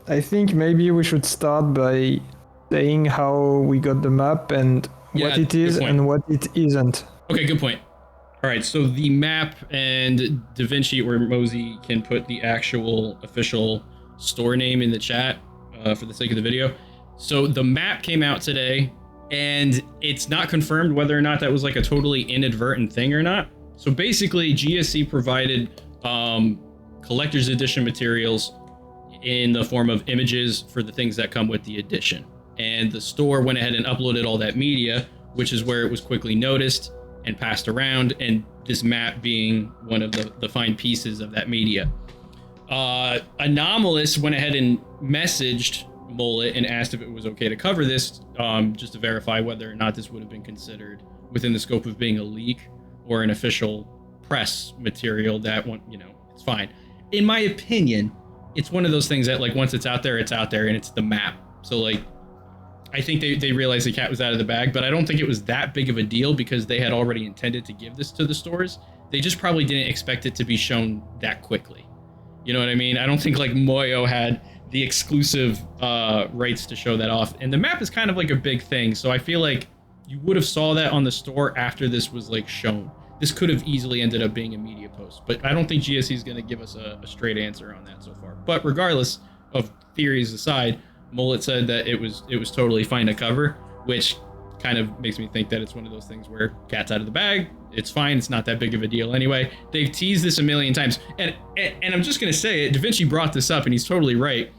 I think maybe we should start by saying how we got the map and what it is and what it isn't. Okay, good point. All right, so the map, and DaVinci or Mosey can put the actual official store name in the chat for the sake of the video. So the map came out today, and it's not confirmed whether or not that was like a totally inadvertent thing or not. So basically, GSC provided collector's edition materials in the form of images for the things that come with the edition. And the store went ahead and uploaded all that media, which is where it was quickly noticed and passed around, and this map being one of the fine pieces of that media. Anomalous went ahead and messaged Mullet and asked if it was okay to cover this, just to verify whether or not this would have been considered within the scope of being a leak or an official press material that one, it's fine. In my opinion, it's one of those things that like once it's out there, and it's the map. So like, I think they realized the cat was out of the bag, but I don't think it was that big of a deal because they had already intended to give this to the stores. They just probably didn't expect it to be shown that quickly. You know what I mean? I don't think like Moyo had the exclusive rights to show that off. And the map is kind of like a big thing. So I feel like you would have saw that on the store after this was like shown. This could have easily ended up being a media post, but I don't think GSC is going to give us a straight answer on that so far. But regardless of theories aside, Mullet said that it was totally fine to cover, which kind of makes me think that it's one of those things where cat's out of the bag. It's fine. It's not that big of a deal anyway. They've teased this a million times, and I'm just gonna say it. DaVinci brought this up, and he's totally right.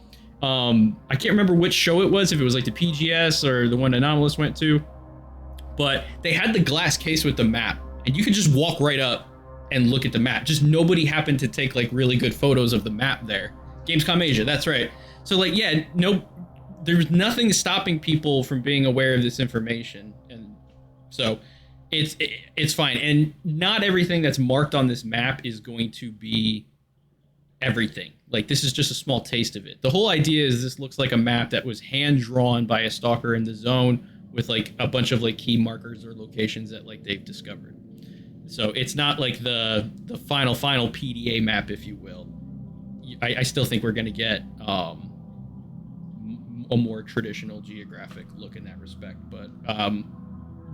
I can't remember which show it was, if it was like the PGS or the one Anomalous went to, but they had the glass case with the map, and you could just walk right up and look at the map. Just nobody happened to take like really good photos of the map there. Gamescom Asia, that's right. So like, yeah, no. There's nothing stopping people from being aware of this information, and so it's fine. And not everything that's marked on this map is going to be everything. Like, this is just a small taste of it. The whole idea is this looks like a map that was hand drawn by a stalker in the zone with like a bunch of like key markers or locations that like they've discovered. So it's not like the final PDA map, if you will. I still think we're going to get a more traditional geographic look in that respect, but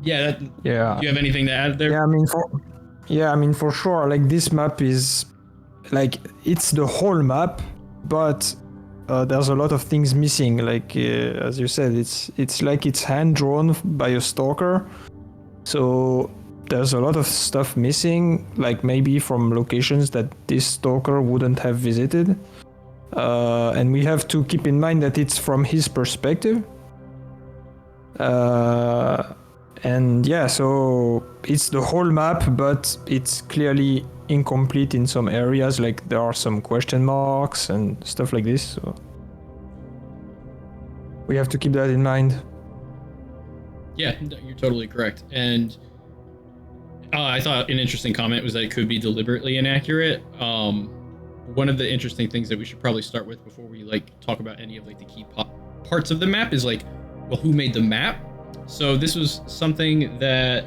yeah. Do you have anything to add there? I mean for sure, like this map is like, it's the whole map, but there's a lot of things missing, like as you said, it's like it's hand drawn by a stalker, so there's a lot of stuff missing, like maybe from locations that this stalker wouldn't have visited. And we have to keep in mind that it's from his perspective. And yeah, so it's the whole map, but it's clearly incomplete in some areas, like there are some question marks and stuff like this. So we have to keep that in mind. Yeah, you're totally correct. And I thought an interesting comment was that it could be deliberately inaccurate. One of the interesting things that we should probably start with before we like talk about any of like the key parts of the map is like, well, who made the map? So this was something that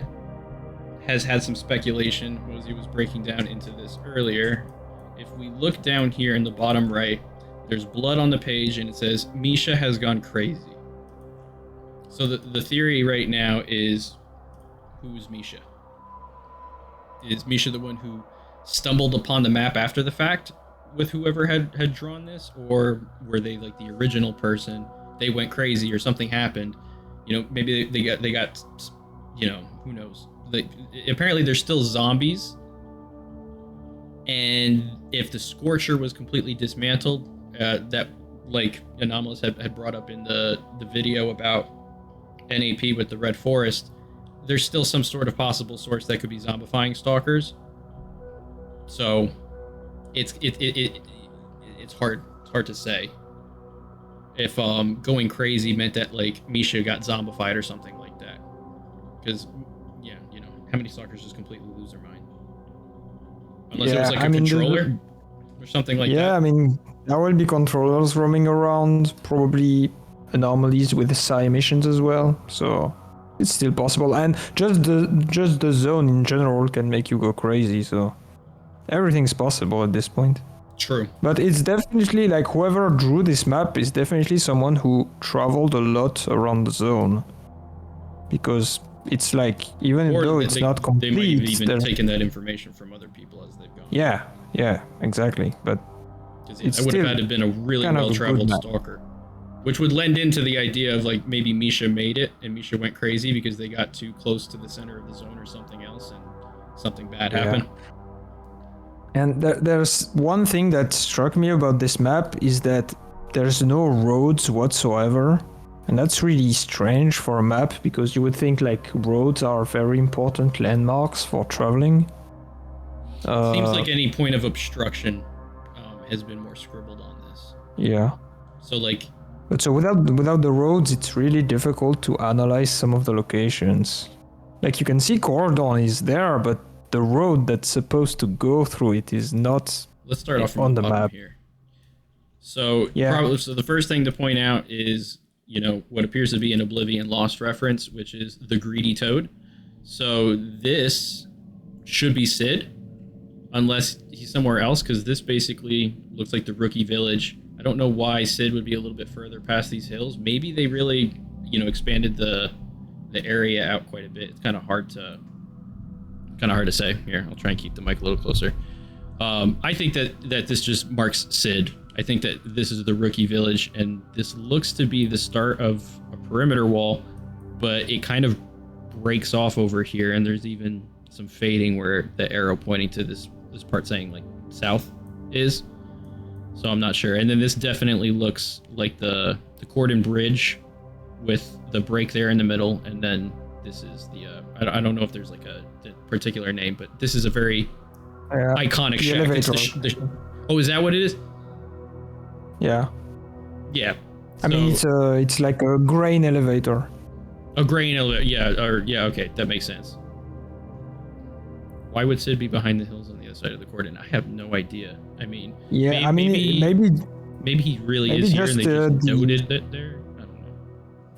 has had some speculation. Mosey was breaking down into this earlier. If we look down here in the bottom right, there's blood on the page and it says Misha has gone crazy. So the theory right now is, who's Misha? Is Misha the one who stumbled upon the map after the fact with whoever had drawn this, or were they like the original person? They went crazy or something happened. Maybe they got who knows? Apparently there's still zombies, and if the Scorcher was completely dismantled, that like Anomalous had brought up in the video about NAP with the Red Forest, there's still some sort of possible source that could be zombifying stalkers. So it's hard to say if going crazy meant that like Misha got zombified or something like that, because how many stalkers just completely lose their mind unless it was like a controller or something like that. Yeah, I mean, there will be controllers roaming around, probably anomalies with psi emissions as well, so it's still possible. And just the zone in general can make you go crazy, so everything's possible at this point. True. But it's definitely like whoever drew this map is definitely someone who traveled a lot around the zone. Because it's like, even Or though it's not complete, they might have even taken that information from other people as they've gone. Yeah, exactly. But it would have had to have been a really well-traveled stalker. Which would lend into the idea of like maybe Misha made it and Misha went crazy because they got too close to the center of the zone or something else and something bad happened. And there's one thing that struck me about this map is that there's no roads whatsoever. And that's really strange for a map because you would think like roads are very important landmarks for traveling. Seems like any point of obstruction has been more scribbled on this. Yeah. So like... But so without the roads, it's really difficult to analyze some of the locations. Like you can see Cordon is there, but the road that's supposed to go through it is not. Let's start off from on the map bottom here. So so the first thing to point out is, you know, what appears to be an Oblivion Lost reference, which is the greedy toad. So this should be Sid, unless he's somewhere else, because this basically looks like the rookie village. I don't know why Sid would be a little bit further past these hills. Maybe they really, you know, expanded the area out quite a bit. It's kind of hard to say. Here, I'll try and keep the mic a little closer. I think that this just marks Sid. I think that this is the rookie village, and this looks to be the start of a perimeter wall, but it kind of breaks off over here, and there's even some fading where the arrow pointing to this part saying like south is. So I'm not sure. And then this definitely looks like the Cordon Bridge with the break there in the middle, and then this is the I don't know if there's like a particular name, but this is a very iconic shack. Oh, is that what it is? Yeah. Yeah. I mean, it's like a grain elevator. A grain elevator, okay, that makes sense. Why would Sid be behind the hills on the other side of the Cordon? I have no idea. I mean, maybe he really is here and they just noted that there. I don't know.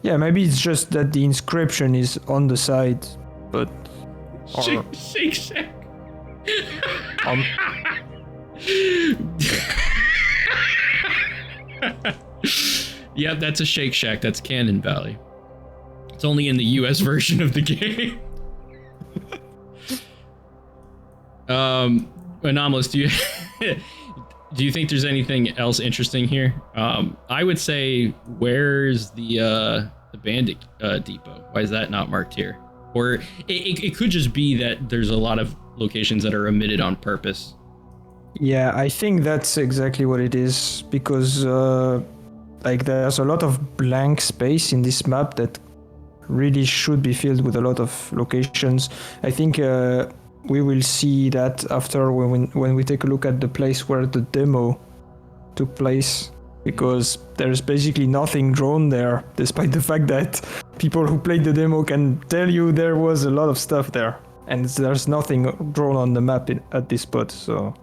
Yeah, maybe it's just that the inscription is on the side, but Shake Shack. Yeah, that's a Shake Shack. That's Cannon Valley. It's only in the US version of the game. Anomalous, do you think there's anything else interesting here? I would say, where's the bandit depot? Why is that not marked here? Or it could just be that there's a lot of locations that are omitted on purpose. Yeah, I think that's exactly what it is, because like there's a lot of blank space in this map that really should be filled with a lot of locations. I think we will see that after when we take a look at the place where the demo took place, because there's basically nothing drawn there, despite the fact that people who played the demo can tell you there was a lot of stuff there, and there's nothing drawn on the map at this spot. So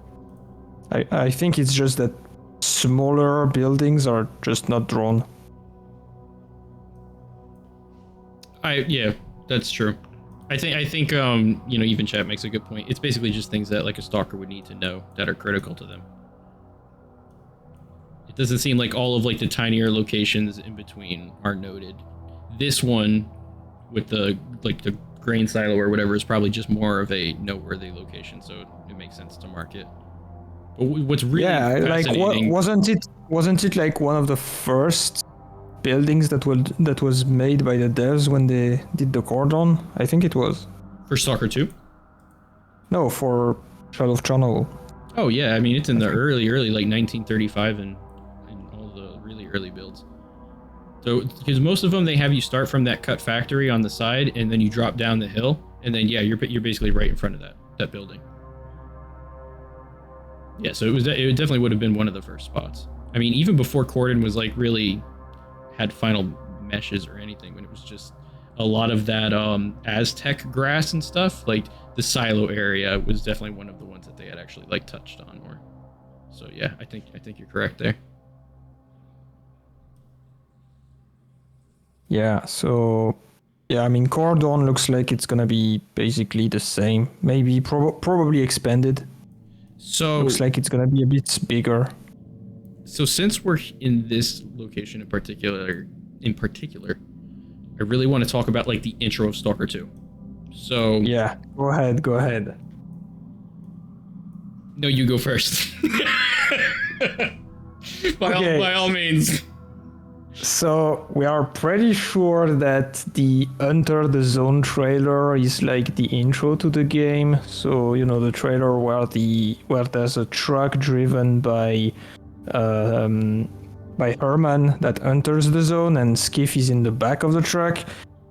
I think it's just that smaller buildings are just not drawn. Yeah, that's true. I think you know, even chat makes a good point. It's basically just things that like a stalker would need to know that are critical to them. It doesn't seem like all of like the tinier locations in between are noted. This one with the grain silo or whatever is probably just more of a noteworthy location, so it makes sense to mark it. But what's really fascinating, like wasn't it like one of the first buildings that was made by the devs when they did the Cordon? I think it was. For Stalker 2? No, for Shadow of Chernobyl. Oh yeah, I mean it's in the early like 1935 and all the really early builds. So because most of them they have you start from that cut factory on the side and then you drop down the hill and then you're basically right in front of that building. Yeah, so it definitely would have been one of the first spots. I mean, even before Cordon was like really had final meshes or anything, when it was just a lot of that Aztec grass and stuff, like the silo area was definitely one of the ones that they had actually like touched on more. So yeah, I think you're correct there. Yeah, so yeah, I mean Cordon looks like it's gonna be basically the same, maybe probably expanded. So looks like it's gonna be a bit bigger. So since we're in this location in particular, I really want to talk about like the intro of Stalker 2. So Yeah, go ahead. No, you go first. By all means. So we are pretty sure that the Enter the Zone trailer is like the intro to the game. So the trailer where there's a truck driven by Herman that enters the zone, and Skiff is in the back of the truck.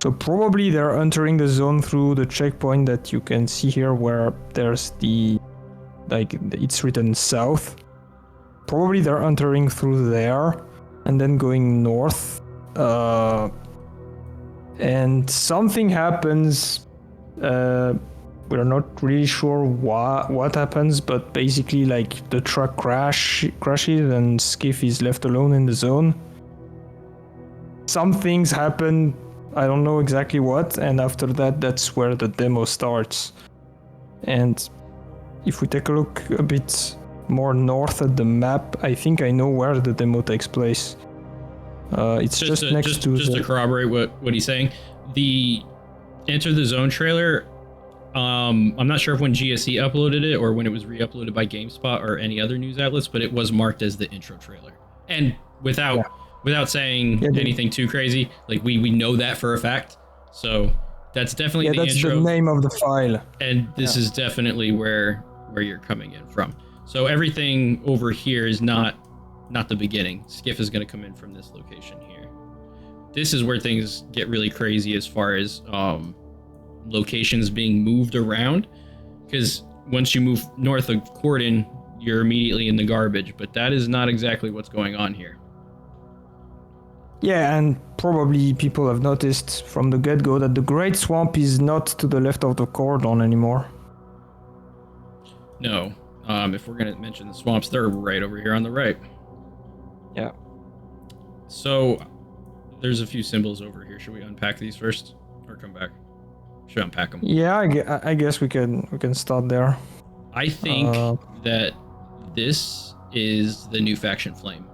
So probably they're entering the zone through the checkpoint that you can see here, where there's it's written south. Probably they're entering through there and then going north. And something happens. We're not really sure what happens, but basically like the truck crashes and Skiff is left alone in the zone. Some things happen, I don't know exactly what, and after that's where the demo starts. And if we take a look a bit more north at the map, I think I know where the demo takes place. It's just to corroborate what he's saying, the Enter the Zone trailer, I'm not sure if when GSE uploaded it or when it was re-uploaded by GameSpot or any other news outlets, but it was marked as the intro trailer. And without saying anything too crazy, like we know that for a fact. So that's definitely the that's intro. The name of the file. And this is definitely where you're coming in from. So everything over here is not the beginning. Skiff is going to come in from this location here. This is where things get really crazy as far as locations being moved around, because once you move north of Cordon, you're immediately in the garbage, but that is not exactly what's going on here. Yeah, and probably people have noticed from the get-go that the Great Swamp is not to the left of the cordon anymore. No, if we're going to mention the swamps, they're right over here on the right. Yeah. So there's a few symbols over here. Should we unpack these first or come back? Should we unpack them? Yeah, I guess we can start there. I think that this is the new faction Flame.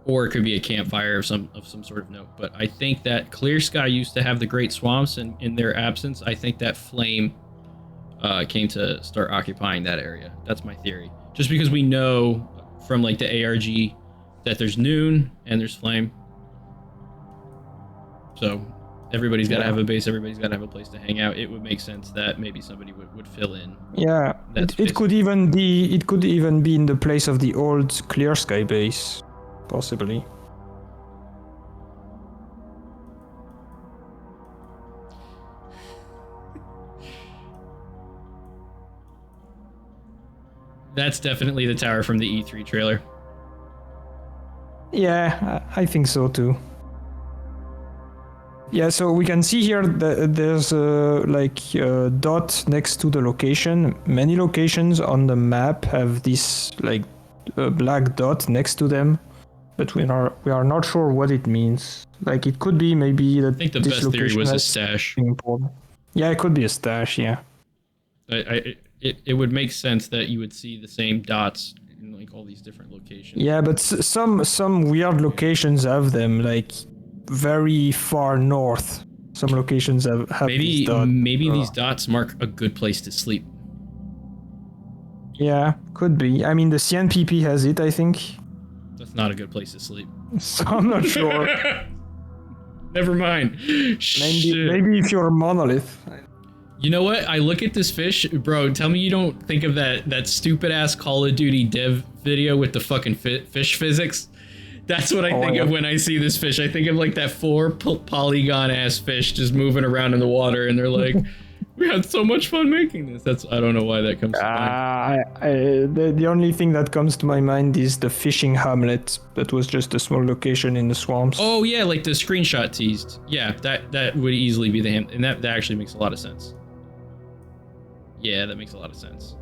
Or it could be a campfire of some sort of note. But I think that Clear Sky used to have the Great Swamps, and in their absence, I think that Flame came to start occupying that area. That's my theory. Just because we know from like the ARG that there's Noon and there's Flame. So everybody's got to have a base. Everybody's got to have a place to hang out. It would make sense that maybe somebody would fill in. Yeah, it could even be in the place of the old Clear Sky base, possibly. That's definitely the tower from the E3 trailer. Yeah, I think so too. Yeah, so we can see here that there's a dot next to the location. Many locations on the map have this black dot next to them, but we are not sure what it means. Like it could be maybe that. I think the this best theory was a has stash. Yeah, it could be a stash. Yeah. It would make sense that you would see the same dots in like all these different locations. Yeah, but some weird locations have them like very far north. Some locations have maybe these dots. Maybe these dots mark a good place to sleep. Yeah, could be. I mean, the CNPP has it, I think. That's not a good place to sleep. So I'm not sure. Never mind. Maybe if you're a monolith. You know what? I look at this fish, bro. Tell me you don't think of that stupid ass Call of Duty dev video with the fucking fish physics. That's what I think of when I see this fish. I think of like that 4 polygon ass fish just moving around in the water, and they're like, "We had so much fun making this." I don't know why that comes to mind. The only thing that comes to my mind is the fishing hamlet. That was just a small location in the swamps. Oh yeah, like the screenshot teased. Yeah, that would easily be the ham, and that actually makes a lot of sense. Yeah, that makes a lot of sense.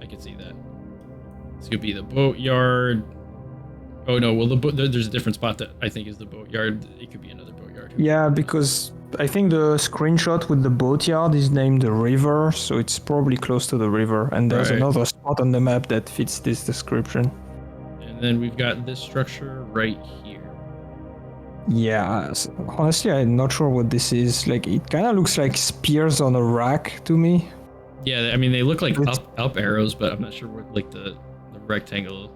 I could see that. This could be the boatyard. Oh no, well there's a different spot that I think is the boatyard. It could be another boatyard. Yeah, because I think the screenshot with the boatyard is named the river, so it's probably close to the river. And there's Right. another spot on the map that fits this description. And then we've got this structure right here. Yeah, honestly, I'm not sure what this is. Like, it kind of looks like spears on a rack to me. Yeah, I mean, they look like up arrows, but I'm not sure what, like, the rectangle.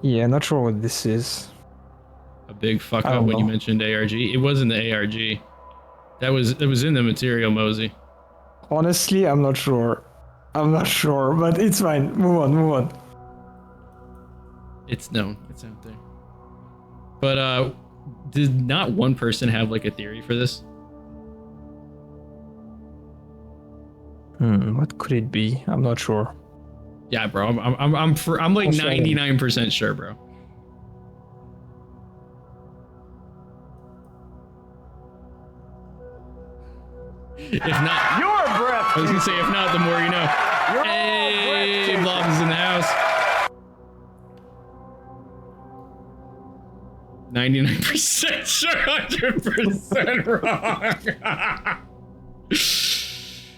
Yeah, not sure what this is. A big fuck I up don't when you know. mentioned ARG. It wasn't the ARG. That was in the material, Mosey. Honestly, I'm not sure. But it's fine. Move on. It's known. It's out there. But did not one person have like a theory for this? What could it be? I'm not sure. Yeah, bro. I'm like 99% sure, bro. If not, Your breath. I was gonna say if not, the more you know. Hey, Blob is in the house. 99% sure, 100% wrong.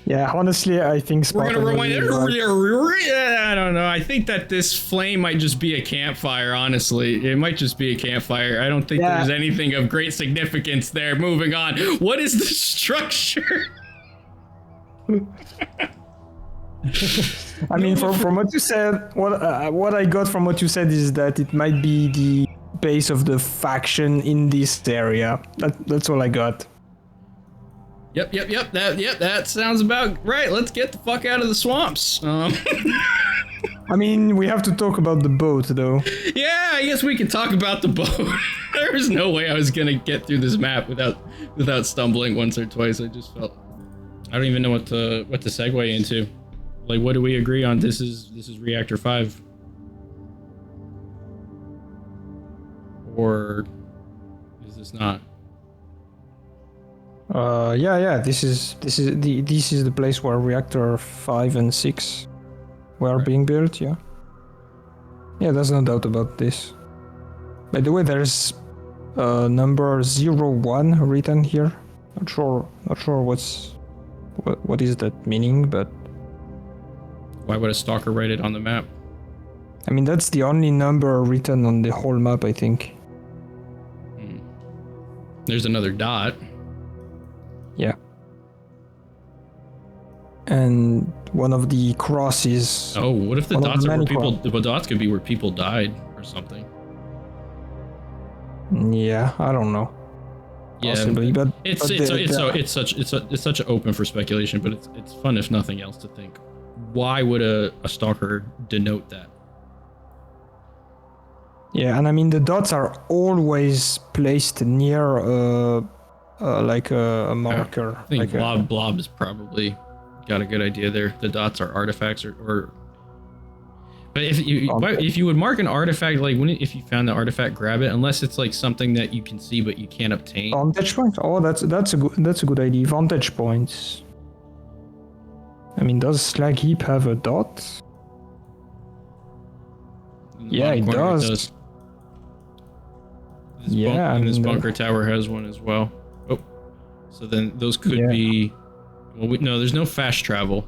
Yeah, honestly, I think We're gonna Spartan rewind it. was I don't know. I think that this flame might just be a campfire, honestly. It might just be a campfire. I don't think there's anything of great significance there. Moving on. What is the structure? I mean, from what you said, what I got from what you said is that it might be the base of the faction in this area. That's all I got. Yep. That sounds about right. Let's get the fuck out of the swamps. I mean, we have to talk about the boat, though. Yeah, I guess we can talk about the boat. There was no way I was gonna get through this map without stumbling once or twice. I just felt I don't even know what to segue into. Like, what do we agree on? This is Reactor 5, or is this not? Yeah. This is the place where reactor 5 and 6 were being built. Yeah. Yeah, there's no doubt about this. By the way, there's number 01 written here. Not sure what is that meaning, but Why would a stalker write it on the map? I mean, that's the only number written on the whole map, I think. There's another dot. Yeah. And one of the crosses. Oh, what if the One of dots the are where many people? The dots could be where people died or something. Yeah, I don't know. Yeah, Possibly, but it's such open for speculation, but it's fun if nothing else to think. Why would a stalker denote that? yeah, and I mean the dots are always placed near like a marker. I think like Blob has probably got a good idea there. The dots are artifacts, or but if you would mark an artifact, like if you found the artifact, grab it, unless it's like something that you can see but you can't obtain. Vantage points. Oh, that's a good idea. Vantage points. I mean, does Slag Heap have a dot? In the Yeah, bottom it corner, does. This bunker tower has one as well. Oh, so then those could be. Well, no, there's no fast travel.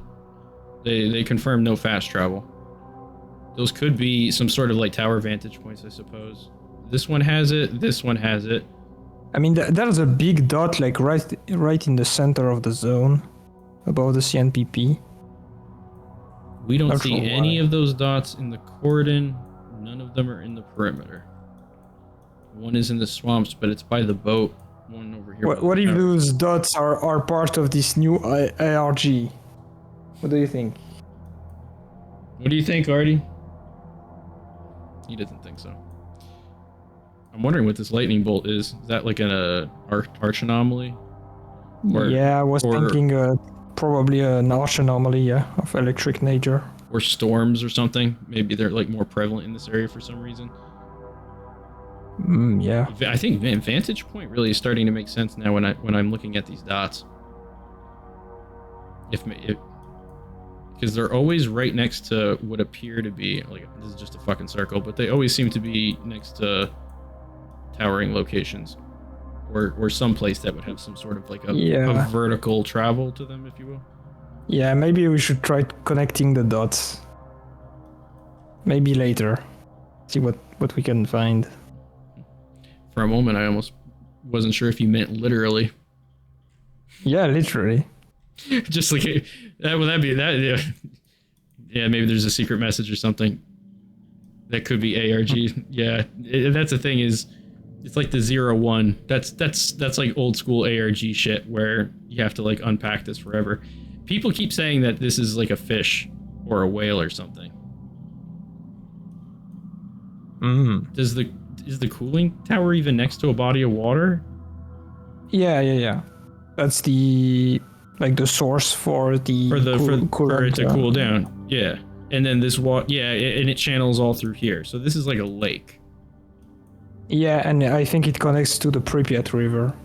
They confirm no fast travel. Those could be some sort of like tower vantage points, I suppose. This one has it. This one has it. I mean, there's a big dot like right in the center of the zone, above the CNPP. We don't Not see sure any why. of those dots in the cordon. None of them are in the perimeter. One is in the swamps, but it's by the boat. One over here. What if those dots are part of this new ARG? What do you think? What do you think, Artie? He doesn't think so. I'm wondering what this lightning bolt is. Is that like an arch anomaly? Yeah, I was thinking probably an arch anomaly, yeah, of electric nature. Or storms or something. Maybe they're like more prevalent in this area for some reason. Yeah. I think vantage point really is starting to make sense now when I'm looking at these dots. Because they're always right next to what appear to be like, this is just a fucking circle, but they always seem to be next to towering locations or some place that would have some sort of like a vertical travel to them, if you will. Yeah, maybe we should try connecting the dots. Maybe later. See what we can find. For a moment, I almost wasn't sure if you meant literally. Yeah, literally. Just like that'd be that. Yeah. Yeah, maybe there's a secret message or something. That could be ARG. Yeah, that's the thing is, it's like the 0-1. That's like old school ARG shit where you have to like unpack this forever. People keep saying that this is like a fish or a whale or something. Is the cooling tower even next to a body of water? Yeah. That's the source for it to cool down. Yeah, and then this and it channels all through here. So this is like a lake. Yeah, and I think it connects to the Pripyat River.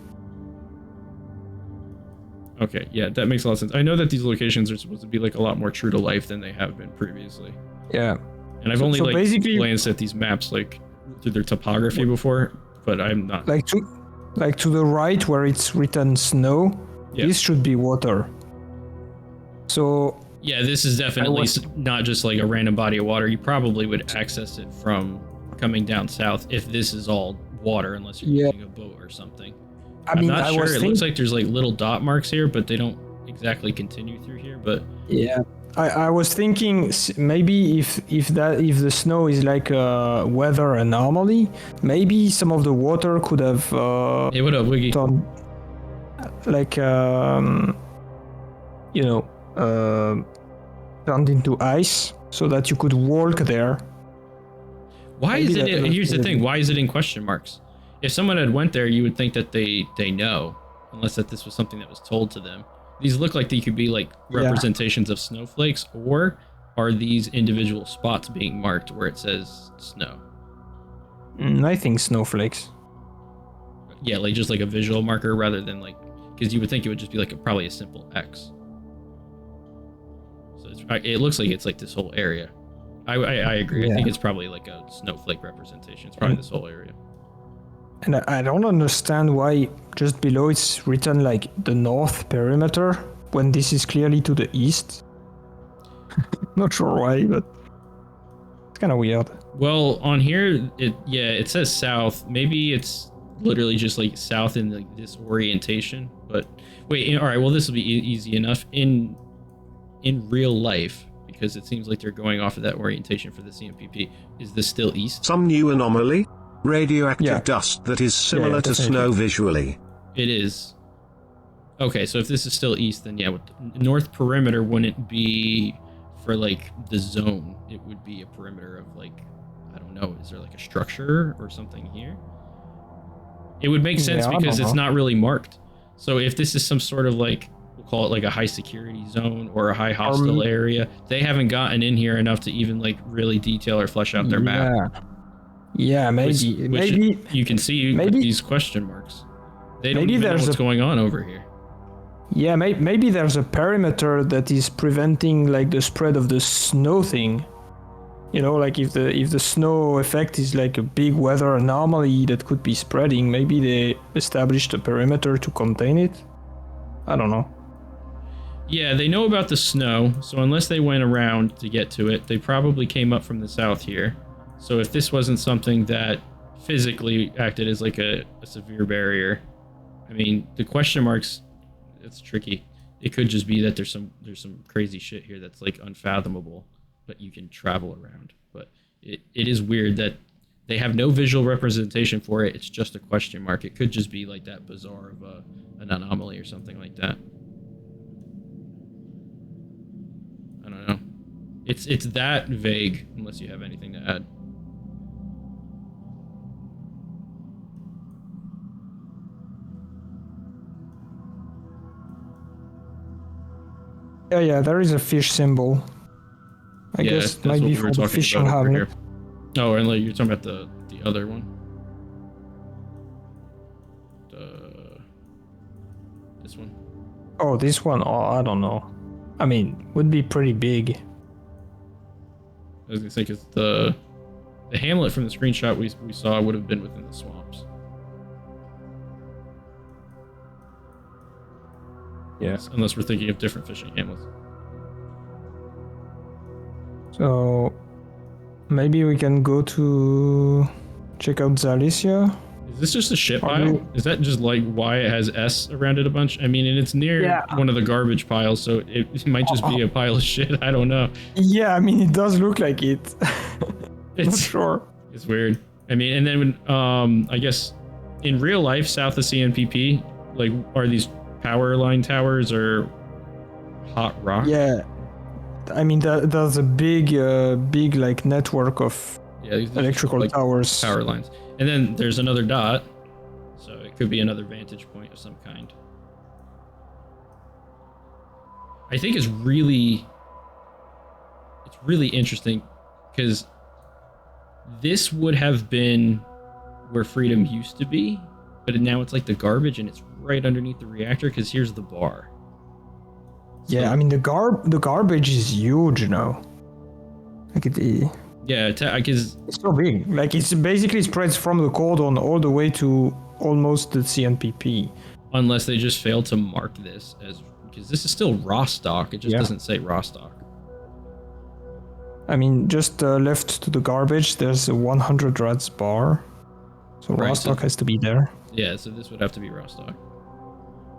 Okay, yeah, that makes a lot of sense. I know that these locations are supposed to be like a lot more true to life than they have been previously. Yeah. And I've only glanced at these maps like through their topography before, but I'm not like to the right where it's written snow. Yeah. This should be water. So yeah, this is definitely not just like a random body of water. You probably would access it from coming down south if this is all water, unless you're using a boat or something. I'm not sure. It looks like there's like little dot marks here, but they don't exactly continue through here. But yeah, I was thinking maybe if the snow is like a weather anomaly, maybe some of the water could have hey, what up, Wiggy? Like turned into ice so that you could walk there. Why is it? Here's the thing. Why is it in question marks? If someone had went there, you would think that they know, unless that this was something that was told to them. These look like they could be like representations of snowflakes, or are these individual spots being marked where it says snow? I think snowflakes. Yeah, like just like a visual marker rather than like, because you would think it would just be like probably a simple X. So it looks like it's like this whole area. I agree. Yeah. I think it's probably like a snowflake representation. It's probably this whole area. And I don't understand why just below it's written like the north perimeter when this is clearly to the east. Not sure why, but it's kind of weird. Well, on here, it says south. Maybe it's literally just like south in like this orientation. But wait, all right. Well, this will be easy enough in real life, because it seems like they're going off of that orientation for the CMPP. Is this still east? Some new anomaly? Radioactive dust that is similar to snow visually. It is. Okay, so if this is still east, then yeah, north perimeter wouldn't be for like the zone. It would be a perimeter of like, I don't know, is there like a structure or something here? It would make sense because it's not really marked. So if this is some sort of like, we'll call it like a high security zone or a high hostile area, they haven't gotten in here enough to even like really detail or flesh out their map. Yeah, maybe. Maybe you can see with these question marks. They don't even know what's going on over here. Yeah, maybe there's a perimeter that is preventing like the spread of the snow thing. You know, like if the snow effect is like a big weather anomaly that could be spreading, maybe they established a perimeter to contain it. I don't know. Yeah, they know about the snow, so unless they went around to get to it, they probably came up from the south here. So if this wasn't something that physically acted as like a severe barrier, I mean, the question marks, it's tricky. It could just be that there's some crazy shit here that's like unfathomable, but you can travel around. But it is weird that they have no visual representation for it. It's just a question mark. It could just be like that bizarre of an anomaly or something like that. I don't know. It's that vague unless you have anything to add. Yeah, there is a fish symbol. I guess maybe for the fish you have it. Oh, and like you're talking about the other one. This one. Oh, this one. Oh, I don't know. I mean, would be pretty big. I was gonna say because the hamlet from the screenshot we saw would have been within the swamps. Yeah. Unless we're thinking of different fishing hamlets. So maybe we can go to check out Zalicia. Is this just a shit Are pile? we- Is that just like why it has S around it a bunch? I mean, and it's near one of the garbage piles, so it might just be a pile of shit. I don't know. Yeah, I mean, it does look like it. Not It's sure. It's weird. I mean, and then when, I guess in real life, south of CNPP, like, are these power line towers or hot rock? Yeah. I mean, there's a big like network of these are electrical like towers. power lines. And then there's another dot, so it could be another vantage point of some kind. I think it's really interesting because this would have been where Freedom used to be, but now it's like the garbage and it's right underneath the reactor because here's the bar. Yeah, So- I mean, the garbage is huge now. Like Yeah, because it's so big. Like it's basically spreads from the cordon all the way to almost the CNPP. unless they just failed to mark this as, because this is still raw stock, it just doesn't say raw stock. I mean, just left to the garbage, there's a 100 Rads bar. So raw Right, stock has to be there. Yeah, so this would have to be raw stock.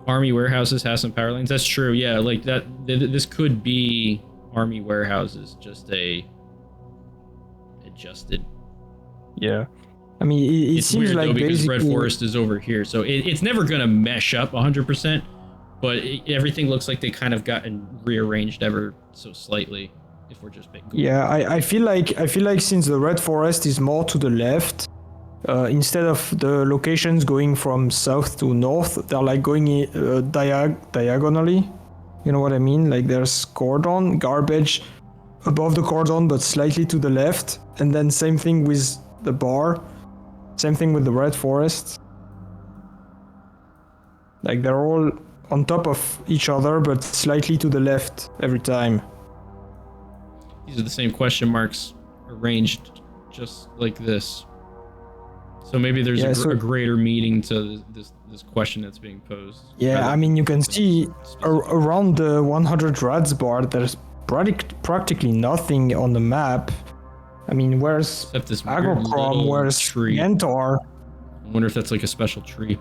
Army warehouses have some power lines. That's true. Yeah, like that. This could be Army warehouses, just a adjusted. Yeah. I mean, it It's seems weird like though because basically... Red Forest is over here, so it's never gonna mesh up 100%. But everything looks like they kind of gotten rearranged ever so slightly. If we're just big. Yeah, I feel like since the Red Forest is more to the left, instead of the locations going from south to north, they're like going diagonally. You know what I mean? Like there's cordon, garbage above the cordon, but slightly to the left, and then same thing with the bar, same thing with the Red Forest. Like they're all on top of each other, but slightly to the left every time. These are the same question marks arranged just like this. So maybe there's a greater meaning to this question that's being posed. Yeah, I mean, you can see around the 100 Rads bar, there's practically nothing on the map. I mean, where's Except this weird Agrochrome, little where's tree. Mentor? I wonder if that's like a special tree.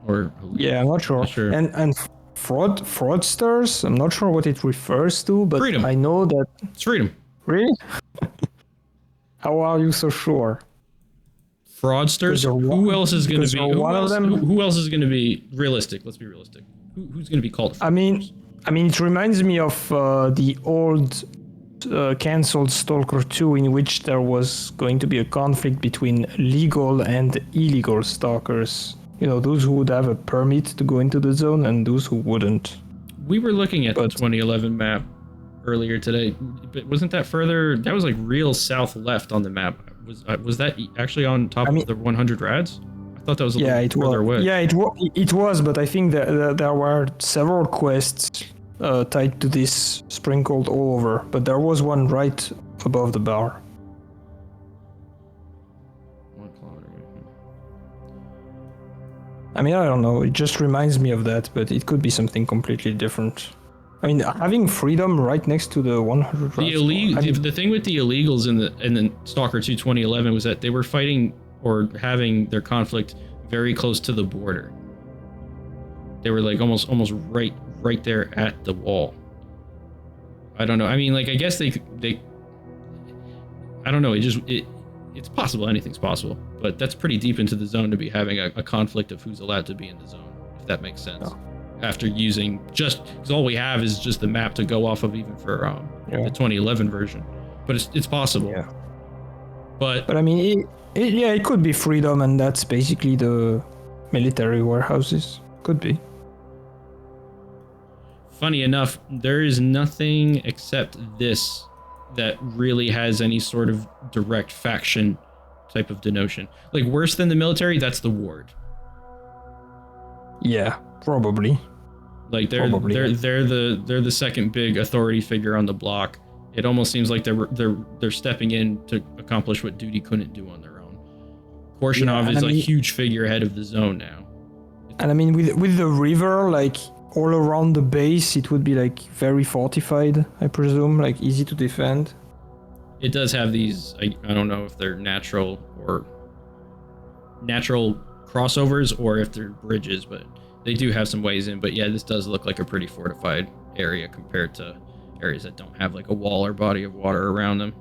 Or Yeah, I'm not sure. And fraudsters, I'm not sure what it refers to, but Freedom. I know that... It's Freedom. Really? How are you so sure? Fraudsters? Who else is going to be... one of them? Who else is going to be realistic? Let's be realistic. Who's going to be called fraudsters? I mean, it reminds me of the old cancelled Stalker 2, in which there was going to be a conflict between legal and illegal stalkers. You know, those who would have a permit to go into the zone and those who wouldn't. We were looking at the 2011 map earlier today, but wasn't that further? That was like real south left on the map. Was that actually on top of the 100 Rads? I thought that was a little further away. Yeah, it was, but I think that there were several quests tied to this sprinkled all over, but there was one right above the bar. 1 kilometer. I mean, I don't know, it just reminds me of that, but it could be something completely different. I mean, having Freedom right next to the 100 The thing with the illegals in the Stalker 2 2011 was that they were fighting or having their conflict very close to the border. They were like almost right there at the wall. I don't know. I mean, like, I guess they I don't know. It's possible. Anything's possible, but that's pretty deep into the zone to be having a conflict of who's allowed to be in the zone, if that makes sense. Oh. After using because all we have is just the map to go off of, even for the 2011 version, but it's possible. Yeah. But I mean, it could be Freedom, and that's basically the military warehouses. Could be. Funny enough, there is nothing except this that really has any sort of direct faction type of denotion. Like, worse than the military, that's the Ward. Yeah, probably. Like they're the second big authority figure on the block. It almost seems like they're stepping in to accomplish what Duty couldn't do on their own. Korshinov is a huge figurehead of the zone now. And I mean, with the river, like all around the base, it would be like very fortified, I presume, like easy to defend. It does have these, I don't know if they're natural crossovers or if they're bridges, but they do have some ways in. But yeah, this does look like a pretty fortified area compared to areas that don't have like a wall or body of water around them.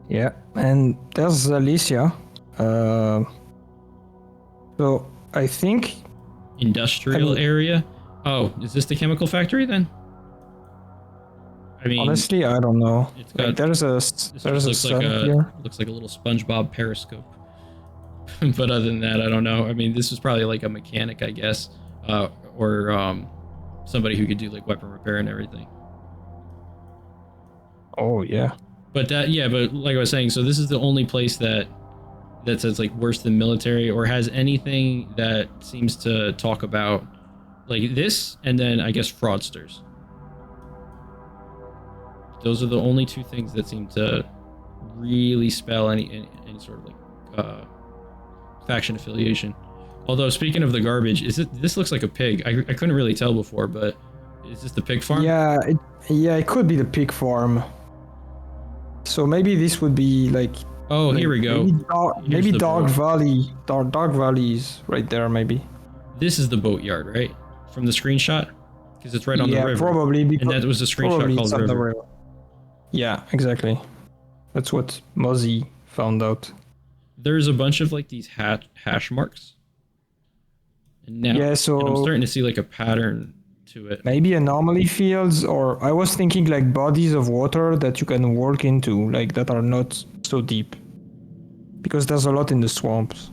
Yeah, and there's Alicia. So I think Industrial area. Oh, is this the chemical factory then? I mean, honestly, I don't know. It's got, like, there's a sun here. Looks like a little SpongeBob periscope. But other than that, I don't know. I mean, this was probably like a mechanic, I guess, or somebody who could do like weapon repair and everything. Oh yeah. But but like I was saying, so this is the only place that says like worse than military or has anything that seems to talk about like this, and then I guess fraudsters. Those are the only two things that seem to really spell any sort of like faction affiliation. Although speaking of the garbage, this looks like a pig. I couldn't really tell before, but is this the pig farm? Yeah, it could be the pig farm. So maybe this would be like. Oh, here we go. Maybe Dark Valley. Dark Valley is right there, maybe. This is the boatyard, right? From the screenshot? Because it's right on the river. Yeah, probably. And that was a screenshot called river. Yeah, exactly. That's what Mozzie found out. There's a bunch of like these hash marks. And now yeah, so I'm starting to see like a pattern to it. Maybe anomaly fields, or I was thinking like bodies of water that you can walk into, like that are not so deep. Because there's a lot in the swamps.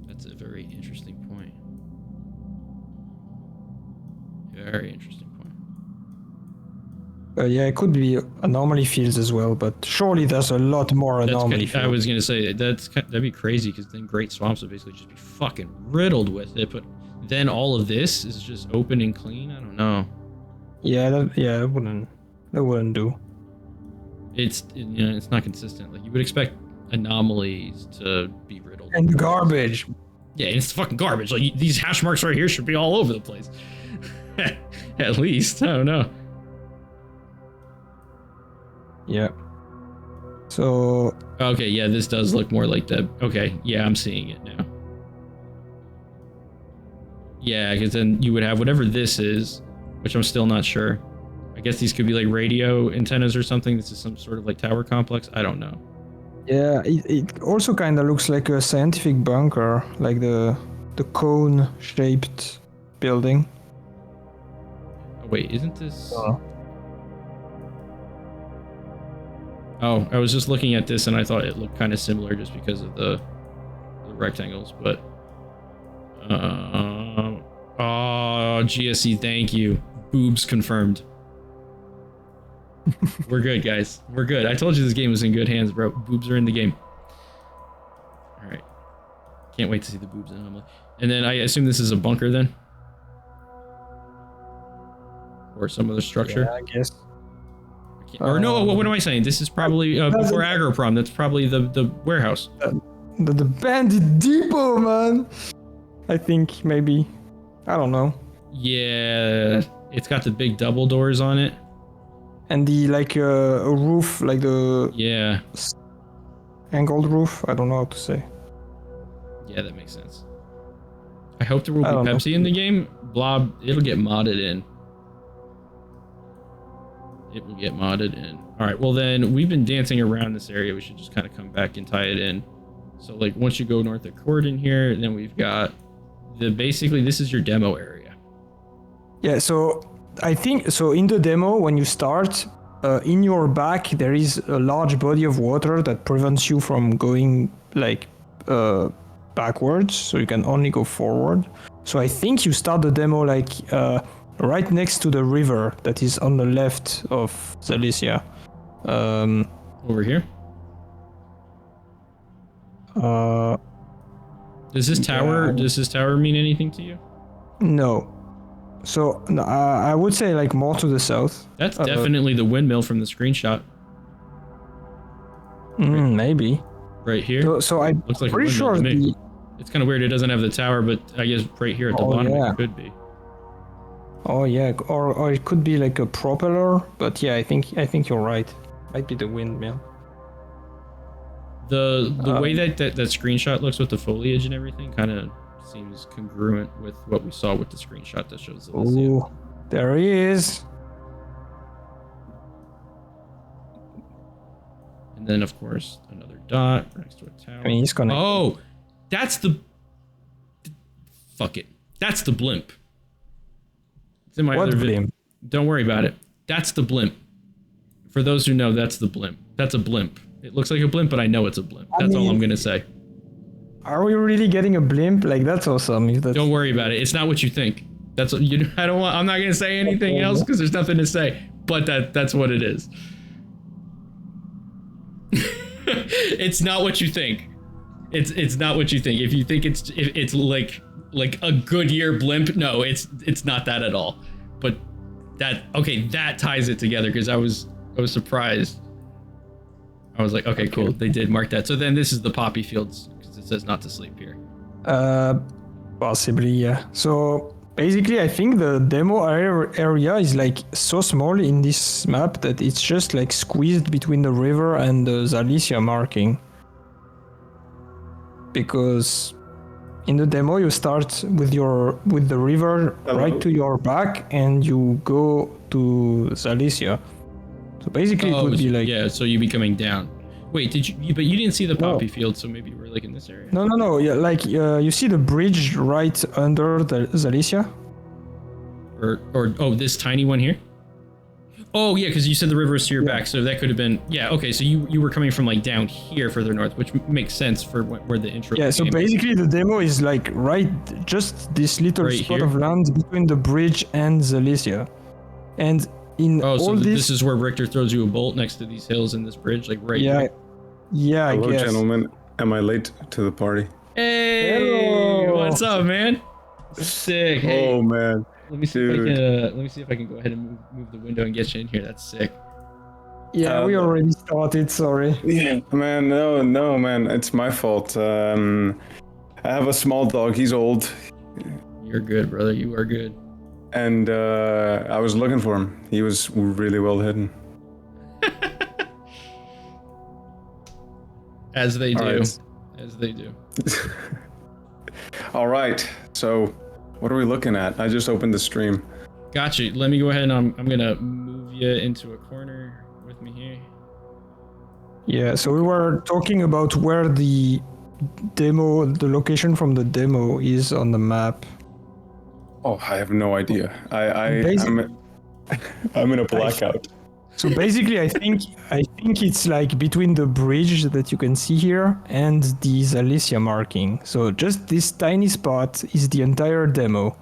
That's a very interesting point. Very interesting point. Yeah, it could be anomaly fields as well, but surely there's a lot more anomaly fields. I was gonna say that'd be crazy, because then Great Swamps would basically just be fucking riddled with it. But then all of this is just open and clean. I don't know. Yeah, that wouldn't do. It's it's not consistent. Like you would expect anomalies to be riddled and garbage. Yeah, it's fucking garbage. Like these hash marks right here should be all over the place. At least, I don't know. Yeah. So. Okay, yeah, this does look more like that. Okay, yeah, I'm seeing it now. Yeah, because then you would have whatever this is, which I'm still not sure. I guess these could be like radio antennas or something. This is some sort of like tower complex. I don't know. Yeah, it also kind of looks like a scientific bunker, like the cone-shaped building. Oh, wait, isn't this? Oh, I was just looking at this and I thought it looked kind of similar just because of the rectangles, but oh, GSC, thank you. Boobs confirmed. We're good, guys. We're good. I told you this game was in good hands, bro. Boobs are in the game. All right. Can't wait to see the boobs anomaly. And then I assume this is a bunker then? Or some other structure? Yeah, I guess. Or no, what am I saying? This is probably before Agroprom. That's probably the warehouse. The bandit depot, man. I think maybe. I don't know. Yeah, it's got the big double doors on it. And the like a roof, like the angled roof. I don't know how to say. Yeah, that makes sense. I hope there will be Pepsi in the game. Blob, it'll get modded in. It will get modded in. All right, well then we've been dancing around this area. We should just kind of come back and tie it in. So like once you go north of Cordon here, then we've got basically this is your demo area. Yeah, so I think so in the demo when you start, in your back there is a large body of water that prevents you from going like backwards, so you can only go forward. So I think you start the demo like right next to the river that is on the left of Zalicia. Over here? Does this tower mean anything to you? No. So I would say like more to the south. That's definitely the windmill from the screenshot. Maybe. Right here? So I'm looks like pretty sure It's kind of weird. It doesn't have the tower, but I guess right here at the bottom it could be. Oh yeah, or it could be like a propeller. But yeah, I think you're right. Might be the windmill. The way that screenshot looks with the foliage and everything kind of seems congruent with what we saw with the screenshot that shows the Ooh, there he is. And then of course another dot next to a tower. I mean, he's connected. Oh, that's the. Fuck it. That's the blimp. It's in my What other video. blimp? Don't worry about it. That's the blimp. For those who know, that's the blimp. That's a blimp. It looks like a blimp, but I know it's a blimp. That's all I'm gonna say. Are we really getting a blimp? Like, that's awesome. If that's... Don't worry about it. It's not what you think. That's what you. I don't want. I'm not gonna say anything else because there's nothing to say. But that's what it is. It's not what you think. It's not what you think. If you think it's like a Goodyear blimp, no, it's not that at all. But that ties it together because I was surprised. I was like, okay, cool. They did mark that. So then this is the poppy fields because it says not to sleep here. Possibly, yeah. So basically, I think the demo area is like so small in this map that it's just like squeezed between the river and the Zalicia marking. Because in the demo you start with the river right to your back and you go to Zalicia. So basically it would be like... Yeah, so you'd be coming down. Wait, but you didn't see the poppy field, so maybe we're like in this area? No. Yeah, like you see the bridge right under the Zalicia? Or this tiny one here? Oh, yeah, because you said the river is to your back, so that could have been... Yeah, okay, so you were coming from like down here further north, which makes sense for where the intro... Yeah, so basically the demo is like just this little right spot here? of land between the bridge and Zalicia. And in so all this is where Richter throws you a bolt next to these hills in this bridge, like right here? Yeah, Hello, I guess. gentlemen. Am I late to the party? Hey! Hello. What's up, man? Sick. Hey. Oh man, Let me see if I can go ahead and move the window and get you in here. That's sick. Yeah, we already started, sorry. yeah, man. No, man. It's my fault. I have a small dog. He's old, You're good, brother. You are good. and I was looking for him. He was really well hidden. As they do. right. As they do. All right. So, what are we looking at? I just opened the stream. Gotcha. Let me go ahead and I'm gonna move you into a corner with me here. Yeah, so we were talking about where the location from the demo is on the map. Oh, I have no idea. I'm in a blackout. So basically, I think it's like between the bridge that you can see here and the Zalicia marking. So just this tiny spot is the entire demo.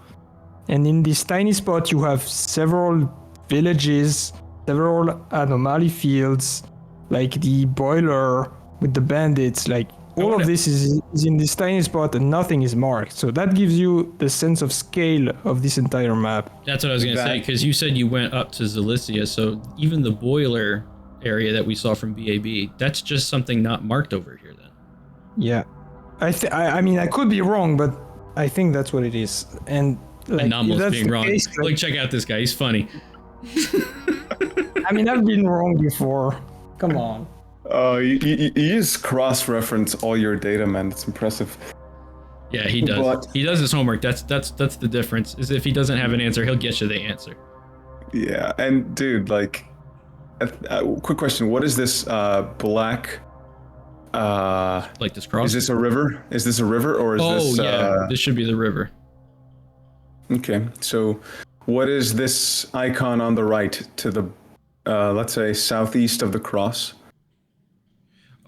And in this tiny spot, you have several villages, several anomaly fields, like the boiler with the bandits, like all of this is in this tiny spot and nothing is marked. So that gives you the sense of scale of this entire map. That's what I was gonna say, because you said you went up to Zalicia, so even the boiler area that we saw from BAB, that's just something not marked over here then. Yeah. I mean, I could be wrong, but I think that's what it is. And like, Anomalous being wrong. Case, Look, check out this guy. He's funny. I mean, I've been wrong before. Come on. You just cross-reference all your data, man. It's impressive. Yeah, he does. But- he does his homework. That's the difference. Is if he doesn't have an answer, he'll get you the answer. Yeah, and dude, like, quick question: what is this black? Like this cross. Is this a river? Is this a river or is this? Oh yeah, this should be the river. Okay, so what is this icon on the right to the, let's say, southeast of the cross?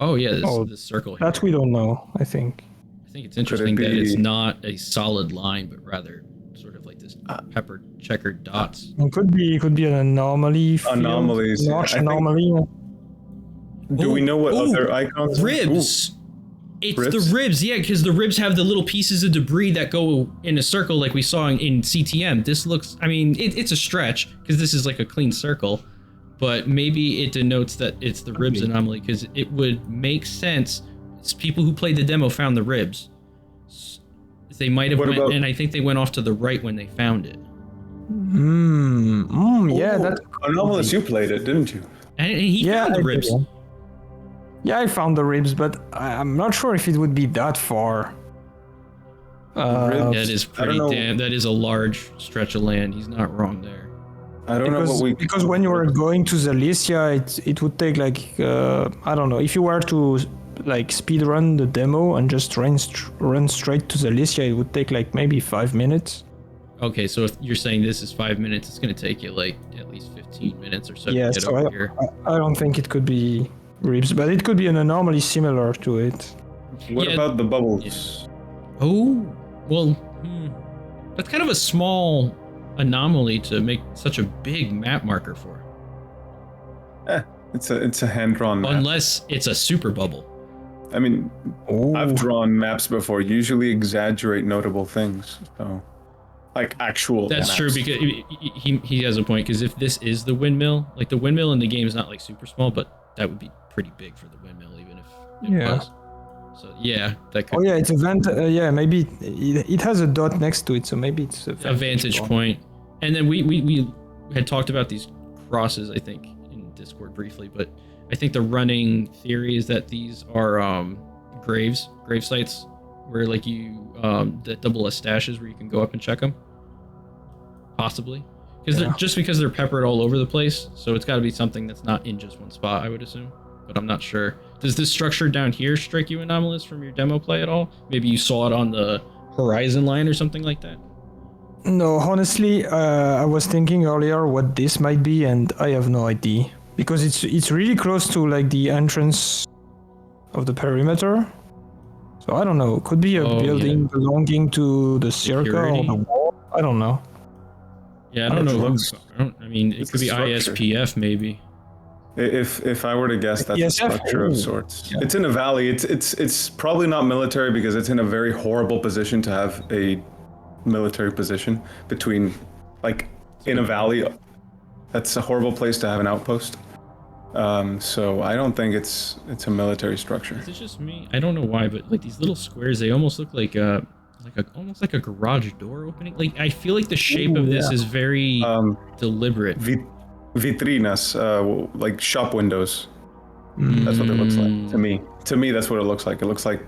Oh yeah, this circle here. That we don't know, I think. I think it's interesting that it's not a solid line, but rather sort of like this pepper checkered dots. It could be an anomaly. Anomalies. Yeah. I think- Anomaly. Do we know what other icons? Ribs. Ooh. It's Ribs? the ribs, yeah, because the ribs have the little pieces of debris that go in a circle like we saw in CTM. This looks, I mean, it's a stretch because this is like a clean circle, but maybe it denotes that it's the ribs anomaly because it would make sense. It's people who played the demo found the ribs. They might have What went, about- and I think they went off to the right when they found it. Yeah, Oh, that. Anomalous, you played it, didn't you? And he Yeah, found the I ribs. did. Yeah, I found the ribs, but I'm not sure if it would be that far. Ribs? That is I don't pretty know. damn. That is a large stretch of land. He's not wrong there. I don't know what we. Because when you were going to Zalicia, it would take like I don't know, if you were to like speed run the demo and just run straight to Zalicia, it would take like maybe 5 minutes. Okay, so if you're saying this is 5 minutes, it's gonna take you like at least 15 minutes or so Yeah, to get so over here. I don't think it could be ribs, but it could be an anomaly similar to it. What Yeah. about the bubbles? Oh, well, that's kind of a small anomaly to make such a big map marker for. It's a hand drawn map. Unless it's a super bubble. I mean, Oh, I've drawn maps before. Usually exaggerate notable things. So, like actual. That's maps. true because he has a point. Because if this is the windmill, like the windmill in the game is not like super small, but that would be pretty big for the windmill, even if it Yeah. was. So yeah, that could Oh yeah, it's a yeah, maybe it has a dot next to it, so maybe it's a vantage point. And then we had talked about these crosses, I think, in Discord briefly, but I think the running theory is that these are grave sites where like you that double as stashes where you can go up and check them, possibly because they're peppered all over the place. So it's got to be something that's not in just one spot, I would assume, but I'm not sure. Does this structure down here strike you anomalous from your demo play at all? Maybe you saw it on the horizon line or something like that. No, honestly, I was thinking earlier what this might be, and I have no idea because it's really close to like the entrance of the perimeter. So I don't know. Could be a building belonging to the circle or the wall. I don't know. Yeah, I don't know. Looks- I mean, it it's could a be structure. ISPF maybe. If I were to guess, that's a Yes, structure oh, of sorts. yeah. It's in a valley. It's probably not military because it's in a very horrible position to have a military position between, like, in a valley. That's a horrible place to have an outpost. So I don't think it's a military structure. Is it just me? I don't know why, but like these little squares, they almost look like almost like a garage door opening. Like I feel like the shape of this is very deliberate. Vitrinas, like shop windows. That's what it looks like to me. To me, that's what it looks like. It looks like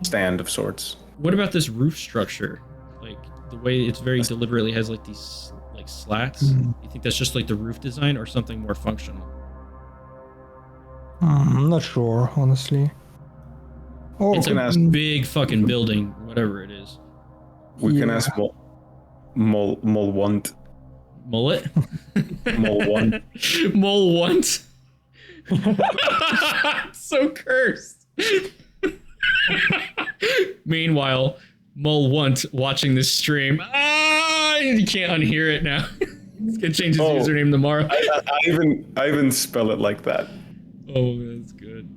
stand of sorts. What about this roof structure? Like the way it's very deliberately has like these like slats. You think that's just like the roof design or something more functional? I'm not sure, honestly. Oh, It's a can ask- big fucking building, whatever it is. We can Yeah. ask Molwant. Mullet? Molwant. Molwant? So cursed. Meanwhile, Molwant watching this stream. You can't unhear it now. He's gonna change his username tomorrow. I even spell it like that. Oh, that's good.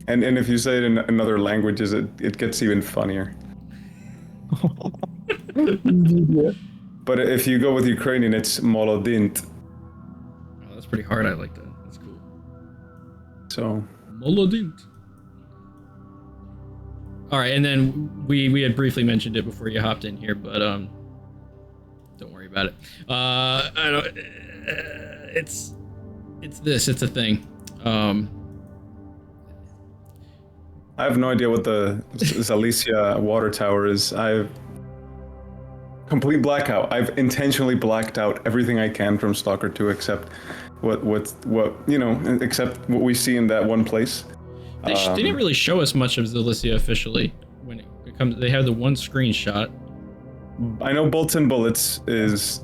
And if you say it in other languages, it gets even funnier. But if you go with Ukrainian, it's Molodint. Oh, that's pretty hard. I like that. That's cool. So Molodint. All right, and then we had briefly mentioned it before you hopped in here, but don't worry about it. I don't. It's a thing. I have no idea what the Zalicia water tower is. I've complete blackout. I've intentionally blacked out everything I can from Stalker 2 except what except what we see in that one place. They didn't really show us much of Zalicia officially when it comes. They had the one screenshot. I know Bolts and Bullets is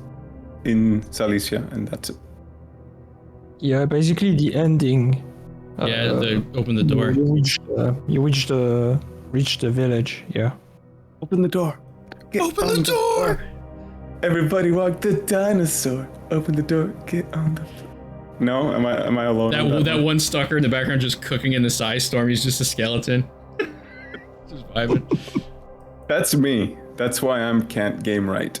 in Zalicia, and that's it. yeah, basically the ending. Yeah, they opened the door. You reach the village. Yeah. Open the door. Open the door. Everybody walk the dinosaur. Open the door. Get on the. No, am I alone? That one stalker in the background just cooking in the size storm. He's just a skeleton. Just vibing. That's me. That's why I'm can't game right.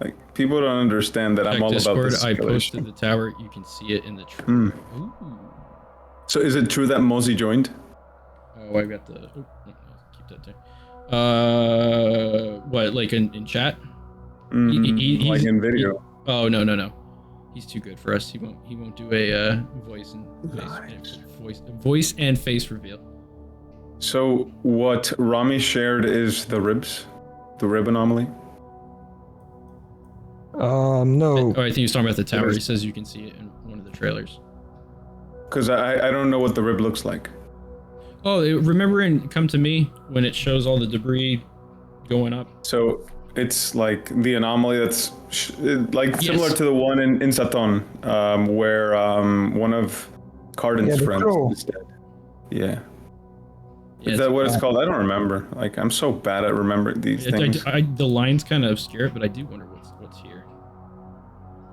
Like people don't understand that I'm Check all Discord, about this. I posted the tower. You can see it in the tree. Ooh. So is it true that Mosey joined? Oh, I got the. Oh, no, keep What, like in chat? Like in video. No. He's too good for us. He won't do a voice and face reveal. So what Rami shared is the ribs, the rib anomaly. No. Oh, I think he was talking about the tower. He says you can see it in one of the trailers. Because I don't know what the rib looks like. Oh, remember in Come to Me when it shows all the debris going up? So it's like the anomaly that's similar to the one in Saton, where one of Cardin's friends is dead. Yeah. Is that what it's called? I don't remember. Like, I'm so bad at remembering these things. The line's kind of obscure, but I do wonder what's here.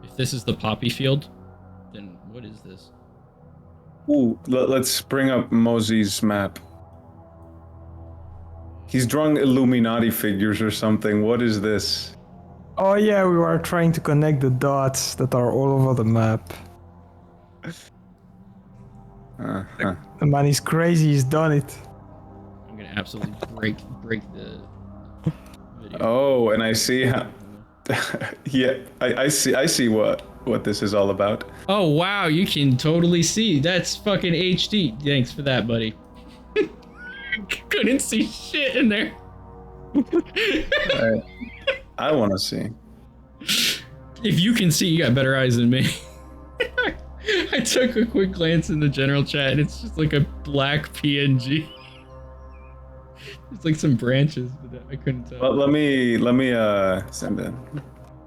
If this is the poppy field, then what is this? Ooh, let's bring up Mosey's map. He's drawing Illuminati figures or something. What is this? Oh yeah, we were trying to connect the dots that are all over the map. The man is crazy. He's done it. I'm gonna absolutely break the video. Oh, and I see how. Yeah, I see what this is all about. Oh wow, you can totally see. That's fucking HD. Thanks for that, buddy. Couldn't see shit in there. Right. I want to see. If you can see, you got better eyes than me. I took a quick glance in the general chat, and it's just like a black PNG. It's like some branches, but I couldn't tell. Well, let me send in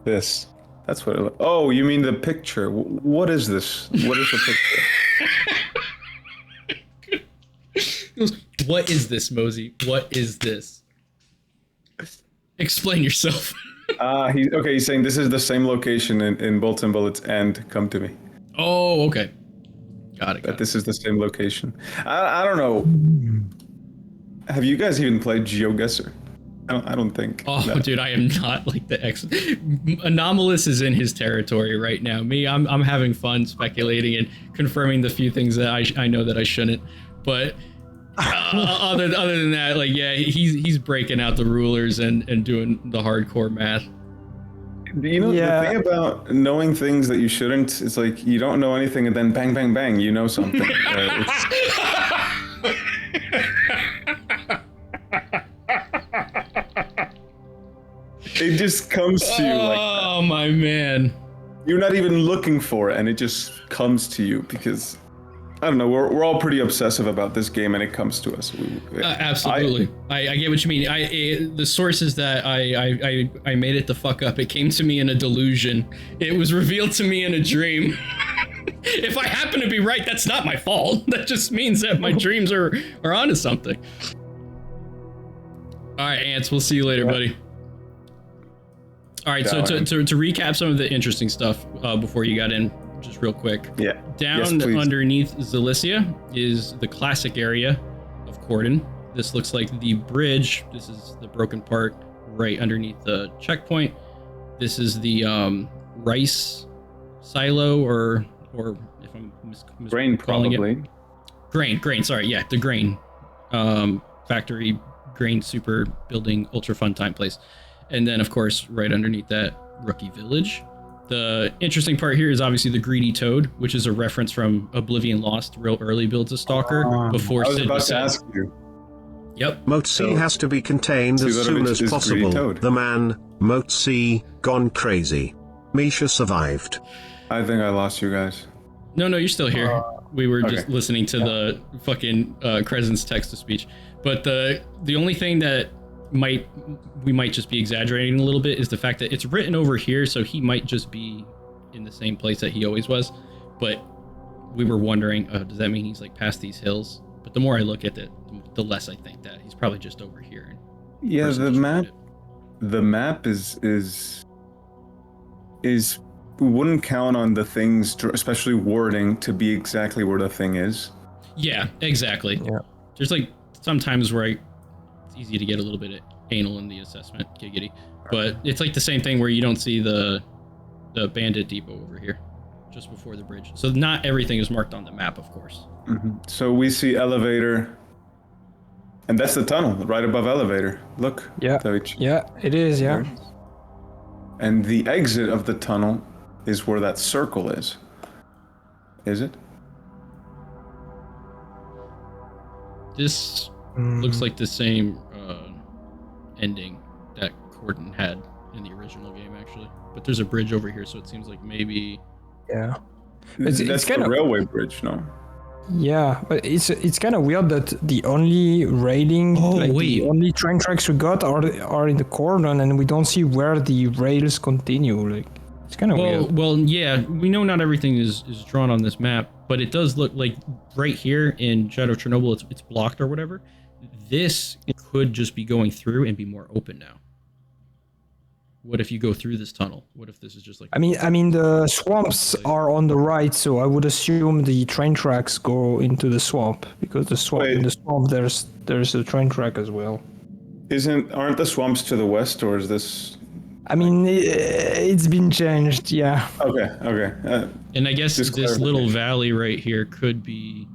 this. That's what it. Oh, you mean the picture? What is this? What is the picture? What is this, Mosey? What is this? Explain yourself. He's saying this is the same location in Bolts and Bullets and Come to Me. Oh, okay. Got it. This is the same location. I don't know. Have you guys even played GeoGuessr? I don't think. Oh, no. Dude, I am not like the Anomalous is in his territory right now. Me, I'm having fun speculating and confirming the few things that I know that I shouldn't. But other than that, like, yeah, he's breaking out the rulers and doing the hardcore math. You know, the thing about knowing things that you shouldn't, it's like you don't know anything and then bang, bang, bang, you know something. It just comes to you like that. Oh, my man. You're not even looking for it, and it just comes to you because, I don't know, we're all pretty obsessive about this game, and it comes to us. Absolutely. I get what you mean. The sources that I made it the fuck up, it came to me in a delusion. It was revealed to me in a dream. If I happen to be right, that's not my fault. That just means that my dreams are onto something. All right, Ants, we'll see you later, buddy. All right, so to recap some of the interesting stuff before you got in, just real quick. Yeah. Down underneath Zalicia is the classic area of Cordon. This looks like the bridge. This is the broken part right underneath the checkpoint. This is the rice silo, or if I'm grain, probably. Grain. Sorry, yeah, the grain factory, grain super building, ultra fun time place. And then, of course, right underneath that, Rookie Village. The interesting part here is obviously the Greedy Toad, which is a reference from Oblivion Lost, real early builds of Stalker, before Sid was to ask you. Yep. Motzi has to be contained as soon as possible. The man, Motzi, gone crazy. Misha survived. I think I lost you guys. No, you're still here. We were just listening to the fucking Kreszin's text-to-speech. But the only thing that we might just be exaggerating a little bit is the fact that it's written over here, so he might just be in the same place that he always was. But we were wondering, does that mean he's like past these hills? But the more I look at it, the less I think that he's probably just over here. Yeah, the map is we wouldn't count on the things, especially wording, to be exactly where the thing is. Yeah, exactly. Yeah. There's like sometimes where it's easy to get a little bit anal in the assessment, giggity. But it's like the same thing where you don't see the bandit depot over here, just before the bridge. So not everything is marked on the map, of course. Mm-hmm. So we see elevator, And that's the tunnel right above elevator. Look. Yeah. Yeah, it is. Yeah. And the exit of the tunnel is where that circle is. Is it? This looks like the same ending that Cordon had in the original game, actually. But there's a bridge over here, so it seems like maybe. Yeah. That's the railway bridge, no? Yeah, but it's kind of weird that the only railing, the only train tracks we got are in the cordon, and we don't see where the rails continue. Like, it's kind of weird. Well, yeah, we know not everything is drawn on this map, but it does look like right here in Shadow of Chernobyl, it's blocked or whatever. This could just be going through and be more open now. What if you go through this tunnel? What if this is just like... I mean, the swamps are on the right, so I would assume the train tracks go into the swamp, because in the swamp there's a train track as well. Aren't the swamps to the west, or is this... I mean, it's been changed, yeah. Okay. And I guess this little valley right here could be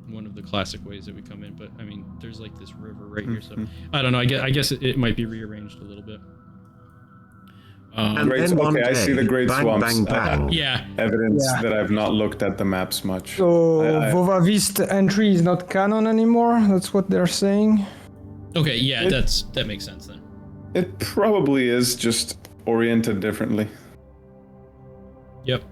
one of the classic ways that we come in, but I mean, there's like this river right here, so I don't know. I guess it might be rearranged a little bit. And then one day, I see the great bang, swamps. bang, bang. Yeah. Evidence that I've not looked at the maps much. So Vovavist entry is not canon anymore. That's what they're saying. Okay, yeah, that makes sense then. It probably is, just oriented differently. Yep.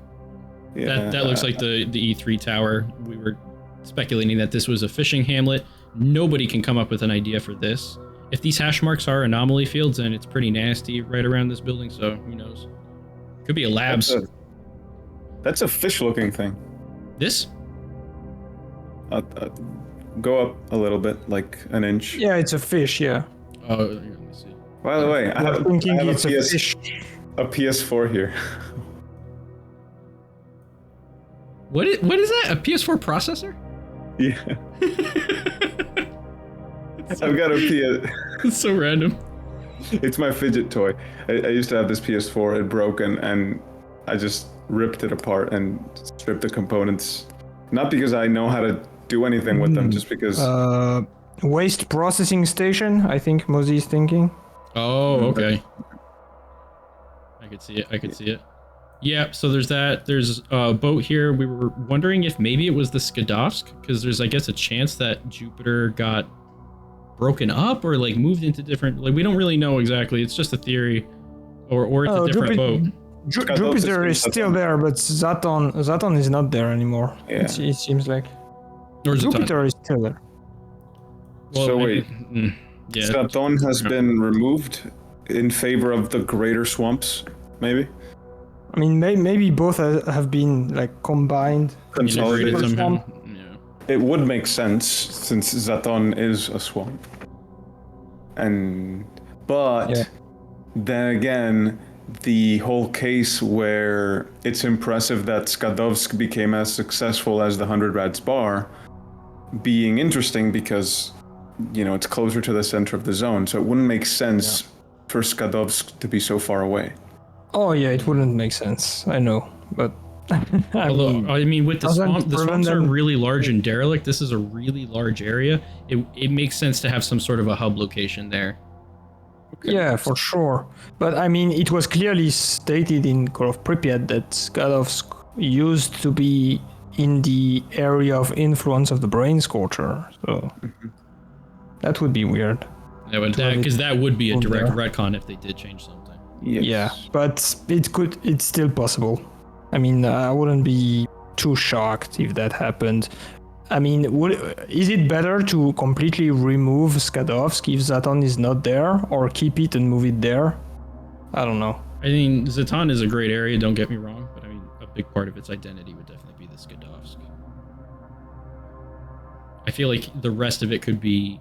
Yeah. That looks like the E3 tower. We were speculating that this was a fishing hamlet. Nobody can come up with an idea for this. If these hash marks are anomaly fields, then it's pretty nasty right around this building, so who knows? Could be a labs. That's a fish-looking thing. This? Go up a little bit, like an inch. Yeah, it's a fish, yeah. Oh, let me see. By the way, I have a fish. A PS4 here. What is that? A PS4 processor? Yeah. I've got a PS. It's so random. It's my fidget toy. I used to have this PS4. It broke, and I just ripped it apart and stripped the components. Not because I know how to do anything with them, just because. Waste processing station, I think Mosey is thinking. Oh, okay. I could see it. Yeah, so there's that. There's a boat here. We were wondering if maybe it was the Skadovsk, because there's, I guess, a chance that Jupiter got broken up or like moved into different, like, we don't really know exactly. It's just a theory, or it's a different boat. Jupiter is still there, but Zaton is not there anymore. Yeah. It seems like. Or Jupiter is still there. Well, so wait, yeah. Zaton has been removed in favor of the greater swamps, maybe? I mean, maybe both have been like combined. Consolidated somehow. It would make sense since Zaton is a swamp. But then again, the whole case where it's impressive that Skadovsk became as successful as the 100 Rads bar being interesting because, you know, it's closer to the center of the zone, so it wouldn't make sense for Skadovsk to be so far away. Oh yeah, it wouldn't make sense. I know, but I mean, with the swamps are really large and derelict. This is a really large area. It makes sense to have some sort of a hub location there. Okay. Yeah, for sure. But I mean, it was clearly stated in Call of Pripyat that Skadovsk used to be in the area of influence of the Brain Scorcher. So that would be weird. Yeah, because that would be a direct retcon if they did change something. Yes. Yeah, but it's still possible. I mean, I wouldn't be too shocked if that happened. I mean, is it better to completely remove Skadovsk if Zaton is not there, or keep it and move it there? I don't know. I mean, Zaton is a great area, don't get me wrong, but I mean, a big part of its identity would definitely be the Skadovsk. I feel like the rest of it could be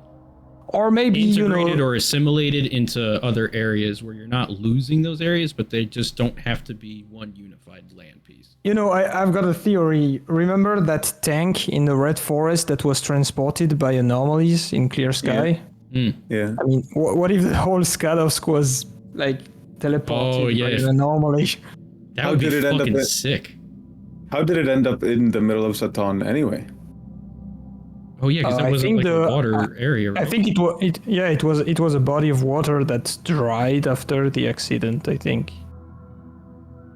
or maybe integrated or assimilated into other areas where you're not losing those areas, but they just don't have to be one unified land piece. You know, I've got a theory. Remember that tank in the Red Forest that was transported by Anomalies in Clear Sky? Yeah. I mean, what if the whole Skadovsk was like teleported by an anomaly? That would be fucking sick. How did it end up in the middle of Zaton anyway? Oh yeah, because that wasn't like a water area. Right? I think it was a body of water that dried after the accident, I think.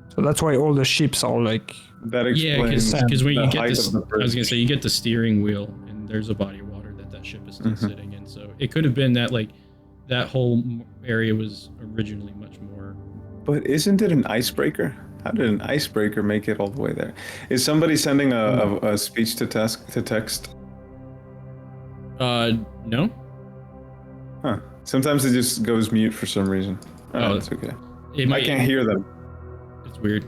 So that's why all the ships are like. That explains. Because when you get this, I was gonna say you get the steering wheel, and there's a body of water that ship is still sitting in. So it could have been that like that whole area was originally much more. But isn't it an icebreaker? How did an icebreaker make it all the way there? Is somebody sending a speech to text? No. Huh. Sometimes it just goes mute for some reason. Oh, that's okay. I can't hear them. It's weird.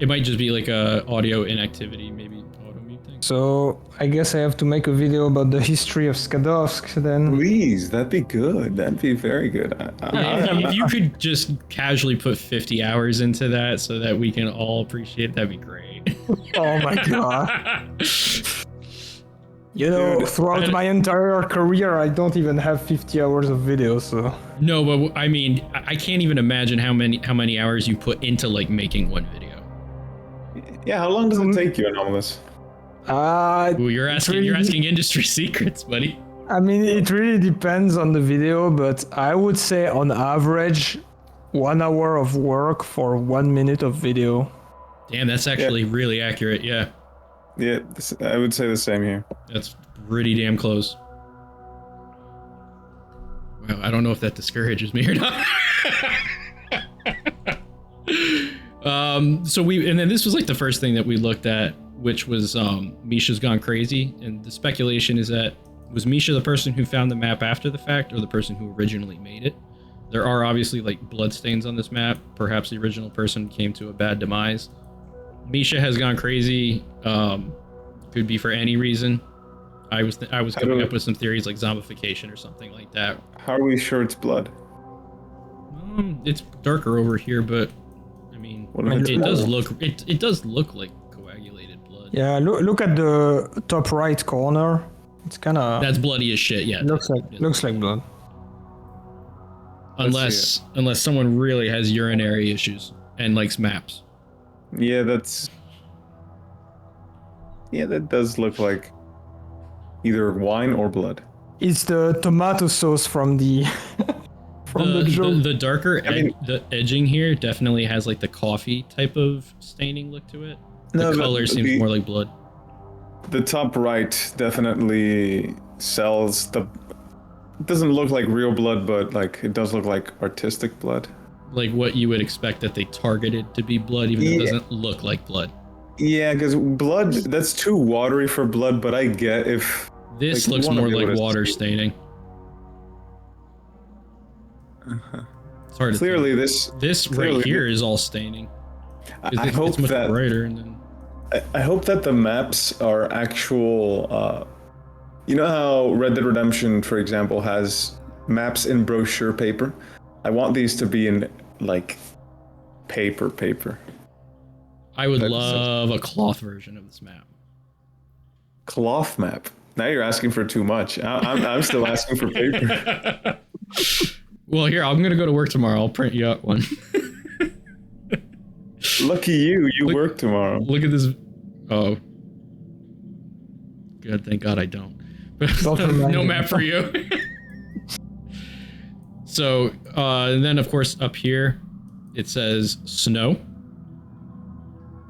It might just be like a audio inactivity, maybe auto mute thing. So I guess I have to make a video about the history of Skadovsk then. Please, that'd be good. That'd be very good. If you could just casually put 50 hours into that so that we can all appreciate it, that'd be great. Oh my god. You know, dude, throughout my entire career, I don't even have 50 hours of video, so. No, but I mean, I can't even imagine how many hours you put into like making one video. Yeah, how long does it take you, Anomalous? Well, you're asking industry secrets, buddy. I mean, it really depends on the video, but I would say on average, 1 hour of work for 1 minute of video. Damn, that's actually really accurate. Yeah. Yeah, I would say the same here. That's pretty damn close. Wow, I don't know if that discourages me or not. And then this was like the first thing that we looked at, which was Misha's Gone Crazy, and the speculation is that was Misha the person who found the map after the fact, or the person who originally made it? There are obviously like bloodstains on this map. Perhaps the original person came to a bad demise. Misha has gone crazy. Could be for any reason. I was coming up with some theories like zombification or something like that. How are we sure it's blood? It's darker over here, but I mean, it does look like coagulated blood. Yeah, look at the top right corner. It's kind of. That's bloody as shit. Yeah. Looks like blood. Unless someone really has urinary issues and likes maps. Yeah, that does look like either wine or blood. It's the tomato sauce from the the darker the edging here definitely has like the coffee type of staining look to it. The color seems more like blood. The top right definitely sells the. It doesn't look like real blood, but like it does look like artistic blood. Like what you would expect that they targeted to be blood, even though it doesn't look like blood. Yeah, because blood, that's too watery for blood, but I get if... This looks more like water staining. It's hard to clearly think. This right here is all staining. I hope much that... brighter and then... I hope that the maps are actual... you know how Red Dead Redemption, for example, has maps in brochure paper? I want these to be in, like, paper. I would love a cloth version of this map. Cloth map? Now you're asking for too much. I'm still asking for paper. Well, here, I'm going to go to work tomorrow. I'll print you out one. Lucky you. You work tomorrow. Look at this. Oh. Good. Thank God I don't. No map for you. So, and then of course up here, it says snow.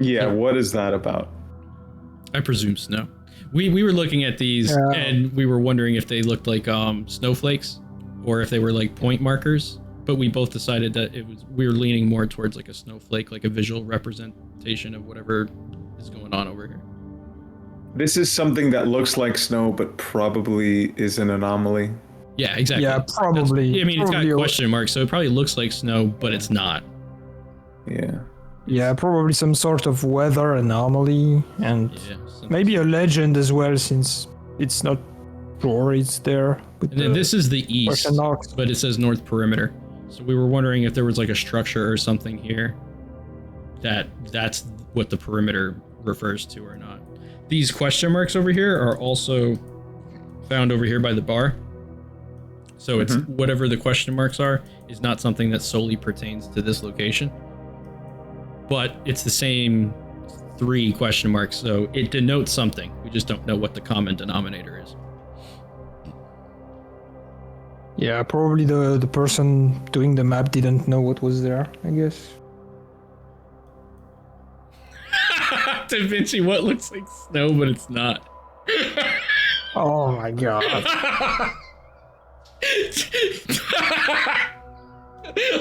Yeah, what is that about? I presume snow. We were looking at these and we were wondering if they looked like snowflakes or if they were like point markers. But we both decided that we were leaning more towards like a snowflake, like a visual representation of whatever is going on over here. This is something that looks like snow, but probably is an anomaly. Yeah, exactly. Yeah, probably. It's got question marks, so it probably looks like snow, but it's not. Yeah. Yeah, probably some sort of weather anomaly, and maybe a legend as well, since it's not sure it's there. And then this is the east, but it says north perimeter. So we were wondering if there was like a structure or something here that's what the perimeter refers to or not. These question marks over here are also found over here by the bar. So it's whatever the question marks are is not something that solely pertains to this location. But it's the same 3 question marks, so it denotes something. We just don't know what the common denominator is. Yeah, probably the person doing the map didn't know what was there, I guess. Da Vinci, what looks like snow, but it's not. Oh my god.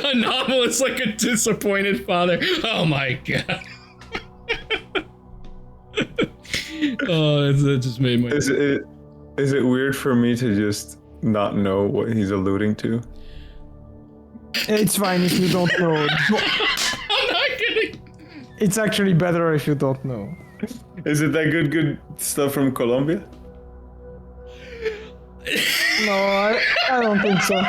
Anomalous like a disappointed father. Oh my god. Oh, that just made my... Is it weird for me to just not know what he's alluding to? It's fine if you don't know. I'm not kidding. It's actually better if you don't know. Is it that good stuff from Colombia? No, I don't think so.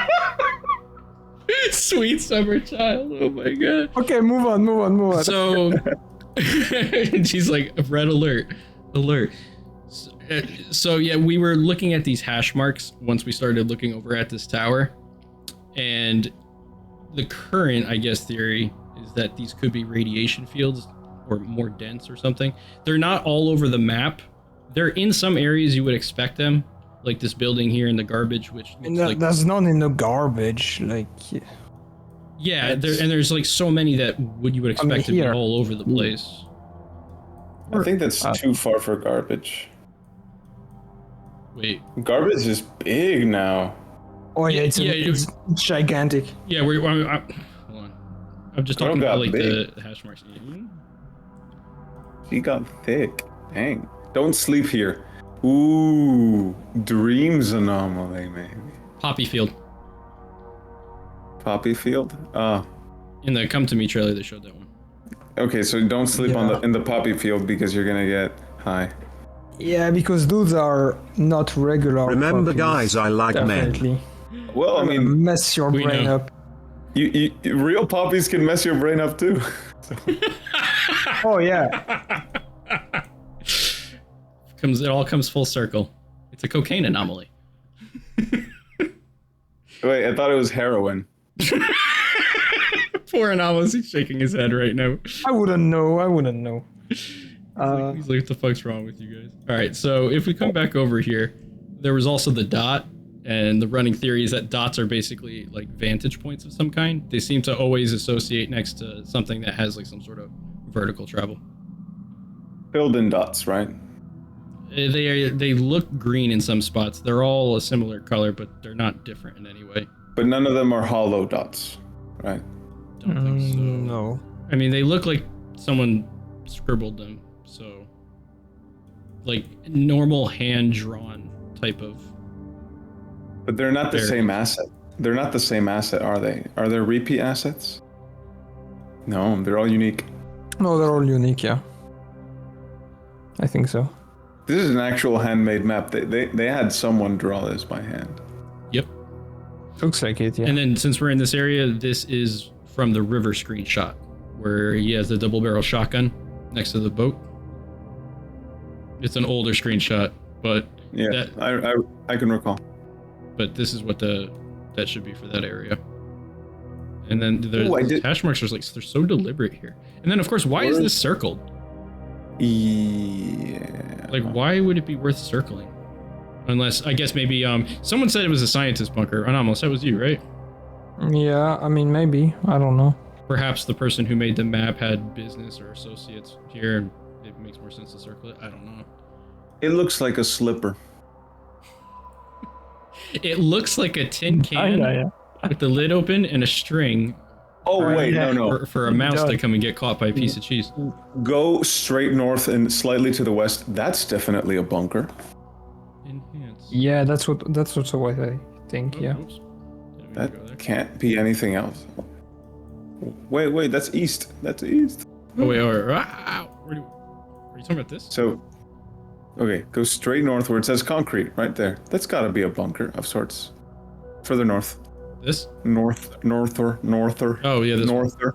Sweet summer child. Oh my god. Okay, move on. So, and she's like, red alert. So yeah, we were looking at these hash marks once we started looking over at this tower, and the current, I guess, theory is that these could be radiation fields or more dense or something. They're not all over the map. They're in some areas you would expect them, like this building here in the garbage, which looks that's not in the garbage, like. Yeah, there's like so many that you would expect to be all over the place. I think that's too far for garbage. Wait. Garbage is big now. Oh yeah, it's gigantic. Yeah, hold on. I'm just talking about like the hash marks. She got thick. Dang. Don't sleep here. Ooh, dreams anomaly, maybe. Poppy field. Poppy field? In the Come To Me trailer, they showed that one. Okay, so don't sleep in the poppy field because you're gonna get high. Yeah, because those are not regular. Remember, puppies, guys, I like definitely. men. Well, I mean, mess your brain up. You real poppies can mess your brain up too. Oh yeah. It all comes full circle. It's a cocaine anomaly. Wait, I thought it was heroin. Poor Anomalous, he's shaking his head right now. I wouldn't know. He's like, what the fuck's wrong with you guys? All right, so if we come back over here, there was also the dot, and the running theory is that dots are basically like vantage points of some kind. They seem to always associate next to something that has like some sort of vertical travel. Filled in dots, right? They look green in some spots. They're all a similar color, but they're not different in any way. But none of them are hollow dots, right? Don't think so. No. I mean, they look like someone scribbled them, so like normal hand-drawn type of. But they're not the same asset. They're not the same asset, are they? Are there repeat assets? No, they're all unique. No, they're all unique, yeah. I think so. This is an actual handmade map. They had someone draw this by hand. Yep. Looks like it, yeah. And then since we're in this area, this is from the river screenshot, where he has the double barrel shotgun next to the boat. It's an older screenshot, but yeah, I can recall. But this is what that should be for that area. And then the hash marks are like, they're so deliberate here. And then of course, why is this circled? Yeah. Like, why would it be worth circling? Unless, I guess maybe someone said it was a scientist bunker. Anomalous, that was you, right? Yeah, I mean, maybe. I don't know. Perhaps the person who made the map had business or associates here, and it makes more sense to circle it. I don't know. It looks like a slipper. It looks like a tin can with the lid open and a string. Oh, wait, no. For a mouse to come and get caught by a piece of cheese. Go straight north and slightly to the west. That's definitely a bunker. Enhance. Yeah, that's also what I think, yeah. Oops. That can't be anything else. Wait, that's east. That's east. Oh, wait, are you talking about this? So, okay, go straight north where it says concrete, right there. That's gotta be a bunker of sorts. Further north. This? Norther. Oh, yeah, this Norther.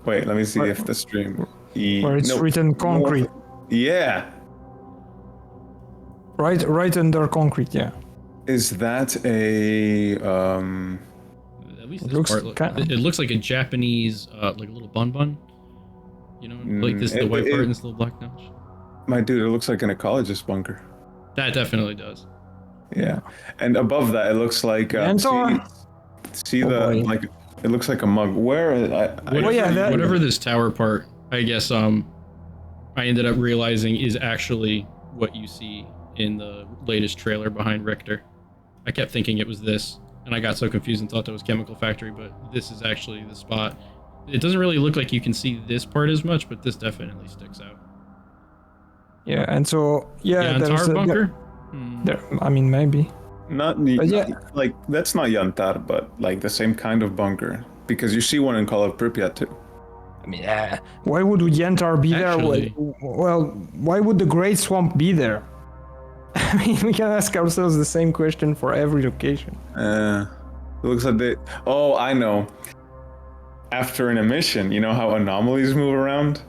Wait, let me see if the stream... Where it's written concrete. Yeah. Right under concrete, yeah. Is that a... At least this it looks like a Japanese, like a little bun. You know, like this, the white part and this little black notch. My dude, it looks like an ecologist bunker. That definitely does. Yeah, and above that it looks like see boy. like it looks like a mug. Whatever this tower part, I guess I ended up realizing is actually what you see in the latest trailer behind Richter. I kept thinking it was this, and I got so confused and thought that was Chemical Factory, but this is actually the spot. It doesn't really look like you can see this part as much, but this definitely sticks out. Yeah, and so Yantar bunker? I mean, maybe. Like that's not Yantar, but like the same kind of bunker, because you see one in Call of Pripyat too. I mean, why would Yantar be there? Well, why would the Great Swamp be there? I mean, we can ask ourselves the same question for every location. It looks like they. Oh, I know. After an emission, you know how anomalies move around?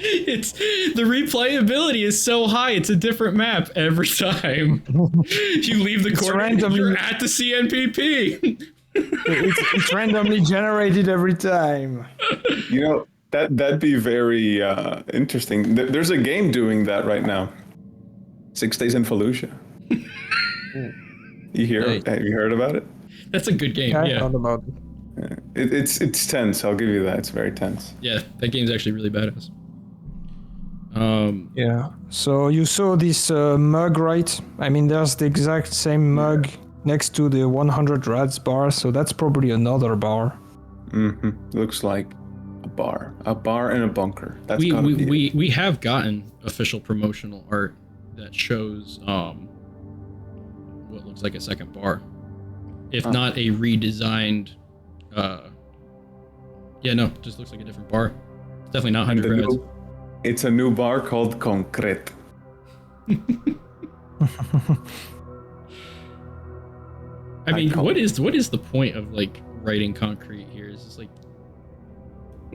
It's the replayability is so high. It's a different map every time. You leave the coordinate, you're at the CNPP. It's randomly generated every time. You know, that'd be very interesting. There's a game doing that right now. 6 Days in Fallujah. Have you heard about it? That's a good game. I thought about it. It's tense. I'll give you that. It's very tense. Yeah, that game's actually really badass. Yeah. So you saw this mug, right? I mean, there's the exact same mug next to the 100 Rads bar, so that's probably another bar. Looks like a bar in a bunker. That's we have gotten official promotional art that shows what looks like a second bar, if not a redesigned. Just looks like a different bar. It's definitely not 100 Rads. It's a new bar called Concrete. I mean, what is the point of like writing concrete here? Is this like?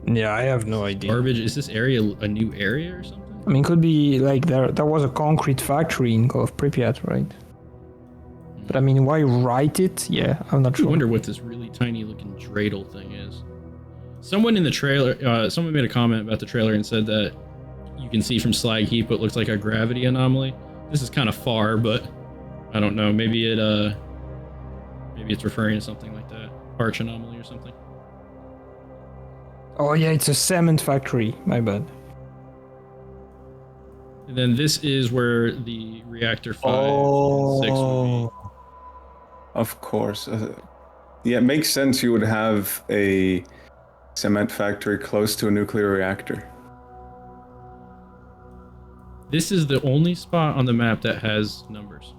Yeah, I have no idea. Garbage. Is this area a new area or something? I mean, could be like there was a concrete factory in Call of Pripyat, right? But I mean, why write it? Yeah, I'm not sure. I wonder what this really tiny looking dreidel thing is. Someone in the trailer, someone made a comment about the trailer and said that you can see from slag heap what looks like a gravity anomaly. This is kind of far, but I don't know. Maybe it's referring to something like that, arch anomaly or something. Oh yeah, it's a cement factory. My bad. And then this is where the reactor 5 and 6 would be. Of course. Yeah, it makes sense you would have a cement factory close to a nuclear reactor. This is the only spot on the map that has numbers.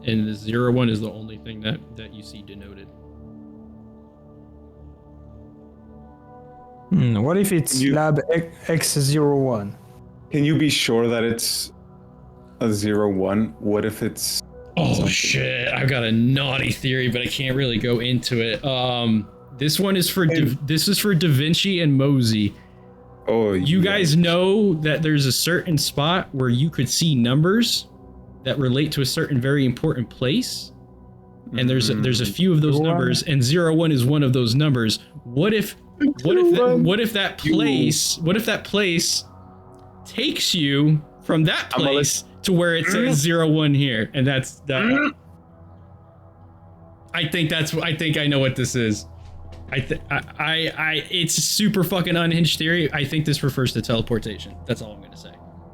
And the 01 is the only thing that you see denoted. What if it's Lab X01? Can you be sure that it's a 01? What if it's... Oh shit, I've got a naughty theory, but I can't really go into it. This one is for this is for Da Vinci and Mosey. Oh, you guys know that there's a certain spot where you could see numbers that relate to a certain very important place, and there's a few of those numbers, and 01 is one of those numbers. What if that place takes you from that place to where it says 01 here, and that's that. I think I know what this is. It's a super fucking unhinged theory. I think this refers to teleportation. That's all I'm gonna say.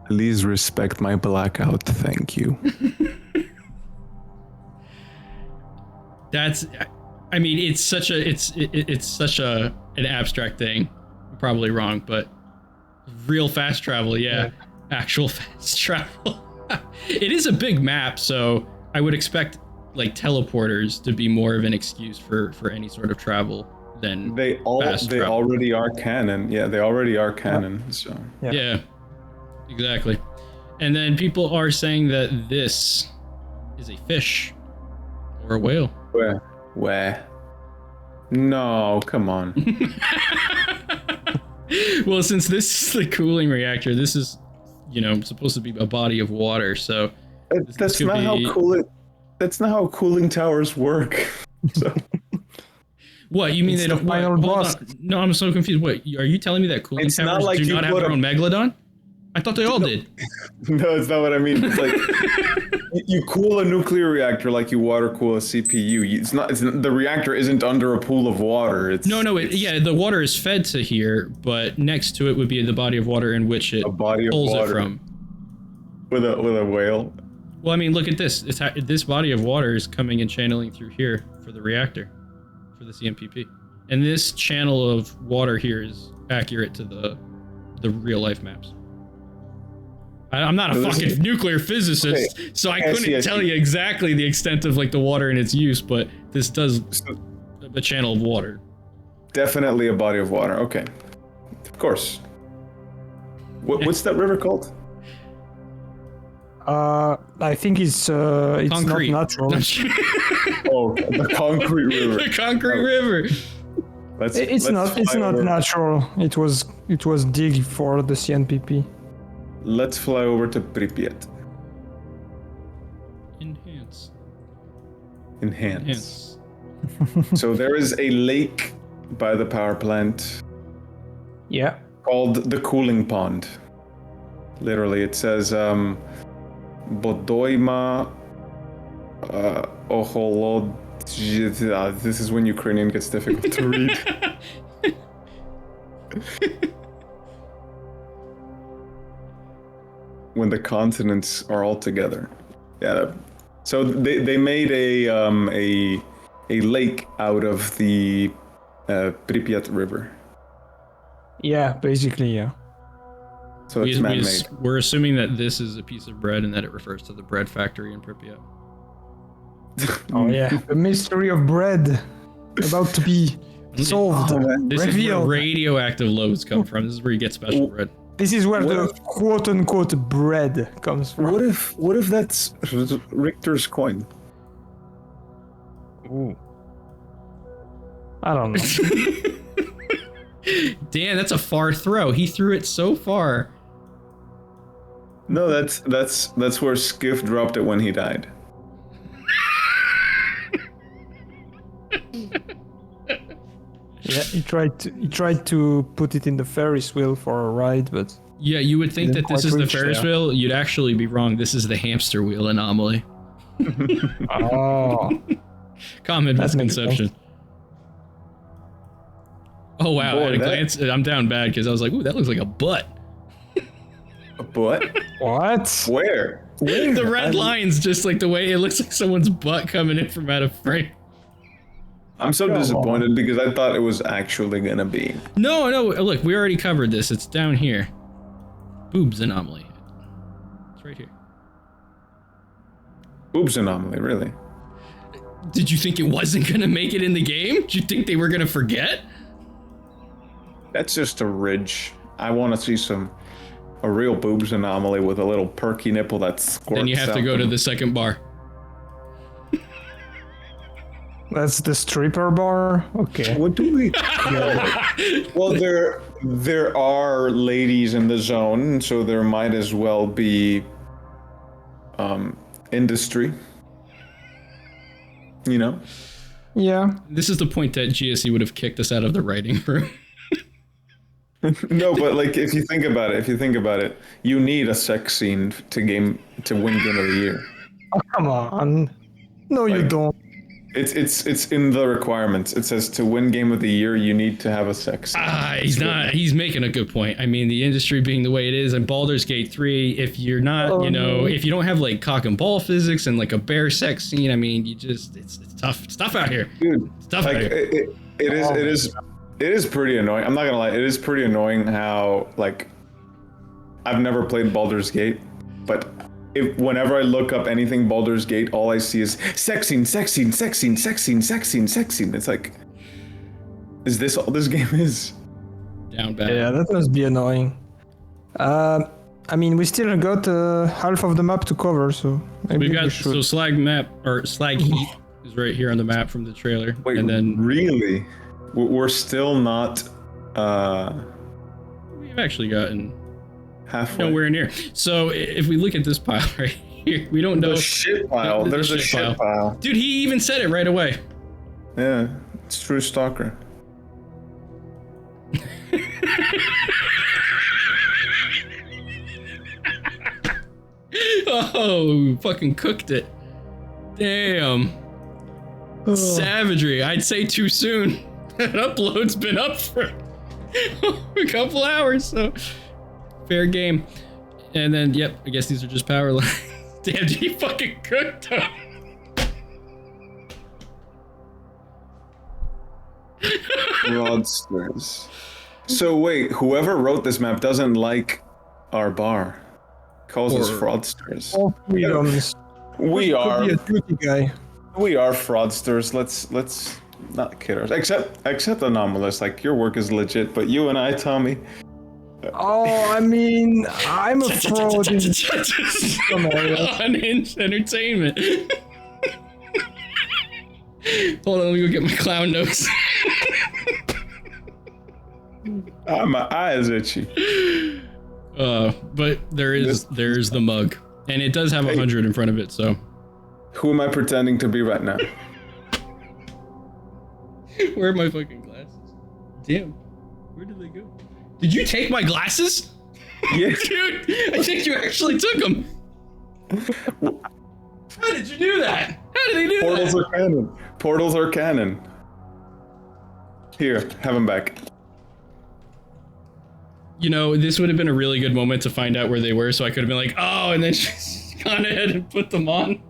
Please respect my blackout. Thank you. I mean, it's such an abstract thing. I'm probably wrong, but real fast travel, yeah. Actual fast travel. It is a big map, so I would expect like teleporters to be more of an excuse for any sort of travel than they already are canon. Yeah, they already are canon. So yeah, exactly. And then people are saying that this is a fish or a whale. Where? No, come on. Well, since this is the cooling reactor, this is, supposed to be a body of water. So that's not how cooling towers work. So. What, you mean they don't? final hold boss. on. No, I'm so confused. What, are you telling me that cooling It's not towers like do you not have put their a- own megalodon? I thought they all did. No, it's not what I mean. It's like you cool a nuclear reactor like you water cool a CPU. The reactor isn't under a pool of water. It's No, the water is fed to here, but next to it would be the body of water in which it a body of pulls water it from. with a whale. Well, I mean, look at this. This body of water is coming and channeling through here for the reactor, for the CMPP. And this channel of water here is accurate to the real life maps. I'm not a fucking nuclear physicist, so I couldn't tell you exactly the extent of like the water and its use, but this does a channel of water. Definitely a body of water. Okay, of course. What's that river called? I think it's Concrete. not natural. Oh, the concrete river. The concrete river. It's not natural. It was digged for the CNPP. Let's fly over to Pripyat. Enhance. So there is a lake by the power plant. Yeah. Called the cooling pond. Literally, it says Bodoima Oholod. This is when Ukrainian gets difficult to read. When the continents are all together. Yeah. So they made a lake out of the Pripyat River. Yeah, basically, yeah. So it's man-made. We're assuming that this is a piece of bread and that it refers to the bread factory in Pripyat. Oh yeah, the mystery of bread about to be solved. This is where radioactive loads come from. This is where you get special bread. This is where the quote-unquote bread comes from. What if that's Richter's coin? Ooh. I don't know. Dan, that's a far throw. He threw it so far. No, that's where Skiff dropped it when he died. Yeah, he tried to put it in the Ferris wheel for a ride, but yeah, you would think that this is the Ferris there. wheel. You'd actually be wrong. This is the hamster wheel anomaly. oh, Common misconception. Oh wow! Boy, at a glance, I'm down bad because I was like, "Ooh, that looks like a butt." A butt? what? Where? The red lines, just like the way it looks like someone's butt coming in from out of frame. I'm so disappointed because I thought it was actually gonna be. No, look, we already covered this. It's down here. Boobs anomaly. It's right here. Boobs anomaly, really? Did you think it wasn't gonna make it in the game? Did you think they were gonna forget? That's just a ridge. I want to see a real boobs anomaly with a little perky nipple that squirts. Then you have to go to the second bar. That's the stripper bar? Okay. What do we? Well, there are ladies in the zone, so there might as well be industry. You know? Yeah. This is the point that GSE would have kicked us out of the writing room. No, but like if you think about it, you need a sex scene to win Game of the Year. Oh, come on. No, you don't. It's in the requirements. It says to win Game of the Year, you need to have a sex scene. He's making a good point. I mean, the industry being the way it is, and Baldur's Gate 3, if you're not, if you don't have like cock and ball physics and like a bare sex scene, I mean, it's tough. It's tough out here. Dude, it's tough out here. It is pretty annoying. I'm not gonna lie, it is pretty annoying how like I've never played Baldur's Gate, but whenever I look up anything Baldur's Gate, all I see is sex scene. It's like, is this all this game is? Down bad. Yeah, that must be annoying. I mean, we still got half of the map to cover, so maybe We've got we should. so slag heat is right here on the map from the trailer. Wait, and then really? We're still not we've actually gotten halfway. nowhere near. So if we look at this pile right here, we don't know. The shit pile. There's a shit pile. Dude, he even said it right away. Yeah. It's true, Stalker. Oh, fucking cooked it. Damn. Savagery. I'd say too soon. That upload's been up for a couple hours, so fair game. And then, yep, I guess these are just power lines. Damn, he fucking cooked them. Fraudsters. So wait, whoever wrote this map doesn't like our bar. Calls us fraudsters. All freedoms. We are. Could be a duty guy. We are fraudsters. Let's not kid ourselves. Except Anomalous. Like, your work is legit, but you and I, Tommy. Oh, I mean, I'm a fraud in some areas. Unhinged entertainment. Hold on, let me go get my clown nose. My eyes itchy. But there's the mug, and it does have 100 in front of it. So, who am I pretending to be right now? Where are my fucking glasses? Damn, where did they go? Did you take my glasses? Yeah, dude, I think you actually took them. How did you do that? How did they do Portals that? are canon. Portals are canon. Here, have them back. You know, this would have been a really good moment to find out where they were, so I could have been like, oh, and then just gone ahead and put them on.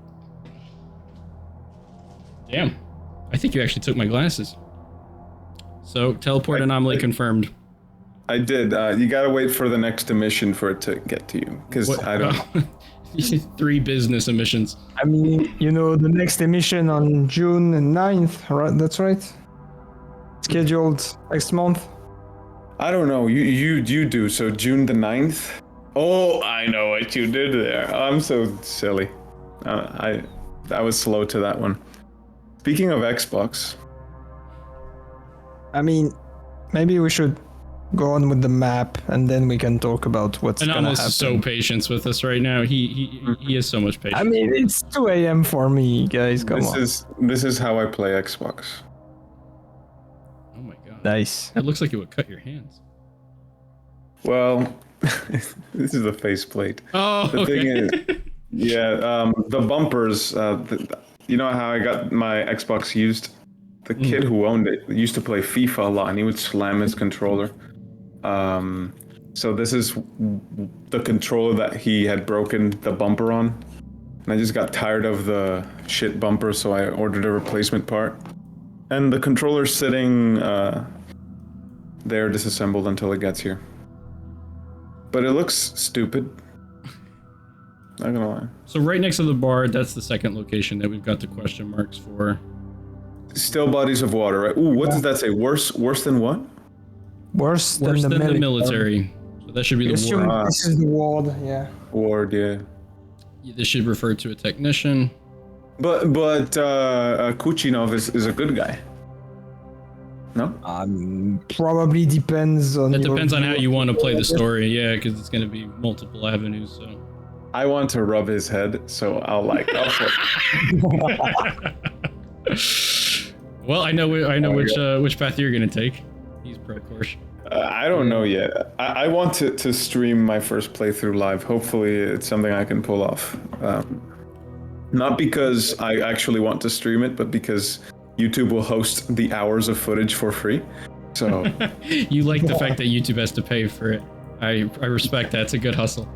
Damn. I think you actually took my glasses. So, teleport anomaly confirmed. I did. You gotta wait for the next emission for it to get to you, because I don't... 3 business emissions. I mean, you know, the next emission on June 9th, right? That's right. Scheduled next month. I don't know. You do. So June the 9th? Oh, I know what you did there. I'm so silly. I was slow to that one. Speaking of Xbox. I mean, maybe we should go on with the map, and then we can talk about what's gonna happen. Anomalous is so patient with us right now. He has so much patience. I mean, it's 2 a.m. for me, guys. Come on. This is how I play Xbox. Oh my god. Nice. It looks like it would cut your hands. Well, this is the faceplate. Oh, the okay. thing is, yeah, the bumpers. You know how I got my Xbox used? The kid who owned it used to play FIFA a lot, and he would slam his controller. So this is the controller that he had broken the bumper on. And I just got tired of the shit bumper, so I ordered a replacement part. And the controller's sitting there disassembled until it gets here. But it looks stupid. Not gonna lie. So right next to the bar, that's the second location that we've got the question marks for. Still bodies of water, right? Ooh, what does that say? Worse than what? Worse Worse than the military. So that should be the Assume ward. this is the ward, yeah. Ward, yeah. This should refer to a technician. But Kuchinov is a good guy. No? Probably depends on. It depends on how you want to play the story, yeah, because it's going to be multiple avenues. So I want to rub his head, so I'll well, I know which path you're going to take. He's pro course. I don't know yet. I want to stream my first playthrough live. Hopefully it's something I can pull off. Not because I actually want to stream it, but because YouTube will host the hours of footage for free. So you like the fact that YouTube has to pay for it. I respect that. It's a good hustle.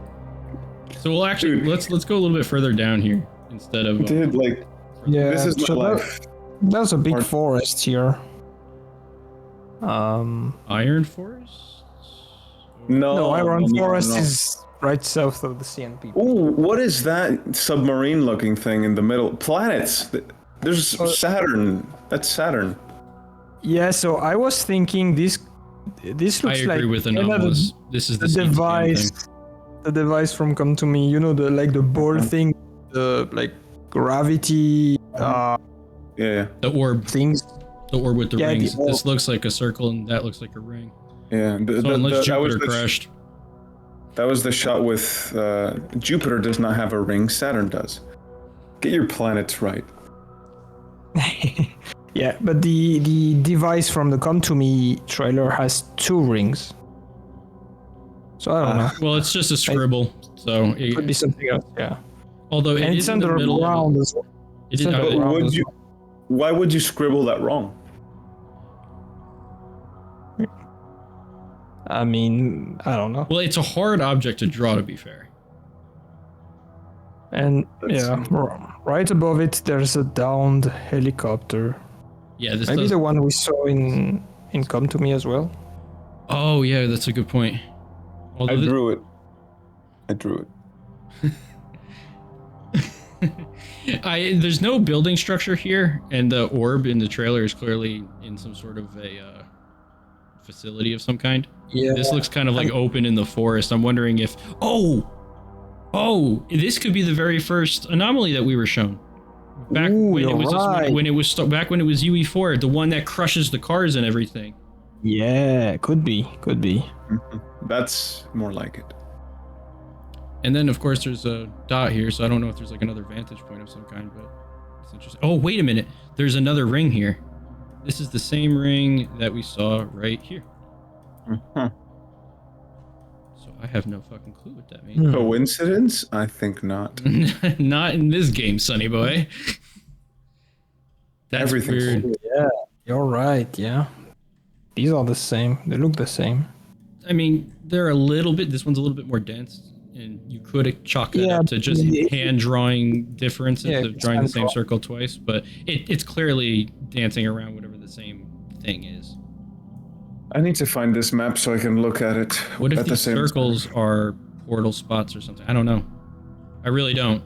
So we'll actually let's go a little bit further down here instead of dude, like, yeah, this is my life. There's a big forest here. Iron Forest? No, Iron Forest is right south of the CNP. Ooh, what is that submarine-looking thing in the middle? Planets. There's Saturn. That's Saturn. Yeah, so I was thinking this looks like. I agree with Anomalous. This is the device. thing. The device from Come To Me. You know, the ball thing, the like gravity. Yeah. The orb things. The orb with the Yeah, rings. the orb. This looks like a circle, and that looks like a ring. Yeah. So unless Jupiter crashed. That was the shot with Jupiter does not have a ring. Saturn does. Get your planets right. Yeah, but the device from the Come To Me trailer has 2 rings. So I don't know. Well, it's just a scribble, so It could be something else, yeah. although And it it's is in the middle of underground as well. it It's is- underground Would as you? well. Why would you scribble that wrong? I mean, I don't know. well, it's a hard object to draw, to be fair. And right above it, there's a downed helicopter. Yeah, this Maybe does. the one we saw in Come To Me as well. Oh yeah, that's a good point. Although I drew it. there's no building structure here, and the orb in the trailer is clearly in some sort of a facility of some kind. Yeah. This looks kind of like open in the forest. I'm wondering if this could be the very first anomaly that we were shown back Ooh, when it was right. when it was back when it was UE4, the one that crushes the cars and everything. Yeah, could be. That's more like it. And then of course there's a dot here, so I don't know if there's like another vantage point of some kind, but it's interesting. Oh, wait a minute. There's another ring here. This is the same ring that we saw right here. Uh-huh. So I have no fucking clue what that means. Coincidence? I think not. Not in this game, sonny boy. That's Everything's weird. Yeah, you're right. Yeah, these are the same. They look the same. I mean, they're a little bit. This one's a little bit more dense, and you could chalk that Yeah, up to just it- hand drawing differences Yeah, of it's drawing the hand same draw. circle twice. But it's clearly dancing around whatever the same thing is. I need to find this map so I can look at it. What if at the these same circles are portal spots or something? I don't know. I really don't.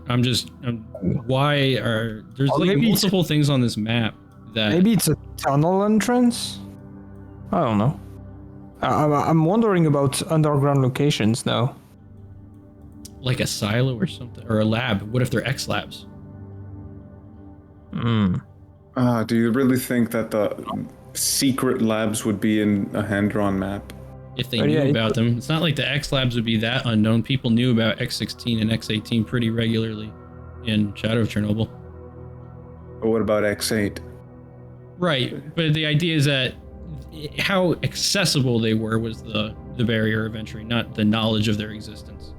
Why are there's Or like maybe it's- multiple things on this map that Maybe it's a tunnel entrance. I don't know. I'm wondering about underground locations now. like a silo or something, or a lab. What if they're X labs? Do you really think that the secret labs would be in a hand-drawn map? If they Oh, knew yeah, about them, it's not like the X labs would be that unknown. People knew about X16 and X18 pretty regularly in Shadow of Chernobyl. But what about X8? Right, but the idea is that how accessible they were was the barrier of entry, not the knowledge of their existence.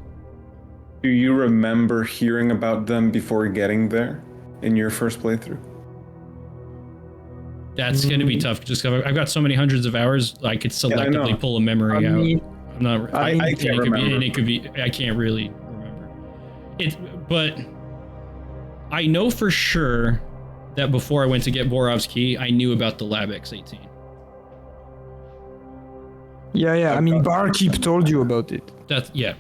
Do you remember hearing about them before getting there in your first playthrough? That's going to be tough. Just 'cause I've got so many hundreds of hours, I could selectively know. pull a memory I out. mean, I'm not. I and can't it could remember. Be, and it could be. I can't really remember. But I know for sure that before I went to get Borov's key, I knew about the Lab X18. Yeah. I mean, Barkeep told you about it. That's yeah.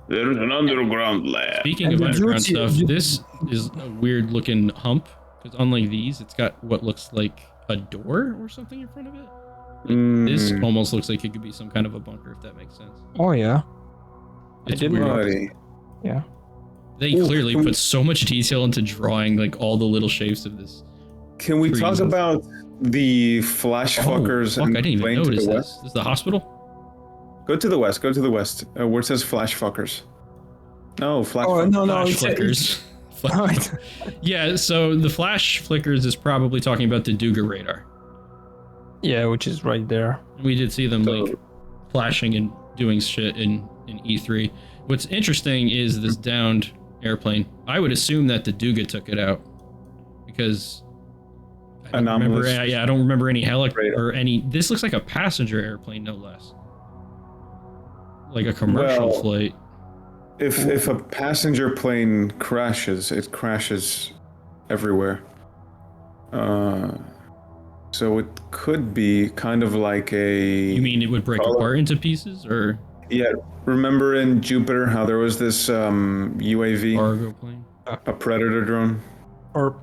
There's an underground lab. Speaking And of the underground duty- stuff, this is a weird looking hump because unlike these, it's got what looks like a door or something in front of it. This almost looks like it could be some kind of a bunker, if that makes sense. Oh yeah. It's didn't weird. know. Buddy. Yeah. They Ooh, clearly can we- put so much detail into drawing like all the little shapes of this. Can we talk trees. about the flash fuckers? Fuck, and I didn't even plane to notice the this. west? This is the hospital? Go to the west. Go to the west. Where it says flash fuckers. No, flash. Oh fuckers. no, Flash it's flickers. Right. Yeah, so the flash flickers is probably talking about the Duga radar. Yeah, which is right there. We did see them like flashing and doing shit in E3. What's interesting is this downed airplane. I would assume that the Duga took it out because I don't remember. Anomalous I don't remember any helicopter radar. or any. This looks like a passenger airplane, no less. Like a commercial Well, flight. If a passenger plane crashes, it crashes everywhere. So it could be kind of like a. You mean it would break color- apart into pieces, or Yeah. Remember in Jupiter how there was this UAV, cargo plane? a Predator drone? Or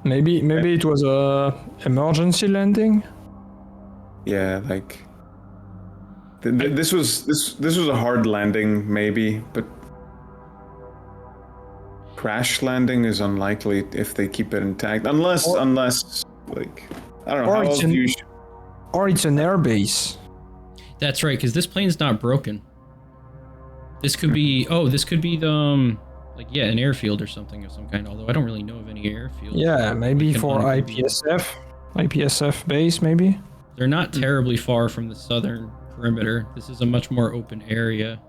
maybe it was a emergency landing. Yeah, like. This was a hard landing, maybe, but crash landing is unlikely if they keep it intact, unless like I don't know Or how it's else an- you. Or it's an airbase. That's right, because this plane's not broken. This could be. Oh, this could be the. like an airfield or something of some kind. Although I don't really know of any airfields. Yeah, maybe for IPSF base, maybe. They're not terribly far from the southern perimeter. This is a much more open area.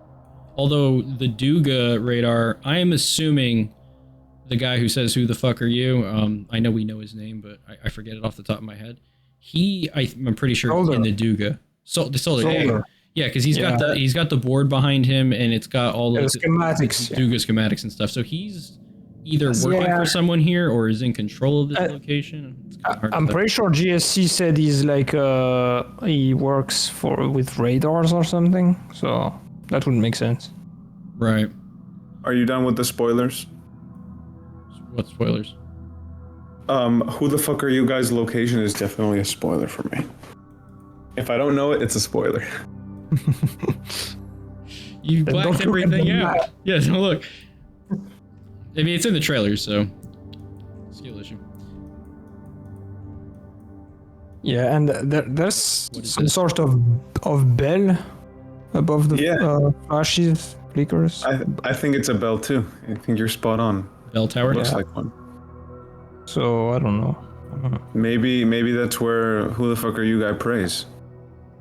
Although the Duga radar, I am assuming the guy who says, "Who the fuck are you?" I know we know his name, but I forget it off the top of my head. I'm pretty sure he's in the Duga. The Soldier. Yeah, because he's got the board behind him, and it's got all the schematics, Duga schematics and stuff. So he's either working for someone here or is in control of this location. I'm pretty sure GSC said he's like he works with radars or something. So that would make sense. Right. Are you done with the spoilers? What spoilers? Who the fuck are you guys' location is definitely a spoiler for me. If I don't know it, it's a spoiler. You blacked everything out. Yeah, so look. I mean, it's in the trailers, so skill issue. Yeah, and there's some sort of bell above the flashes, flickers. I think it's a bell too. I think you're spot on. Bell tower? Looks like one. So I don't know. Maybe that's where who the fuck are you guy prays.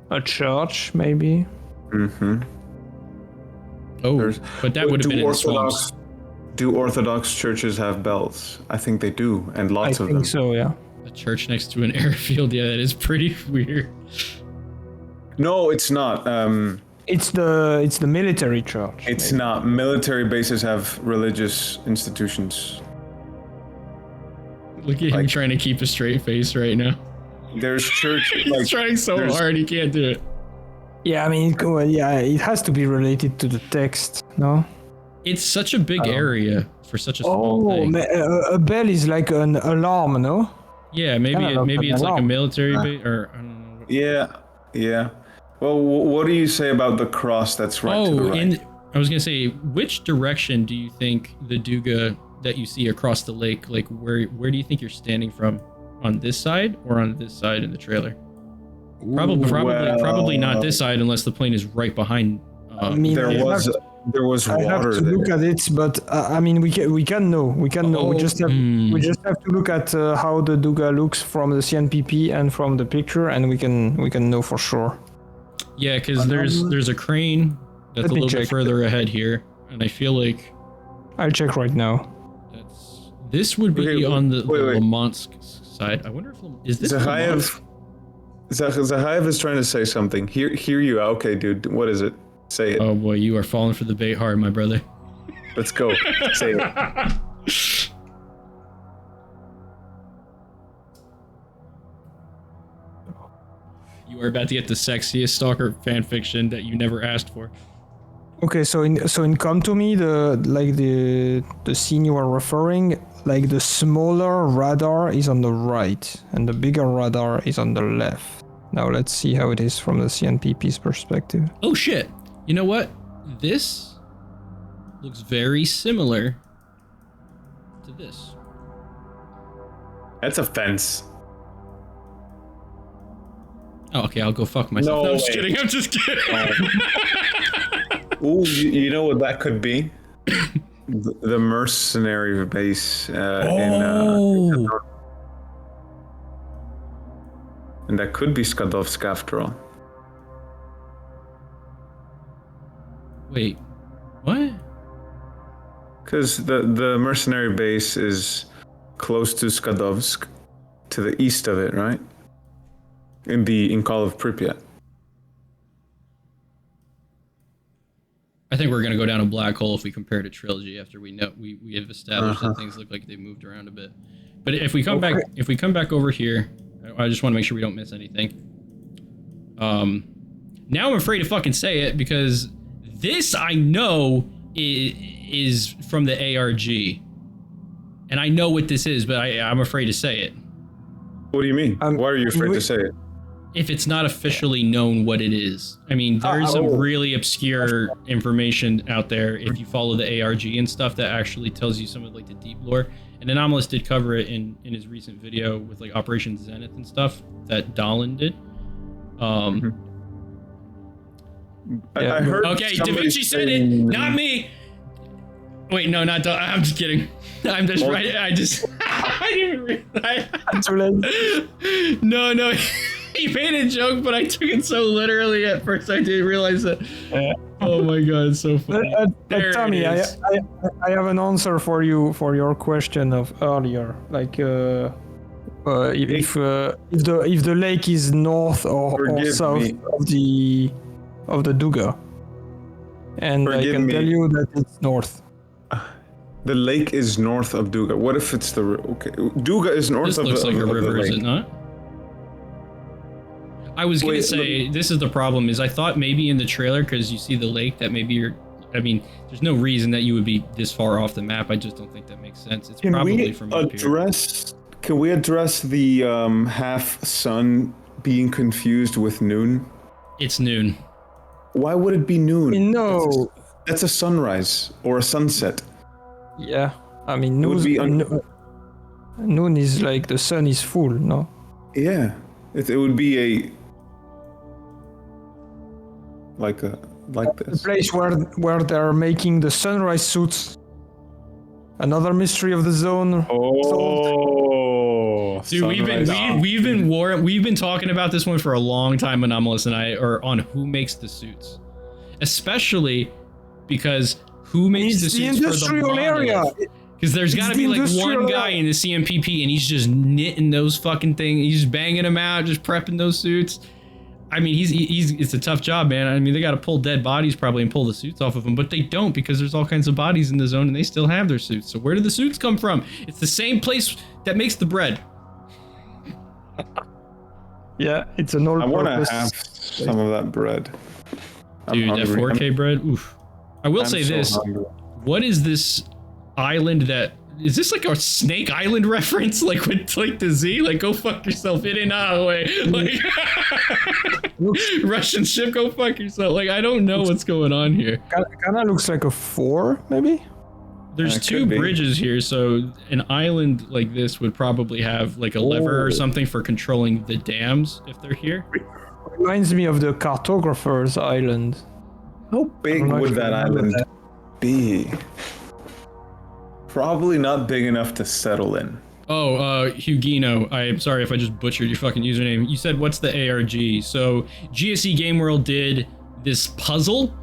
A church, maybe. Mm-hmm. Oh, but that would have been in the swamps. Do Orthodox churches have bells? I think they do, and lots of them. I think so, yeah. A church next to an airfield, yeah, that is pretty weird. No, it's not. It's the military church. It's not. Military bases have religious institutions. Look at him trying to keep a straight face right now. There's church. He's trying so hard, he can't do it. Yeah, I mean, it has to be related to the text, no? It's such a big area for such a small thing. A bell is like an alarm, no? Yeah, maybe it's like a military base, or I don't know. Yeah. Well, what do you say about the cross that's right to the right? I was gonna say, which direction do you think the Duga that you see across the lake, like where do you think you're standing from? On this side or on this side in the trailer? Probably not this side unless the plane is right behind. There was water. I have to look at it, but I mean we can know. We just have to look at how the Duga looks from the CNPP and from the picture, and we can know for sure. Yeah, because there's a crane that's a little bit further ahead here, and I feel like I'll check right now. This would be on the Lamontsk side. I wonder if is this Zahaev is trying to say something. Hear you. Okay, dude. What is it? Say it. Oh boy, you are falling for the bait hard, my brother. Let's go. Say it. You are about to get the sexiest stalker fanfiction that you never asked for. Okay, so in Come to Me, the scene you are referring, like the smaller radar is on the right and the bigger radar is on the left. Now let's see how it is from the CNPP's perspective. Oh shit! You know what? This looks very similar to this. That's a fence. Oh, okay, I'll go fuck myself. No, I'm just kidding. I'm just kidding. Ooh, you know what that could be? The mercenary base in and that could be Skadovsk after all. Wait, what? Because the mercenary base is close to Skadovsk, to the east of it, right? In Call of Pripyat. I think we're gonna go down a black hole if we compare to Trilogy after we know we have established that things look like they moved around a bit. But if we come back over here, I just want to make sure we don't miss anything. Now I'm afraid to fucking say it because this I know is from the ARG, and I know what this is, but I'm afraid to say it. What do you mean? Why are you afraid to say it? If it's not officially known what it is. I mean, there's some really obscure information out there if you follow the ARG and stuff that actually tells you some of like the deep lore. And Anomalous did cover it in his recent video with like Operation Zenith and stuff that Dahlin did. I heard. Okay, Da Vinci said it, not me. Wait, no, not. I'm just kidding. I'm just right. I didn't even realize. No. He made a joke, but I took it so literally at first. I didn't realize that. Oh my god, it's so funny. Tommy, I have an answer for you for your question of earlier. Like, if the lake is north or south of the Duga, and I can tell you that it's north. The lake is north of Duga. What if it's Duga is north this of the looks like a river, is lake. it not? I was gonna say this is the problem. Is I thought maybe in the trailer, because you see the lake, that maybe there's no reason that you would be this far off the map. I just don't think that makes sense. It's probably from up here. Can we address the half sun being confused with noon? It's noon. Why would it be noon? No, that's a sunrise or a sunset. Yeah, I mean noon is like the sun is full, no? Yeah, it would be like this. The place where they're making the sunrise suits. Another mystery of the zone. Oh, dude, we've been talking about this one for a long time, Anomalous and I, are on who makes the suits, especially because who makes the suits for the monolith? Because there's got to be like one guy in the CMPP and he's just knitting those fucking things. He's just banging them out, just prepping those suits. I mean, it's a tough job, man. I mean, they got to pull dead bodies probably and pull the suits off of them, but they don't, because there's all kinds of bodies in the zone and they still have their suits. So where do the suits come from? It's the same place that makes the bread. Yeah, it's an old. I want to have some of that bread. Dude, that 4K bread. Oof. I will say this. Hungry. What is this island that... Is this like a Snake Island reference? Like with like the Z? Like go fuck yourself in and out of the way. Like Russian ship, go fuck yourself. Like I don't know what's going on here. Kinda looks like a 4, maybe? There's 2 bridges here, so an island like this would probably have like a lever or something for controlling the dams if they're here. Reminds me of the Cartographer's Island. How big would that island be? Probably not big enough to settle in. Oh, Hugino, I'm sorry if I just butchered your fucking username. You said, what's the ARG? So, GSE Game World did this puzzle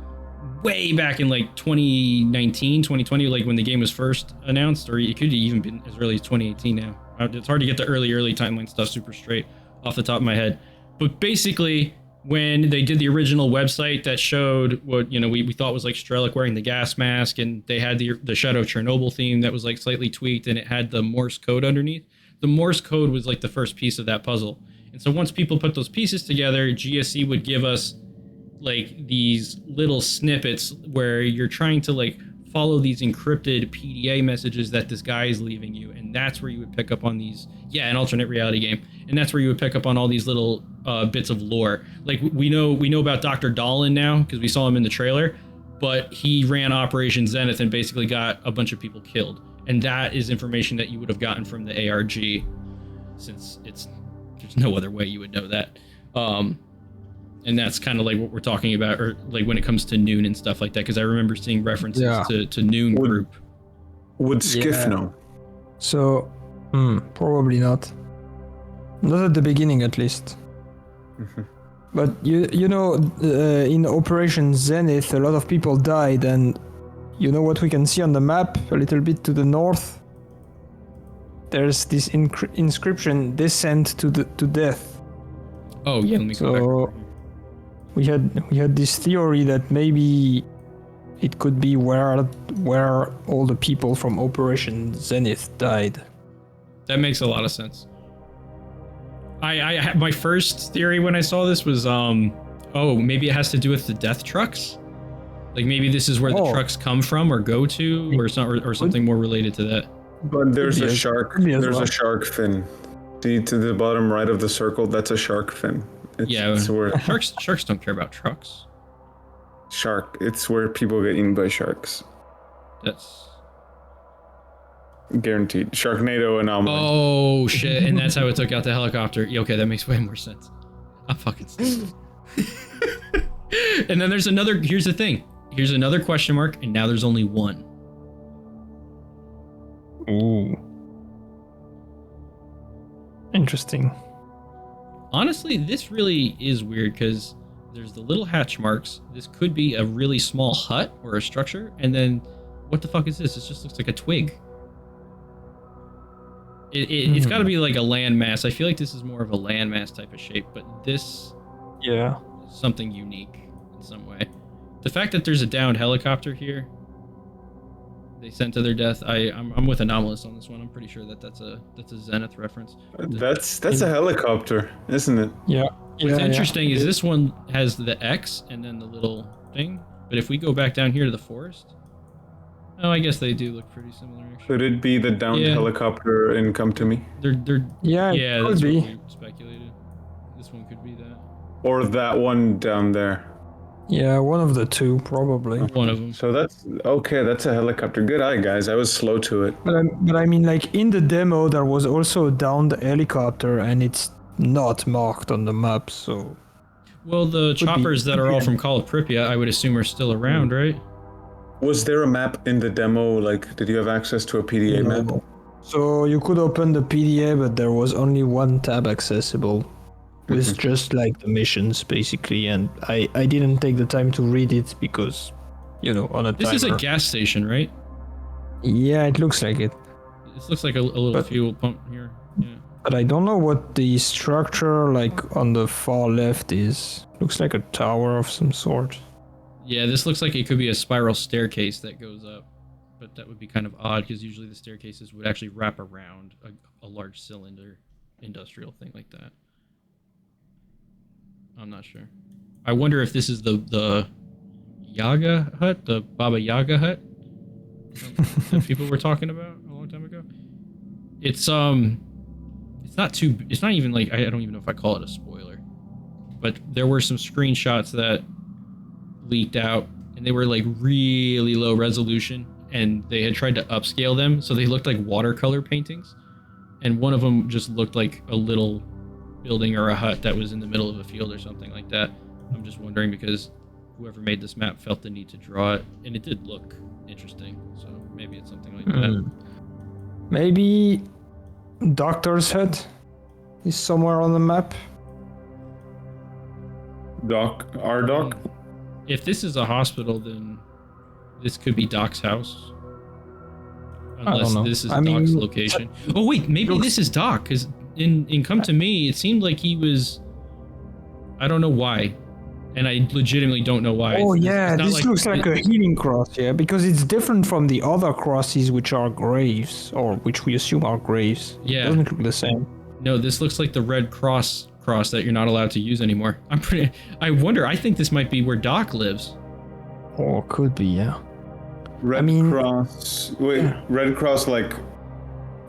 way back in like 2019, 2020, like when the game was first announced, or it could have even been as early as 2018 now. It's hard to get the early timeline stuff super straight off the top of my head. But basically, when they did the original website that showed what, you know, we thought was like Strelic wearing the gas mask, and they had the Shadow of Chernobyl theme that was like slightly tweaked, and it had the Morse code underneath. The Morse code was like the first piece of that puzzle. And so once people put those pieces together, GSE would give us like these little snippets where you're trying to like follow these encrypted PDA messages that this guy is leaving you. And that's where you would pick up on these, an alternate reality game. And that's where you would pick up on all these little bits of lore. Like we know about Dr. Dahlin now because we saw him in the trailer, but he ran Operation Zenith and basically got a bunch of people killed. And that is information that you would have gotten from the ARG, since there's no other way you would know that. And that's kind of like what we're talking about, or like when it comes to Noon and stuff like that, because I remember seeing references to Noon group. Would Skiff know? So, probably not. Not at the beginning, at least. Mm-hmm. But you know, in Operation Zenith, a lot of people died, and you know what we can see on the map a little bit to the north? There's this inscription: "Descent to death." Oh yeah, let me go back. We had this theory that maybe it could be where all the people from Operation Zenith died. That makes a lot of sense. I had my first theory when I saw this was maybe it has to do with the death trucks. Like maybe this is where the trucks come from or go to, or something more related to that. But there's a shark. There's a shark fin. See to the bottom right of the circle, that's a shark fin. It's where sharks don't care about trucks. It's where people get eaten by sharks. That's guaranteed. Sharknado Anomaly. Oh shit! And that's how it took out the helicopter. Yeah, okay, that makes way more sense. I'm fucking stupid. And then here's the thing. Here's another question mark, and now there's only one. Ooh. Interesting. Honestly, this really is weird because there's the little hatch marks. This could be a really small hut or a structure. And then what the fuck is this? This just looks like a twig. It's got to be like a landmass. I feel like this is more of a landmass type of shape, but this is something unique in some way. The fact that there's a downed helicopter here, they sent to their death. I'm with Anomalous on this one. I'm pretty sure that's a Zenith reference. That's a helicopter, isn't it? Yeah. What's interesting is this one has the X and then the little thing. But if we go back down here to the forest, oh, I guess they do look pretty similar. Actually. Could it be the downed helicopter in Come to Me? They're yeah, that's be. what we speculated. This one could be that. Or that one down there. Yeah, one of the two, probably. One of them. So that's okay. That's a helicopter. Good eye, guys. I was slow to it. But I mean, like in the demo, there was also a downed helicopter, and it's not marked on the map. So. Well, the choppers that are all from Call of Pripyat, I would assume, are still around, right? Was there a map in the demo? Like, did you have access to a PDA map? So you could open the PDA, but there was only one tab accessible. With just like the missions basically, and I didn't take the time to read it because, on a timer. This is a gas station, right? Yeah, it looks like it. This looks like a little fuel pump here. Yeah. But I don't know what the structure like on the far left is. Looks like a tower of some sort. Yeah, this looks like it could be a spiral staircase that goes up, but that would be kind of odd because usually the staircases would actually wrap around a large cylinder industrial thing like that. I'm not sure. I wonder if this is the Yaga hut, the Baba Yaga hut that people were talking about a long time ago. It's not even like, I don't even know if I call it a spoiler, but there were some screenshots that leaked out and they were like really low resolution and they had tried to upscale them so they looked like watercolor paintings, and one of them just looked like a little building or a hut that was in the middle of a field or something like that. I'm just wondering because whoever made this map felt the need to draw it, and it did look interesting, so maybe it's something like that. Maybe Doctor's hut is somewhere on the map. Our doc? If this is a hospital, then this could be Doc's house. Unless this is Doc's location. Oh wait, maybe this is Doc, because in Come to Me, it seemed like he was, I don't know why, and I legitimately don't know why. Oh yeah, this looks like a healing cross, yeah, because it's different from the other crosses which are graves, or which we assume are graves. Yeah. It doesn't look the same. No, this looks like the red cross that you're not allowed to use anymore. I think this might be where Doc lives. Oh, could be, yeah. Red Cross like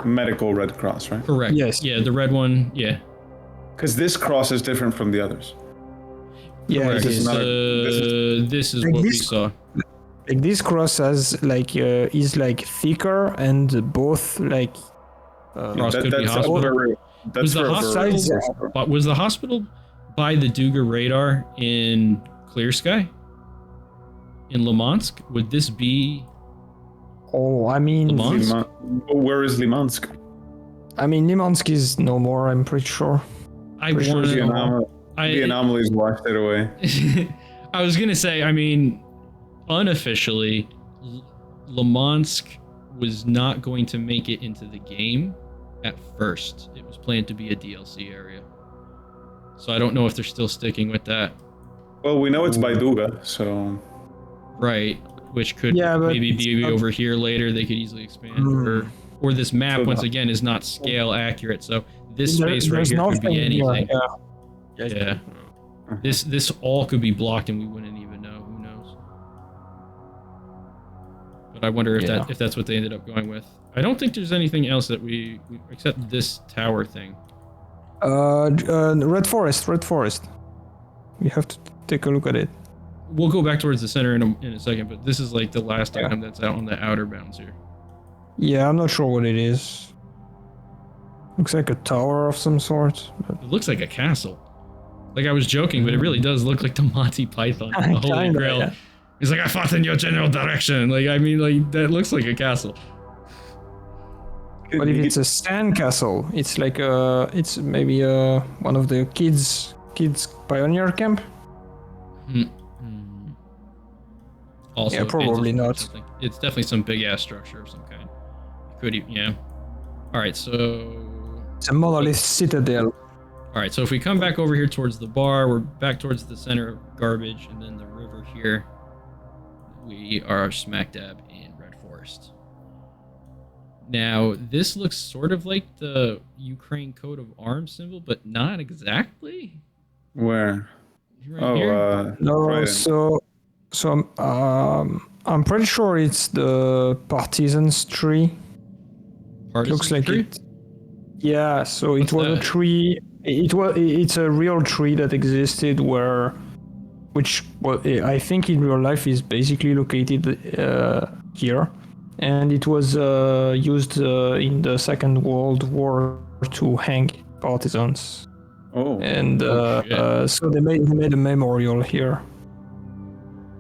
medical Red Cross, right? Correct. Yes. Yeah, the red one, yeah. Because this cross is different from the others. Yeah, this is what we saw. Like this cross has is like thicker and both like. Cross could be hospital. Was the hospital by the Duga radar in Clear Sky? In Limansk? Would this be? Oh, I mean, where is Limansk? I mean, Limansk is no more. I'm pretty sure. The Anomalies washed it away. I was gonna say, I mean, unofficially, Limansk was not going to make it into the game at first. It was planned to be a DLC area. So I don't know if they're still sticking with that. Well, we know it's by Duga, so... Right, which could maybe be over here later. They could easily expand. Or this map, once again, is not scale accurate. So this space right here could be anything. Yeah. This all could be blocked and we wouldn't even know. Who knows? But I wonder if that's what they ended up going with. I don't think there's anything else that we except this tower thing. Red Forest. We have to take a look at it. We'll go back towards the center in a second, but this is like the last item that's out on the outer bounds here. Yeah, I'm not sure what it is. Looks like a tower of some sort. But... It looks like a castle. Like I was joking, but it really does look like the Monty Python, the Holy Grail. Yeah. He's like, I fought in your general direction. Like, I mean, like that looks like a castle. But if it's a sand castle, it's like it's maybe one of the kids pioneer camp. Also, yeah, probably not. It's definitely some big ass structure of some kind. Could even, yeah. All right, so it's a monolith citadel. All right, so if we come back over here towards the bar, we're back towards the center of garbage, and then the river here. We are smack dab in Red Forest. Now, this looks sort of like the Ukraine coat of arms symbol, but not exactly. Where? Right here? No, right so I'm pretty sure it's the Partisans tree. Looks like tree? it. Yeah, so What's it was that? a tree. It's a real tree that existed which I think in real life is basically located here, and it was used in the Second World War to hang partisans. Oh. And so they made a memorial here,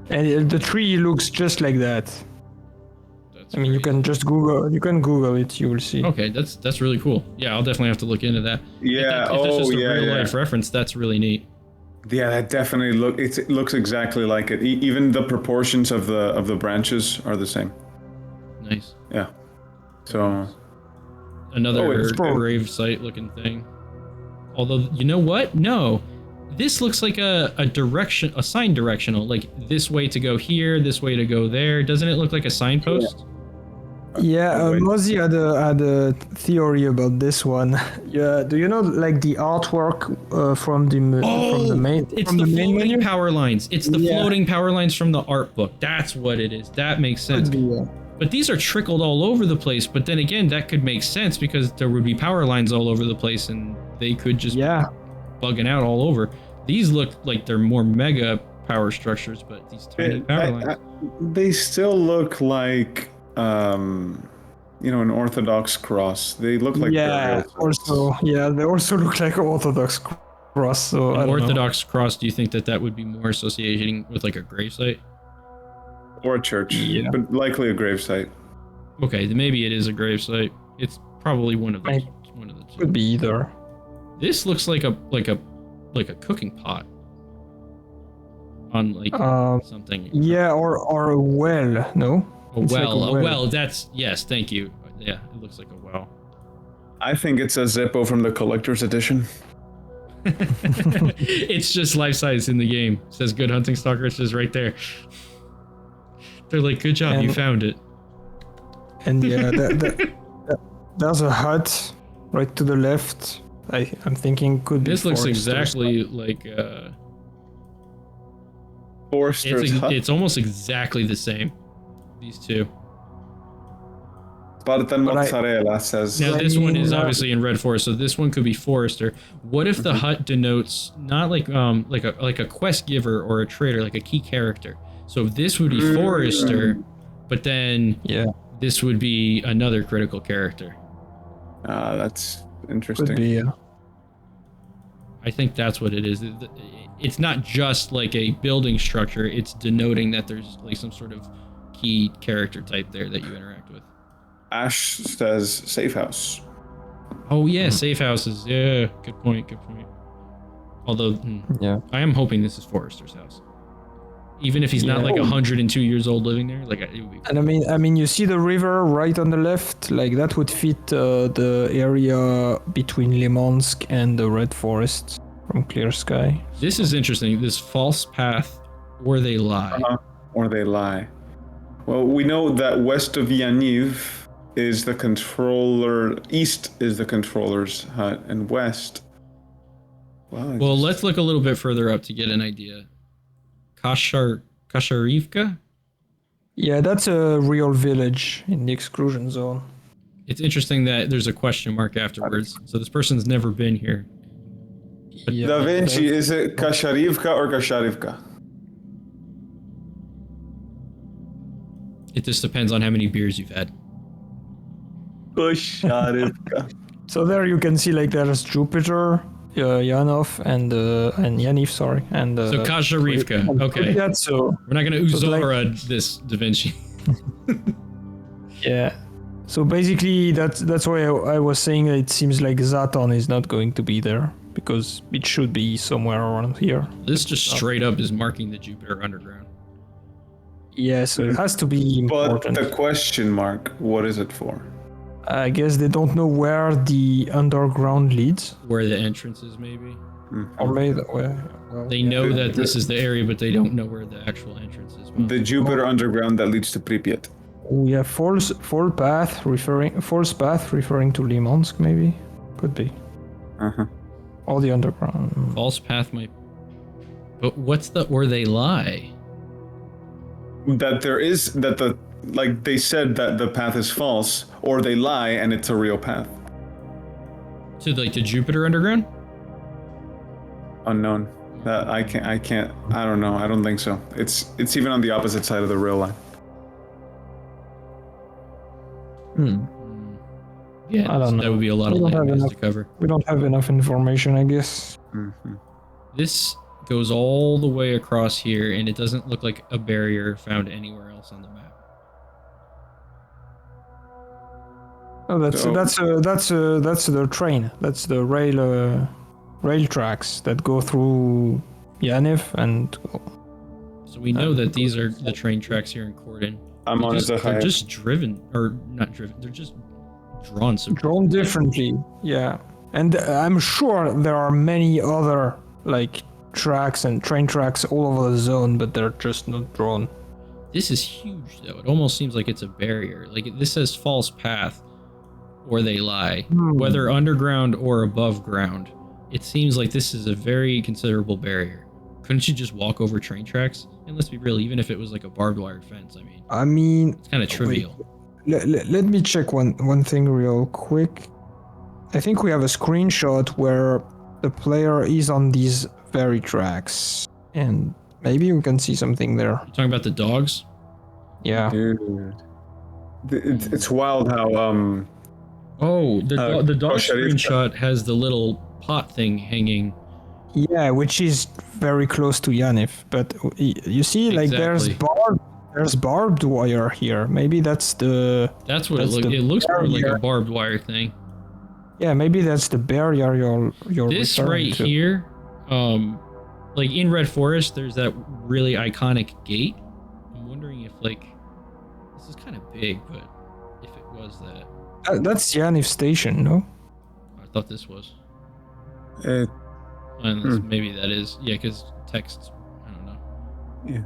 and the tree looks just like that. That's I mean, you can just Google it, you will see. Okay, that's really cool. Yeah, I'll definitely have to look into that. Yeah. If that's just a yeah. real life reference, that's really neat. Yeah, that definitely it looks exactly like it. Even the proportions of the branches are the same. Nice. Yeah. So Another grave site looking thing. Although, you know what? No. This looks like a sign directional, like this way to go here, this way to go there. Doesn't it look like a signpost? Yeah, Mozzie had a theory about this one. Yeah, do you know like the artwork from the main? It's from the main floating menu? power lines. It's the floating power lines from the art book. That's what it is. That makes sense. But these are trickled all over the place. But then again, that could make sense because there would be power lines all over the place, and they could just bugging out all over. These look like they're more mega power structures, but these tiny power lines. They still look like an Orthodox cross. They look like they also look like Orthodox cross. So An Orthodox cross. Do you think that would be more associating with like a gravesite or a church? Yeah. But likely a gravesite. Okay, then maybe it is a gravesite. It's probably one of those. One of the two. Could be either. This looks like a cooking pot on like something. Yeah, or a well. No. A well. That's yes. Thank you. Yeah, it looks like a well. I think it's a Zippo from the collector's edition. It's just life size in the game. It says "Good Hunting Stalker." It's just right there. They're like, "Good job, you found it." And yeah, there's a hut right to the left. I'm thinking could be. This looks exactly like Forrester's hut. It's almost exactly the same. These two. Spartan mozzarella says. Now this one is obviously in Red Forest, so this one could be Forrester. What if the hut denotes not like a quest giver or a trader, like a key character? So this would be Forrester, but then this would be another critical character. That's interesting. Could be, I think that's what it is. It's not just like a building structure. It's denoting that there's like some sort of key character type there that you interact with. Ash says safe house. Oh yeah, safe houses. Yeah, good point. Although, I am hoping this is Forrester's house. Even if he's not like 102 years old living there, like it would be cool. And I mean, you see the river right on the left, like that would fit the area between Limansk and the Red Forest from Clear Sky. This is interesting. This false path, or they lie. Or they lie. Well, we know that west of Yaniv is the controller, east is the controller's hut, and west. Well, let's look a little bit further up to get an idea. Kasharivka? Yeah, that's a real village in the exclusion zone. It's interesting that there's a question mark afterwards. So this person's never been here. Da Vinci, is it Kasharivka or Kasharivka? It just depends on how many beers you've had. Kasharivka. So there you can see like there's Jupiter, Yanov, and Yaniv, sorry. And so Kasharivka, okay. So we're not going to Uzora this Da Vinci. Yeah. So basically, that's why I was saying it seems like Zaton is not going to be there, because it should be somewhere around here. This just straight up is marking the Jupiter underground. Yeah, so it has to be important. But the question mark, what is it for? I guess they don't know where the underground leads. Where the entrance is, maybe. Or maybe well, They know that this is the area, but they don't know where the actual entrance is. The Jupiter underground that leads to Pripyat. we have false path referring to Limansk, maybe. Could be. Or the underground. False path might. But what's the or they lie? That there is they said that the path is false, or they lie and it's a real path. To like the Jupiter underground? Unknown. That I can't. I don't know. I don't think so. It's even on the opposite side of the rail line. Yeah, I don't know. That would be a lot of land to cover. We don't have enough information, I guess. This goes all the way across here, and it doesn't look like a barrier found anywhere else on the map. Oh, that's the train. That's the rail tracks that go through Yaniv and. So we know that these are the train tracks here in Cordon. They're just driven, or not driven. They're just drawn. Drawn differently, yeah. And I'm sure there are many other tracks and train tracks all over the zone, but they're just not drawn. This is huge, though. It almost seems like it's a barrier. Like this says false path, or they lie, whether underground or above ground. It seems like this is a very considerable barrier. Couldn't you just walk over train tracks? And let's be real, even if it was like a barbed wire fence, I mean, it's kind of trivial. Let me check one thing real quick. I think we have a screenshot where the player is on these very tracks, and maybe we can see something there. You're talking about the dogs? Yeah. Dude. It's wild how the dog screenshot has the little pot thing hanging. Yeah, which is very close to Yaniv, but you see, there's barbed wire here. Maybe that's what it looks. It looks more like a barbed wire thing. Yeah, maybe that's the barrier you're this referring right to. Here, like in Red Forest, there's that really iconic gate. I'm wondering if this is kind of big, but if it was that. That's Yaniv Station, no? I thought this was. Unless maybe that is, because text, I don't know. Yeah.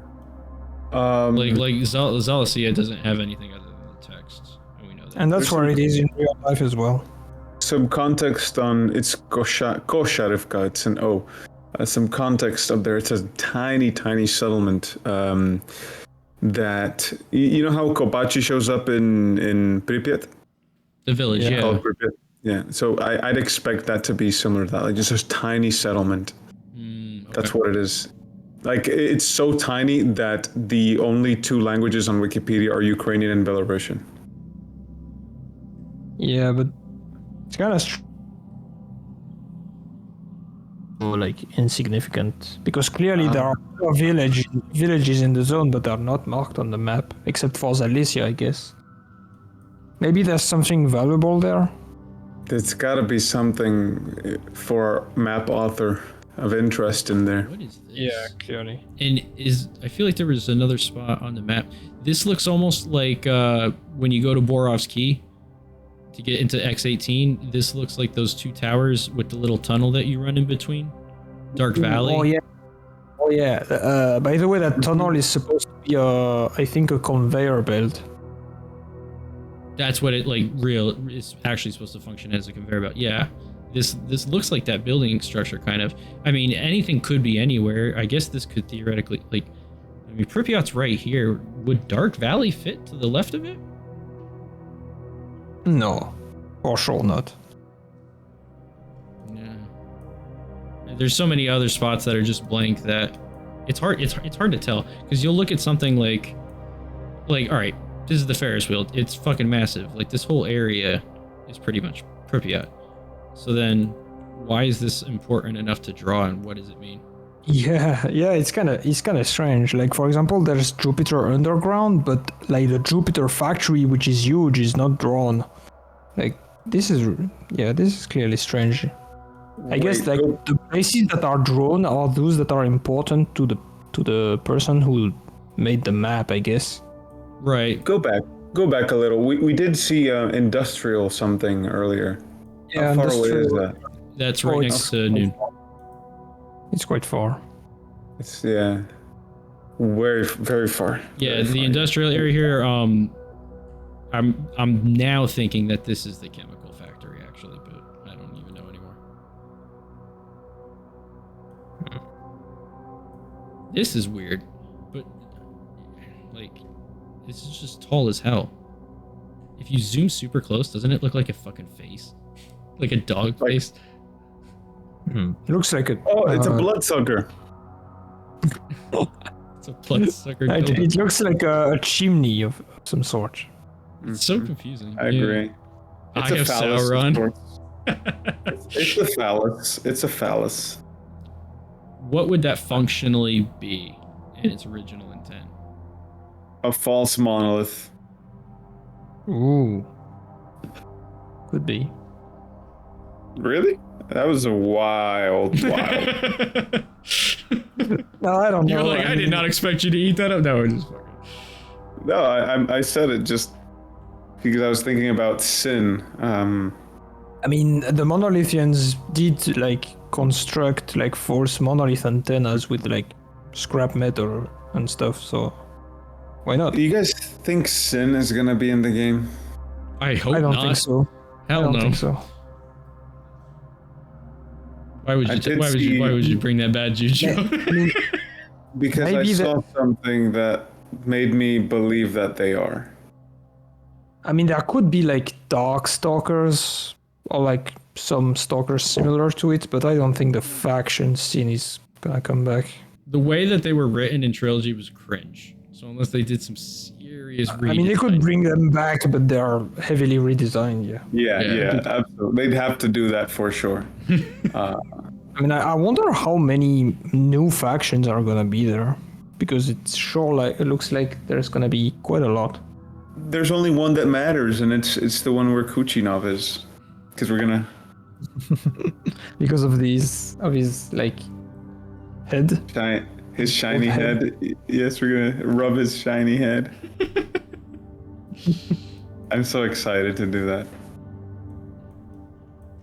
Like Zalasia doesn't have anything other than the text, and we know that. And that's where it is in real life as well. Some context on it's Kosharivka. It's an O. Some context up there. It's a tiny settlement. That you know how Kopachi shows up in Pripyat. The village, yeah. Called Pripyat. Yeah, so I'd expect that to be similar to that, like just a tiny settlement. Okay. That's what it is. Like, it's so tiny that the only two languages on Wikipedia are Ukrainian and Belarusian. Yeah, but it's kind of insignificant, because clearly there are villages in the zone that are not marked on the map, except for Zalicia, I guess. Maybe there's something valuable there. There's got to be something for map author of interest in there. What is this? Yeah, clearly. And I feel like there was another spot on the map. This looks almost like when you go to Borov's Key to get into X18. This looks like those two towers with the little tunnel that you run in between. Dark Valley. Oh yeah. By the way, that tunnel is supposed to be I think a conveyor belt. That's what it is actually supposed to function as, a conveyor belt. Yeah, this looks like that building structure kind of. I mean, anything could be anywhere. I guess this could theoretically Pripyat's right here. Would Dark Valley fit to the left of it? No, for sure not. Yeah. There's so many other spots that are just blank that it's hard to tell, because you'll look at something like all right. This is the Ferris wheel. It's fucking massive. Like, this whole area is pretty much Pripyat. So then, why is this important enough to draw, and what does it mean? Yeah, it's kind of strange. Like for example, there's Jupiter Underground, but like the Jupiter factory, which is huge, is not drawn. Like this is clearly strange. I guess like the places that are drawn are those that are important to the person who made the map, I guess. Right. Go back a little. We did see industrial something earlier. Yeah, how far away is that? That's right next to Noon. It's quite far. It's very very far. Yeah, very the far. industrial area here. I'm now thinking that this is the chemical factory actually, but I don't even know anymore. This is weird, but like this is just tall as hell. If you zoom super close, doesn't it look like a fucking face? Like a dog face? It looks like a. Oh, it's a bloodsucker. It's a bloodsucker. It looks like a chimney of some sort. It's so confusing. I agree. I have phallus, Sauron. It's a phallus. It's a phallus. What would that functionally be in its original intent? A false monolith. Ooh. Could be. Really? That was a wild. No, I don't know. You're like, I did not expect you to eat that up. No, just fucking. No, I said it just because I was thinking about sin. I mean, the monolithians did like construct like false monolith antennas with like scrap metal and stuff, so why not? Do you guys think sin is gonna be in the game? I hope I don't not. think so. Hell I don't no. think so. Why would you bring that bad juju? I mean, Because Maybe I saw something that made me believe that they are. I mean, there could be like dark stalkers or like some stalkers similar to it, but I don't think the faction scene is gonna come back. The way that they were written in Trilogy was cringe. So unless they did some serious I mean, they could redesign- bring them back, but they are heavily redesigned. Yeah. Yeah, absolutely. They'd have to do that for sure. I mean, I wonder how many new factions are gonna be there, because it looks like there's gonna be quite a lot. There's only one that matters, and it's the one where Kuchinov is, because we're gonna Because of his like head. his shiny head. head. Yes, we're gonna rub his shiny head. I'm so excited to do that.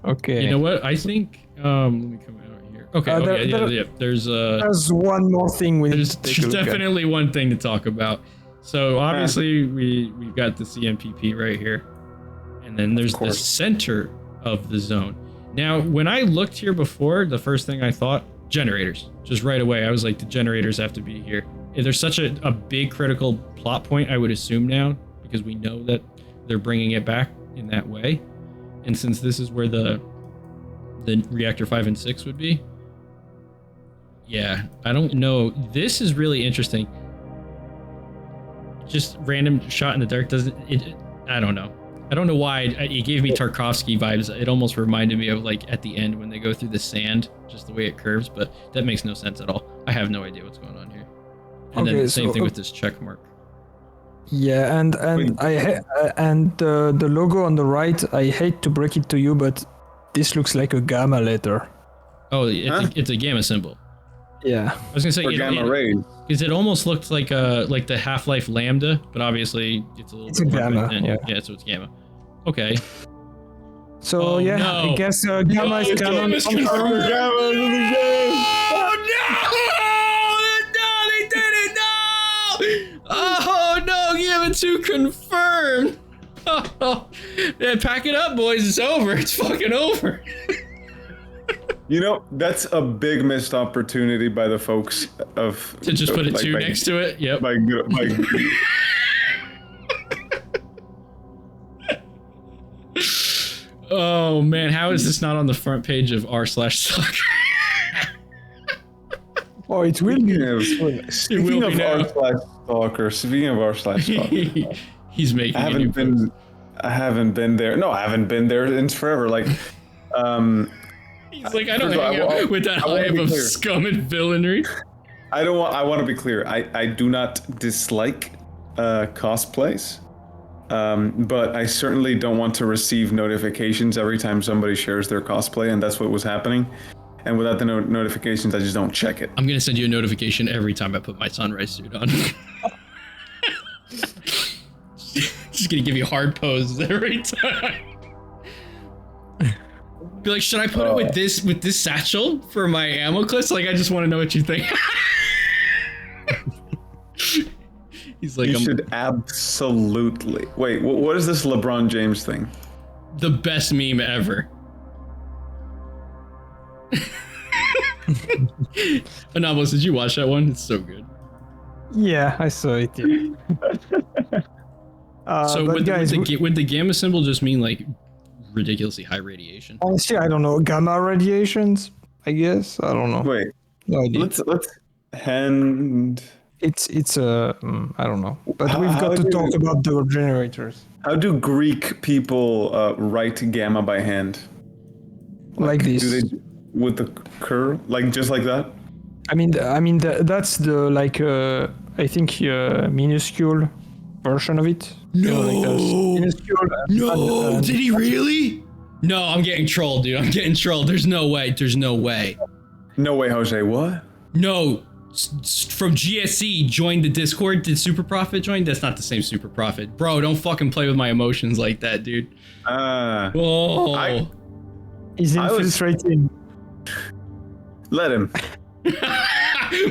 Okay. You know what? I think let me come out here. Okay, There's one more thing we need There's to take a look definitely one thing to talk about. So obviously we've got the CMPP right here, and then there's the center of the zone. Now, when I looked here before, the first thing I thought, generators. Just right away, I was like, the generators have to be here. If there's such a big critical plot point, I would assume now, because we know that they're bringing it back in that way. And since this is where the reactor 5 and 6 would be, yeah, I don't know. This is really interesting. Just random shot in the dark doesn't it? I don't know. I don't know why it gave me Tarkovsky vibes. It almost reminded me of like at the end when they go through the sand, just the way it curves. But that makes no sense at all. I have no idea what's going on here. And then the same thing with this check mark. Yeah, and the logo on the right. I hate to break it to you, but this looks like a gamma letter. Oh, it's a gamma symbol. Yeah. I was gonna say gamma rays. Because it almost looked like the Half-Life Lambda, but obviously it's a little. It's a gamma. Yeah, so it's gamma. Okay. So Oh, yeah, no. I guess gamma is canon. Oh no! They did it! No! Oh no! Gamma 2 confirmed. Oh, yeah, pack it up, boys. It's over. It's fucking over. You know, that's a big missed opportunity by the folks of To just put a 2 next to it. Yep. Oh man, how is this not on the front page of r/stalker? Oh, it will be. Speaking of r/stalker, He's making. I haven't been there. No, I haven't been there in forever. Like, He's like, I don't hang out with that hive of scum and villainy. I want to be clear. I do not dislike cosplays, but I certainly don't want to receive notifications every time somebody shares their cosplay, and that's what was happening. And without the notifications, I just don't check it. I'm gonna send you a notification every time I put my sunrise suit on. Just gonna give you hard poses every time. Be like, should I put it with this satchel for my ammo clips? Like, I just want to know what you think. He's like, you should absolutely. Wait, what is this LeBron James thing? The best meme ever. Anomalous, did you watch that one? It's so good. Yeah, I saw it. Yeah. So would the gamma symbol just mean like ridiculously high radiation? Honestly, I don't know. Gamma radiations, I guess. I don't know. Wait, no idea. Let's hand. It's I don't know. But we've got to talk about the generators. How do Greek people write gamma by hand? Like this. Do they with the curve, like just like that? I mean, that's the like I think minuscule version of it. No, minuscule. No, did he really? No, I'm getting trolled, dude. I'm getting trolled. There's no way. No way, Jose. What? No. From GSC joined the Discord. Did Super Prophet join? That's not the same Super Prophet, bro. Don't fucking play with my emotions like that, dude. He's infiltrating. Let him.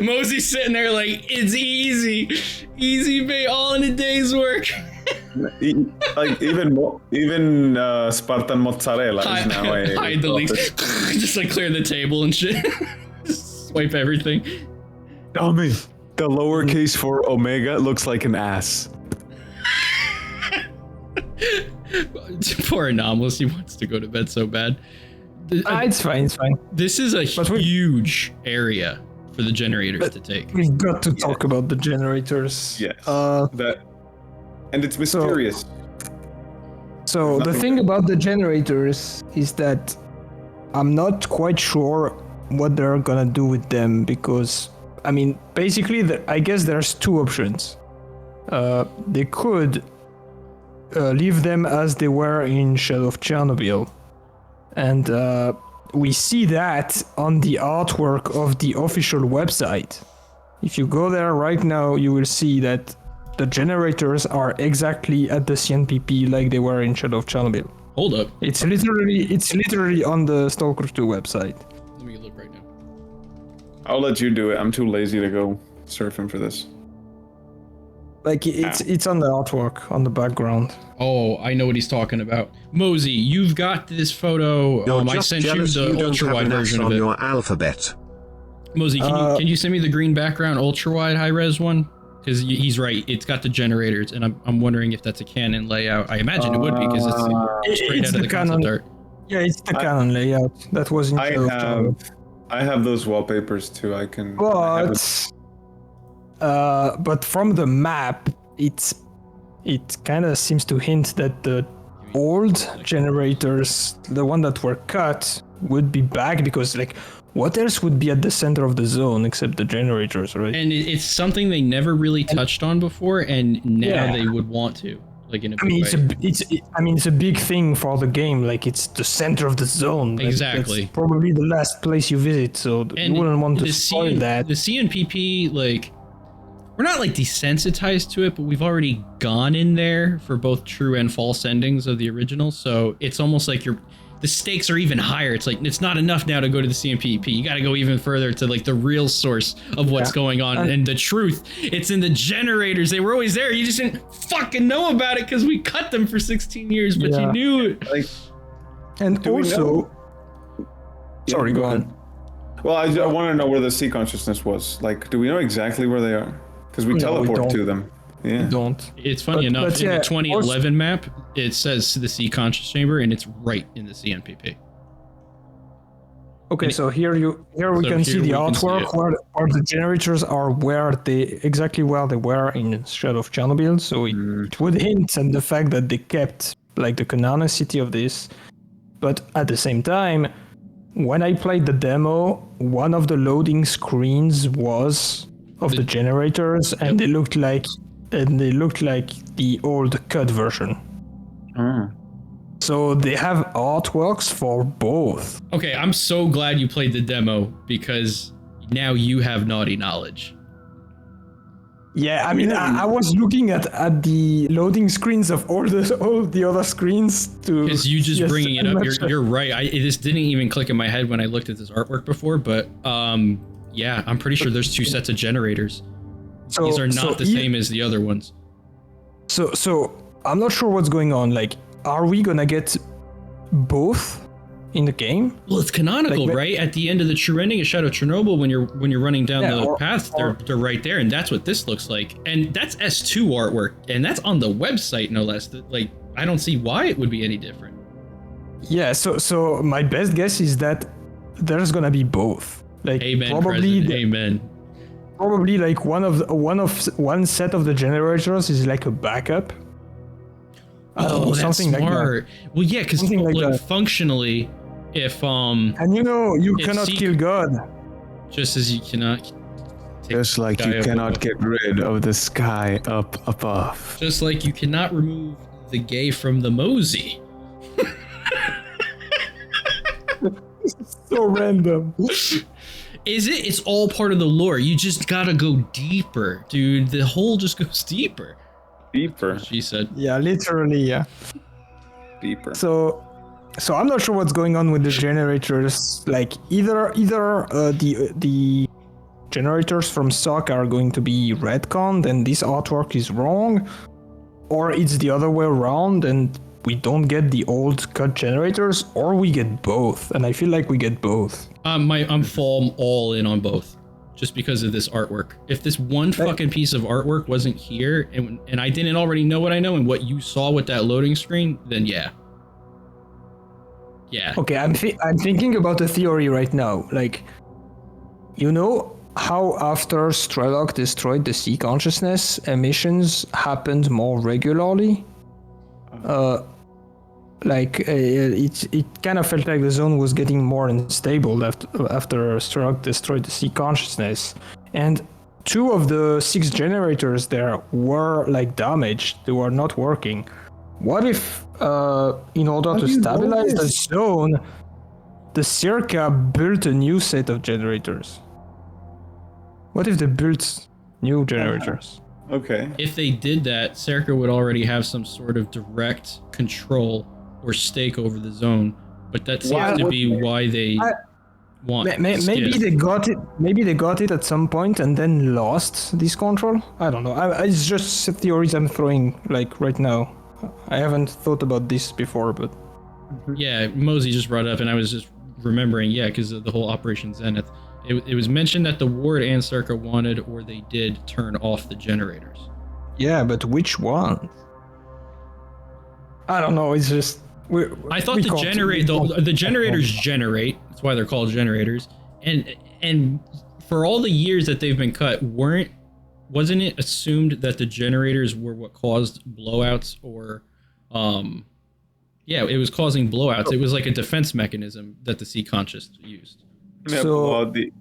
Mosey's sitting there like, it's easy, bait, all in a day's work. Like even Spartan mozzarella is now a hide the leaks. Just like clear the table and shit. Just swipe everything. Tell me, the lowercase for Omega looks like an ass. Poor Anomalous, he wants to go to bed so bad. It's fine. This is a huge area for the generators to take. We've got to talk about the generators. Yes. And it's mysterious. So the thing about the generators is that I'm not quite sure what they're gonna do with them, because I mean, basically, I guess there's two options. They could leave them as they were in Shadow of Chernobyl. And we see that on the artwork of the official website. If you go there right now, you will see that the generators are exactly at the CNPP like they were in Shadow of Chernobyl. Hold up. It's literally on the Stalker 2 website. Let me look right now. I'll let you do it. I'm too lazy to go surfing for this. Like it's on the artwork on the background. Oh, I know what he's talking about. Mosey, you've got this photo. I sent you the ultra wide version of it. Your alphabet. Mosey, can you send me the green background ultra wide high res one? Because he's right. It's got the generators, and I'm wondering if that's a Canon layout. I imagine it would be because it's straight out of the concept art. Yeah, it's the Canon layout that was in. I have those wallpapers too. I can. But from the map, it kind of seems to hint that the old generators, the one that were cut, would be back, because like, what else would be at the center of the zone except the generators, right? And it's something they never really touched on before, and now they would want to. Like in a big way. It's a big thing for the game. Like, it's the center of the zone. Exactly. It's probably the last place you visit, so you wouldn't want to spoil that. The CNPP, like, we're not like desensitized to it, but we've already gone in there for both true and false endings of the original. So it's almost like the stakes are even higher. It's like, it's not enough now to go to the CNPP. You got to go even further to like the real source of what's going on and the truth. It's in the generators. They were always there. You just didn't fucking know about it because we cut them for 16 years, but you knew it. Like, and also, sorry, go on. Well, I want to know where the sea consciousness was. Like, do we know exactly where they are? Because we teleport to them. Yeah. We don't. It's funny enough, in the 2011 map, it says the sea conscious chamber, and it's right in the CNPP. Okay, so here we can see the artwork where the generators are exactly where they were in Shadow of Chernobyl. So it would hint at the fact that they kept like the canonicity of this, but at the same time, when I played the demo, one of the loading screens was of the generators, and they looked like the old cut version. So they have artworks for both. Okay, I'm so glad you played the demo because now you have naughty knowledge. Yeah, I mean, I was looking at the loading screens of all the other screens to. Because you just bringing it up, you're right. This didn't even click in my head when I looked at this artwork before, but yeah, I'm pretty sure there's 2 sets of generators. These are not the same as the other ones. So I'm not sure what's going on. Like, are we gonna get both in the game? Well, it's canonical, like, right? At the end of the true ending of Shadow of Chernobyl, when you're running down the path, they're right there, and that's what this looks like. And that's S2 artwork, and that's on the website, no less. Like, I don't see why it would be any different. Yeah. So my best guess is that there's gonna be both. Like, Amen, probably Amen. Probably like one set of the generators is like a backup. That's something smart. Like that. Well, yeah, because like, functionally, if and you cannot kill God, just as you cannot. Just like you cannot get rid of the sky up above. Just like you cannot remove the gay from the mosey. So random. Is it? It's all part of the lore. You just gotta go deeper, dude. The hole just goes deeper. Deeper. She said. Yeah, literally, yeah. Deeper. So I'm not sure what's going on with the generators. Like, either the generators from stock are going to be retconned and this artwork is wrong, or it's the other way around and we don't get the old cut generators, or we get both. And I feel like we get both. I'm all in on both, just because of this artwork. If this one fucking piece of artwork wasn't here, and I didn't already know what I know and what you saw with that loading screen, then yeah. Okay, I'm thinking about a theory right now. Like, you know how after Strelok destroyed the sea consciousness, emissions happened more regularly? It kind of felt like the zone was getting more unstable after Strelok destroyed the sea consciousness, and 2 of the 6 generators there were like damaged. They were not working. What if, in order to stabilize the zone, the Circa built a new set of generators? What if they built new generators? Okay. If they did that, Circa would already have some sort of direct control or stake over the zone, but that seems to be why they want. Maybe they got it. Maybe they got it at some point and then lost this control. I don't know. It's just theories I'm throwing like right now. I haven't thought about this before, but yeah, Mosey just brought up, and I was just remembering. Yeah, because of the whole Operation Zenith, it was mentioned that the Ward and Circa wanted, or they did, turn off the generators. Yeah, but which one? I don't know. It's just. I thought the generators generate. That's why they're called generators. And for all the years that they've been cut, wasn't it assumed that the generators were what caused blowouts, or it was causing blowouts. It was like a defense mechanism that the sea conscious used. So the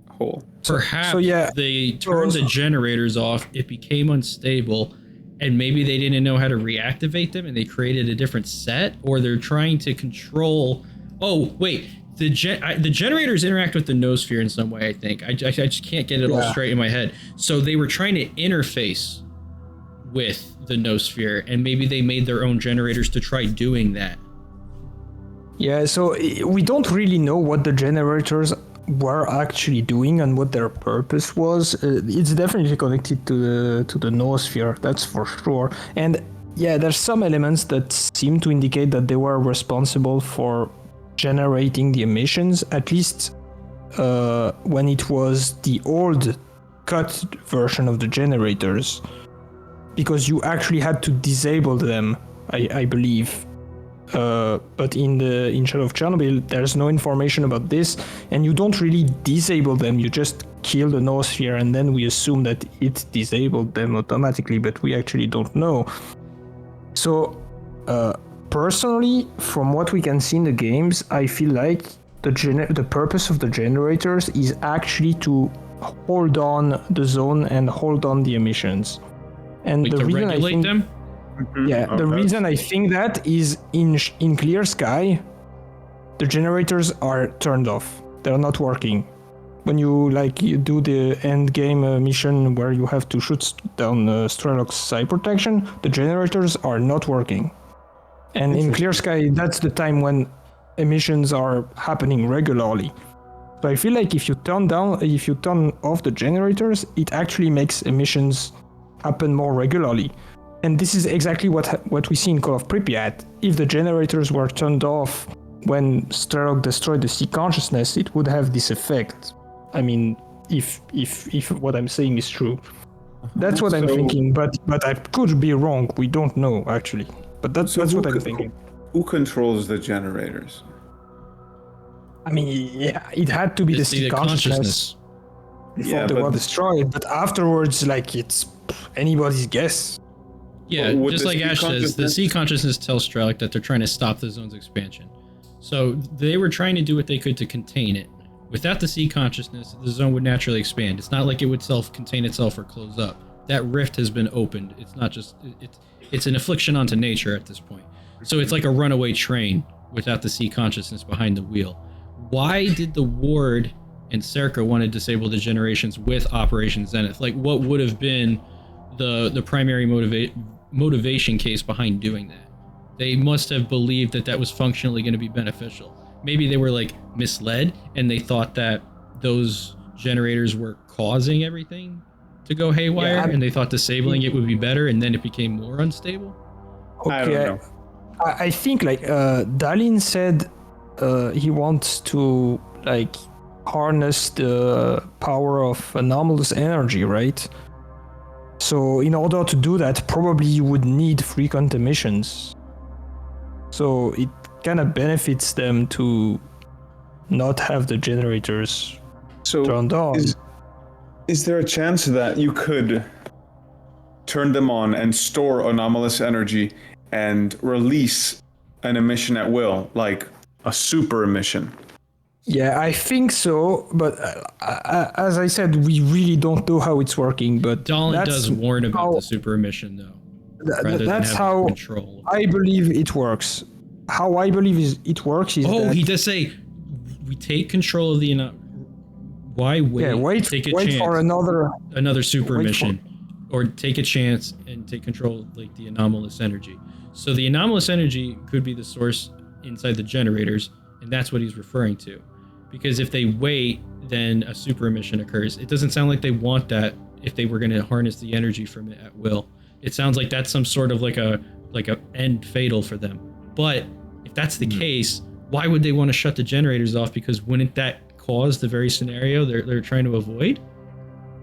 hole. Perhaps they turned the generators off. It became unstable. And maybe they didn't know how to reactivate them, and they created a different set, or they're trying to control. Oh wait, the generators interact with the noosphere in some way. I think I just can't get it all straight in my head. So they were trying to interface with the noosphere, and maybe they made their own generators to try doing that. Yeah, so we don't really know what the generators were actually doing and what their purpose was. It's definitely connected to the noosphere, that's for sure. And yeah, there's some elements that seem to indicate that they were responsible for generating the emissions, at least when it was the old cut version of the generators, because you actually had to disable them, I believe. But in Shadow of Chernobyl, there's no information about this, and you don't really disable them. You just kill the noosphere, and then we assume that it disabled them automatically, but we actually don't know. So, personally, from what we can see in the games, I feel like the purpose of the generators is actually to hold on the zone and hold on the emissions. And Like the to reason I regulate think, them? yeah, the reason I think that is in clear sky, the generators are turned off. They're not working. When you do the end game mission where you have to shoot down Strelok's side protection, the generators are not working. And in clear sky, that's the time when emissions are happening regularly. So I feel like if you turn off the generators, it actually makes emissions happen more regularly. And this is exactly what we see in Call of Pripyat. If the generators were turned off when Strelok destroyed the sea consciousness, it would have this effect. I mean, if what I'm saying is true. That's what I'm thinking, but I could be wrong. We don't know, actually. But that's what I'm thinking. Who controls the generators? I mean, yeah, it had to be the sea consciousness before they were destroyed, but afterwards, it's anybody's guess. Yeah, just like Ash says, the sea consciousness tells Strelok that they're trying to stop the zone's expansion. So they were trying to do what they could to contain it. Without the sea consciousness, the zone would naturally expand. It's not like it would self-contain itself or close up. That rift has been opened. It's not just... It's an affliction onto nature at this point. So it's like a runaway train without the sea consciousness behind the wheel. Why did the Ward and Serka want to disable the generations with Operation Zenith? Like, what would have been the primary motivation case behind doing that? They must have believed that was functionally going to be beneficial. Maybe they were misled and they thought that those generators were causing everything to go haywire, and they thought disabling it would be better, and then it became more unstable. Okay, I don't know. I think Dalin said he wants to harness the power of anomalous energy, right? So in order to do that, probably you would need frequent emissions. So it kind of benefits them to not have the generators turned on. Is there a chance that you could turn them on and store anomalous energy and release an emission at will, like a super emission? Yeah, I think so, but as I said, we really don't know how it's working. But Dahlin does warn about the super emission, though. That's how I believe it works. How I believe it works is that... he does say, we take control of the... Why wait? Yeah, wait for another super mission. Or take a chance and take control of the anomalous energy. So the anomalous energy could be the source inside the generators, and that's what he's referring to. Because if they wait, then a super emission occurs. It doesn't sound like they want that if they were going to harness the energy from it at will. It sounds like that's some sort of like a end fatal for them. But if that's the case, why would they want to shut the generators off? Because wouldn't that cause the very scenario they're trying to avoid?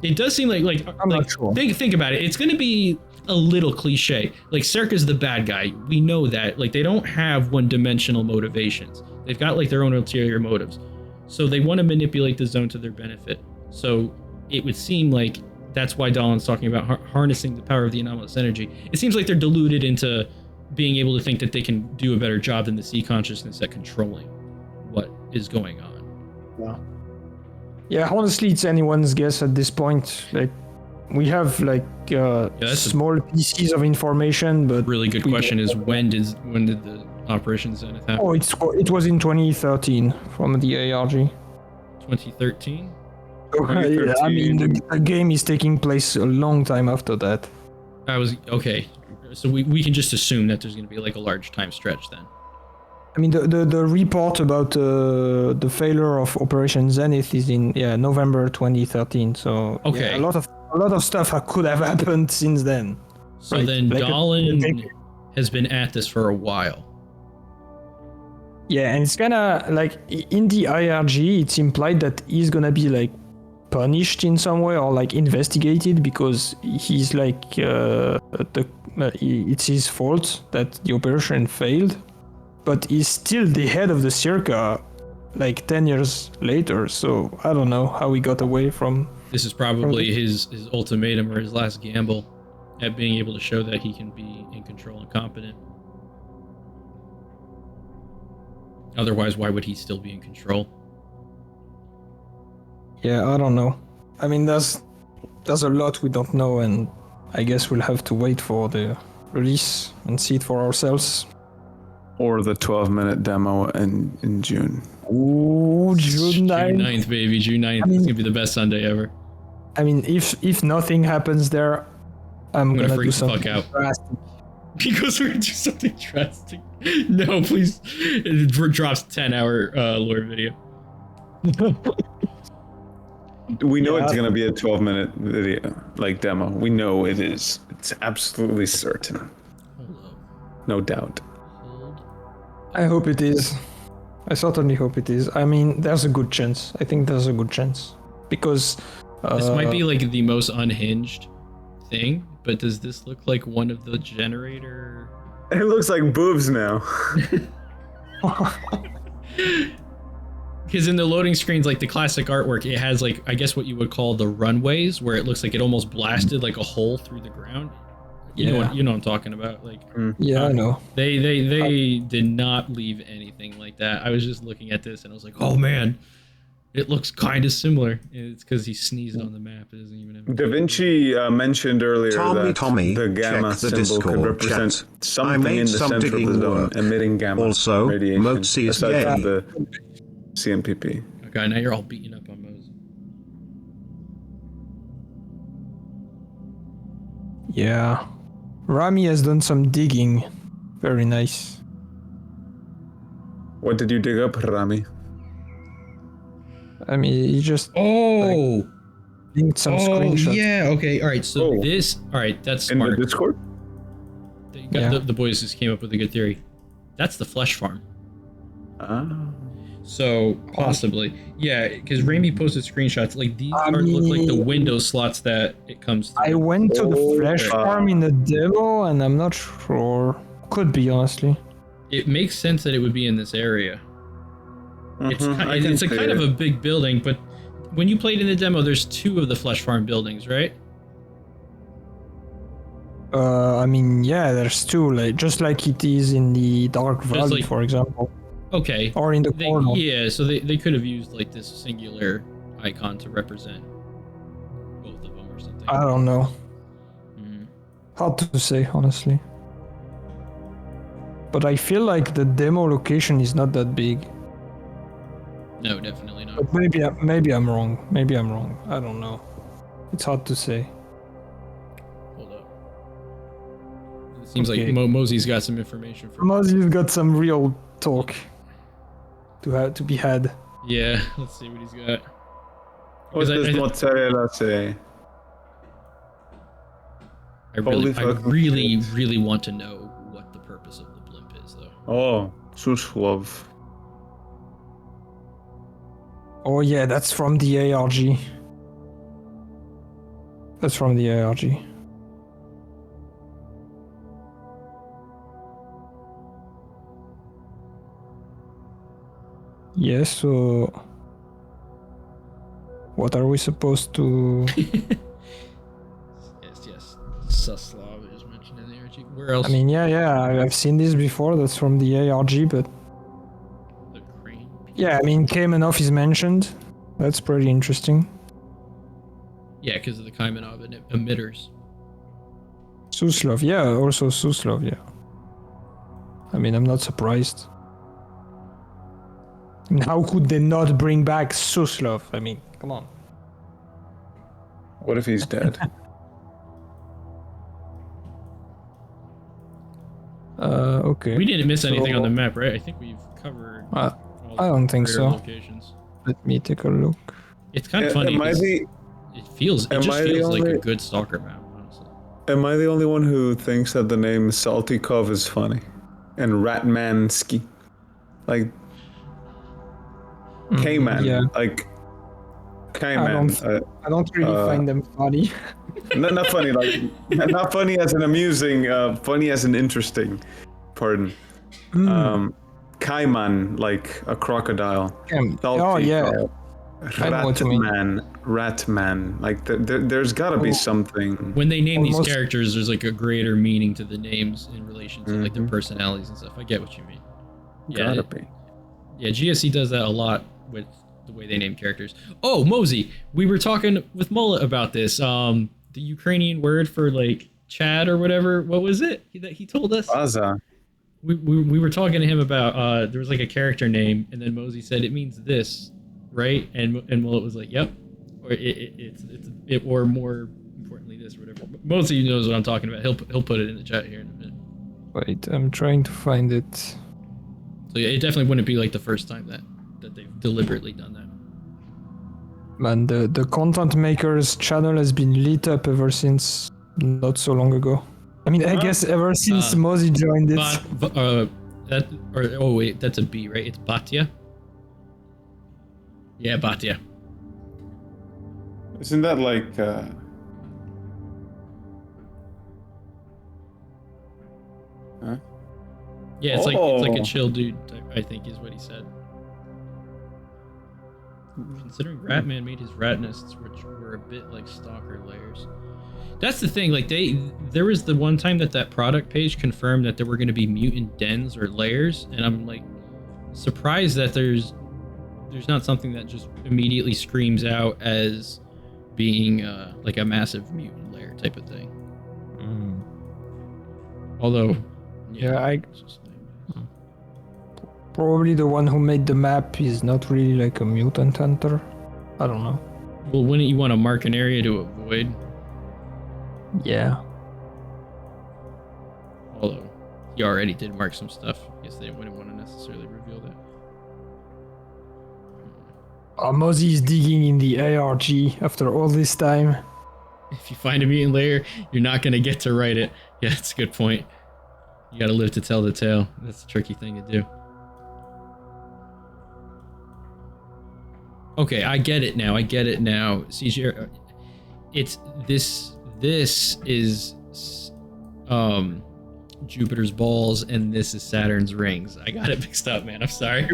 It does seem like I'm not sure. Think about it. It's going to be a little cliche. Serka's the bad guy. We know that. They don't have one-dimensional motivations. They've got their own ulterior motives. So they want to manipulate the zone to their benefit. So it would seem like that's why Dahlin's talking about harnessing the power of the anomalous energy. It seems like they're deluded into being able to think that they can do a better job than the sea consciousness at controlling what is going on. Yeah, honestly, it's anyone's guess at this point. We have small pieces of information, but really good question is when did the Operation Zenith happen? Oh, it was in 2013 from the ARG. 2013? Yeah, I mean, the game is taking place a long time after that. Okay. So we can just assume that there's going to be a large time stretch then. I mean, the report about the failure of Operation Zenith is in November 2013. So okay, a lot of stuff could have happened since then. So right? Then Dahlin has been at this for a while. Yeah, and it's kind of in the IRG, it's implied that he's gonna be punished in some way or investigated because he's it's his fault that the operation failed. But he's still the head of the Circa 10 years later, so I don't know how he got away from... This is probably his ultimatum or his last gamble at being able to show that he can be in control and competent. Otherwise, why would he still be in control? Yeah, I don't know. I mean, there's a lot we don't know, and I guess we'll have to wait for the release and see it for ourselves. Or the 12-minute demo in June. Ooh, June 9th. June 9th, baby. June 9th. It's gonna be the best Sunday ever. I mean, if nothing happens there, I'm gonna freak do the something fuck out. drastic. Because we're gonna do something drastic. No, please. It drops 10-hour lore video. We know it's gonna be a 12-minute video, like demo. We know it is. It's absolutely certain. Hold up. No doubt. Hold. I hope it is. I certainly hope it is. I mean, there's a good chance. I think there's a good chance. Because... This might be like the most unhinged thing, but does this look like one of the generator... It looks like boobs now. Because in the loading screens, like the classic artwork, it has like, I guess what you would call the runways, where it looks like it almost blasted like a hole through the ground. You know what I'm talking about. Like, yeah, I know. They did not leave anything like that. I was just looking at this and I was like, oh man, it looks kind of similar. It's because he sneezed on the map. It doesn't even have... Da Vinci mentioned earlier that Tommy, the gamma check the symbol could Discord represent chat. I something made in the some center of the digging zone work. emitting gamma Also, radiation, Motzi is aside gay. from the CMPP. Okay, now you're all beating up on Moses. Yeah. Rami has done some digging. Very nice. What did you dig up, Rami? I mean, he just Oh! linked some screenshots. yeah, okay, alright, so Oh. this... Alright, that's In the smart. Discord? The boys just came up with a good theory. That's the flesh farm. So, possibly. Yeah, because Raimi posted screenshots. Like, these look like the window slots that it comes through. I went to the flesh Okay. farm in the demo, and I'm not sure. Could be, honestly. It makes sense that it would be in this area. It's a kind of a big building, but when you played in the demo, there's 2 of the flesh farm buildings, right? I mean, yeah, there's 2, like just like it is in the Dark Valley, like- for example, Okay. or in the corner. Yeah, so they could have used like this singular icon to represent both of them or something. I don't know. Mhm. Hard to say, honestly. But I feel like the demo location is not that big. No, definitely not. But maybe I'm wrong. Maybe I'm wrong. I don't know. It's hard to say. Hold up. It seems Okay. like Mosey's got some information for Mozzy's got some real talk to be had. Yeah, let's see what he's got. What Because does mozzarella say? I really want to know what the purpose of the blimp is, though. Oh, Suslov. Oh yeah, that's from the ARG. That's from the ARG. Yes, so what are we supposed to... Yes. Suslav is mentioned in the ARG. Where else? I mean, yeah, I've seen this before, that's from the ARG, but The crane. yeah, I mean, Kamenov is mentioned. That's pretty interesting. Yeah, because of the Kaimanov emitters. Suslov, yeah, also Suslov, yeah. I mean, I'm not surprised. And how could they not bring back Suslov? I mean, come on. What if he's dead? Okay. We didn't miss anything on the map, right? I think we've covered. I all don't the think rare so. Locations. Let me take a look. It's kind of funny. Am I 'cause the it just am I the feels like a only- good stalker map, honestly. am I the only one who thinks that the name Saltykov is funny? And Ratmansky? Like K-Man. Yeah. Like K-Man. I don't really find them funny. Not funny, like not funny as an amusing, funny as an interesting. Pardon. Kaiman, like a crocodile. Oh yeah. I know what you mean. Ratman. Like there's got to be something. When they name Almost- these characters, there's like a greater meaning to the names in relation to like their personalities and stuff. I get what you mean. Yeah, Gotta be. Yeah, GSC does that a lot with the way they name characters. Oh, Mosey, we were talking with Mullet about this. The Ukrainian word for like Chad or whatever. What was it that he told us? Baza. We were talking to him about there was like a character name, and then Mosey said it means this, right? And Mullet was like, yep, or it's or more importantly this or whatever. Mosey knows what I'm talking about. He'll put it in the chat here in a minute. Wait, I'm trying to find it. So yeah, it definitely wouldn't be like the first time that they've deliberately done that. Man, the content maker's channel has been lit up ever since not so long ago. I mean, I guess ever since Mosey joined it. Wait, that's a B, right? It's Batya. Yeah, Batya. Isn't that like? Huh? Yeah, it's like a chill dude, I think is what he said. Considering Ratman made his rat nests, which were a bit like stalker layers. That's the thing, like there was the one time that product page confirmed that there were going to be mutant dens or layers, and I'm like surprised that there's not something that just immediately screams out as being like a massive mutant layer type of thing. Although, probably the one who made the map is not really like a mutant hunter. I don't know. Well, wouldn't you want to mark an area to avoid? Yeah. Although he already did mark some stuff. I guess they wouldn't want to necessarily reveal that. Mosey is digging in the ARG after all this time. If you find a mutant layer, you're not going to get to write it. Yeah, that's a good point. You got to live to tell the tale. That's a tricky thing to do. Okay, I get it now. CG, it's this is Jupiter's balls and this is Saturn's rings. I got it mixed up, man. I'm sorry.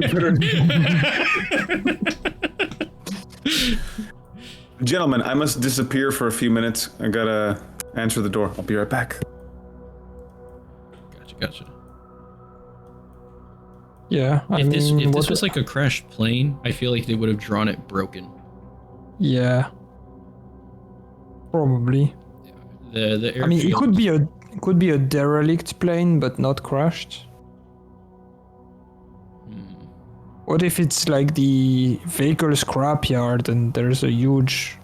Gentlemen, I must disappear for a few minutes. I gotta answer the door. I'll be right back. Gotcha. Yeah, if this was like a crashed plane, I feel like they would have drawn it broken. Yeah. Probably. The airfield. I mean, it could be a derelict plane, but not crashed. What if it's like the vehicle scrapyard and there's a huge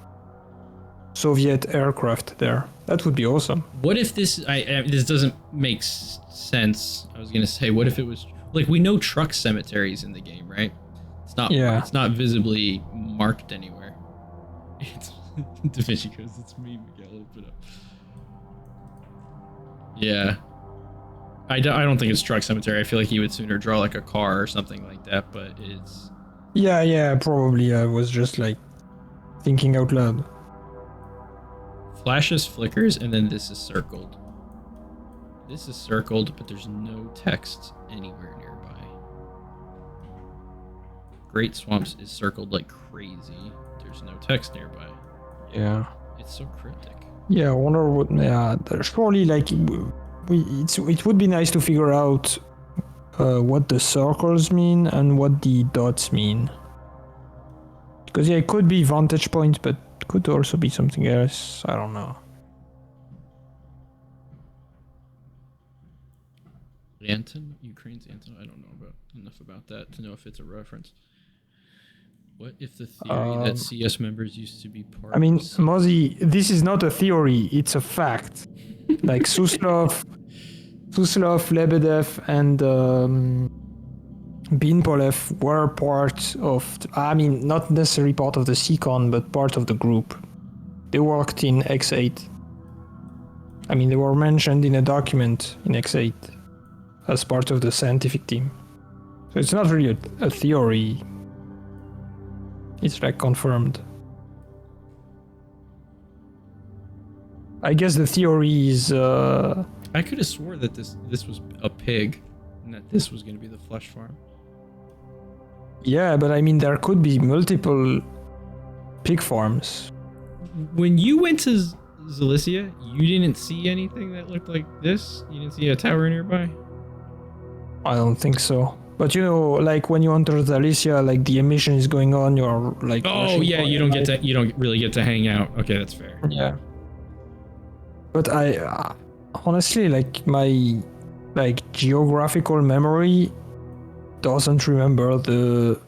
Soviet aircraft there? That would be awesome. What if this? This doesn't make sense. I was gonna say, what if it was like we know truck cemeteries in the game, right? It's not. Yeah. It's not visibly marked anywhere. It's Da Vinci goes, it's me, Miguel. Open up. Yeah. I don't think it's truck cemetery. I feel like he would sooner draw like a car or something like that, but it's... Yeah, probably. I was just like thinking out loud. Flashes, flickers, and then this is circled. This is circled, but there's no text anywhere nearby. Great Swamps is circled like crazy. There's no text nearby. Yeah. It's so cryptic. Yeah, I wonder what... Yeah, surely like... It would be nice to figure out what the circles mean and what the dots mean. Because yeah, it could be vantage point, but it could also be something else. I don't know. Anton? Ukraine's Anton? I don't know enough about that to know if it's a reference. What if the theory that CS members used to be part of... I mean, Mosey, this is not a theory, it's a fact. Like Suslov, Lebedev, and Binpolev were part of, not necessarily part of the CCon, but part of the group. They worked in X8. I mean, they were mentioned in a document in X8 as part of the scientific team. So it's not really a theory. It's like confirmed. I guess the theory is... I could have swore that this was a pig, and that this was going to be the flesh farm. Yeah, but I mean, there could be multiple pig farms. When you went to Zalicia, you didn't see anything that looked like this? You didn't see a tower nearby? I don't think so. But you know, like when you enter Alicia, like the emission is going on, you're like. Oh yeah, you don't really get to hang out. Okay, that's fair. Yeah. But I honestly like my geographical memory doesn't remember the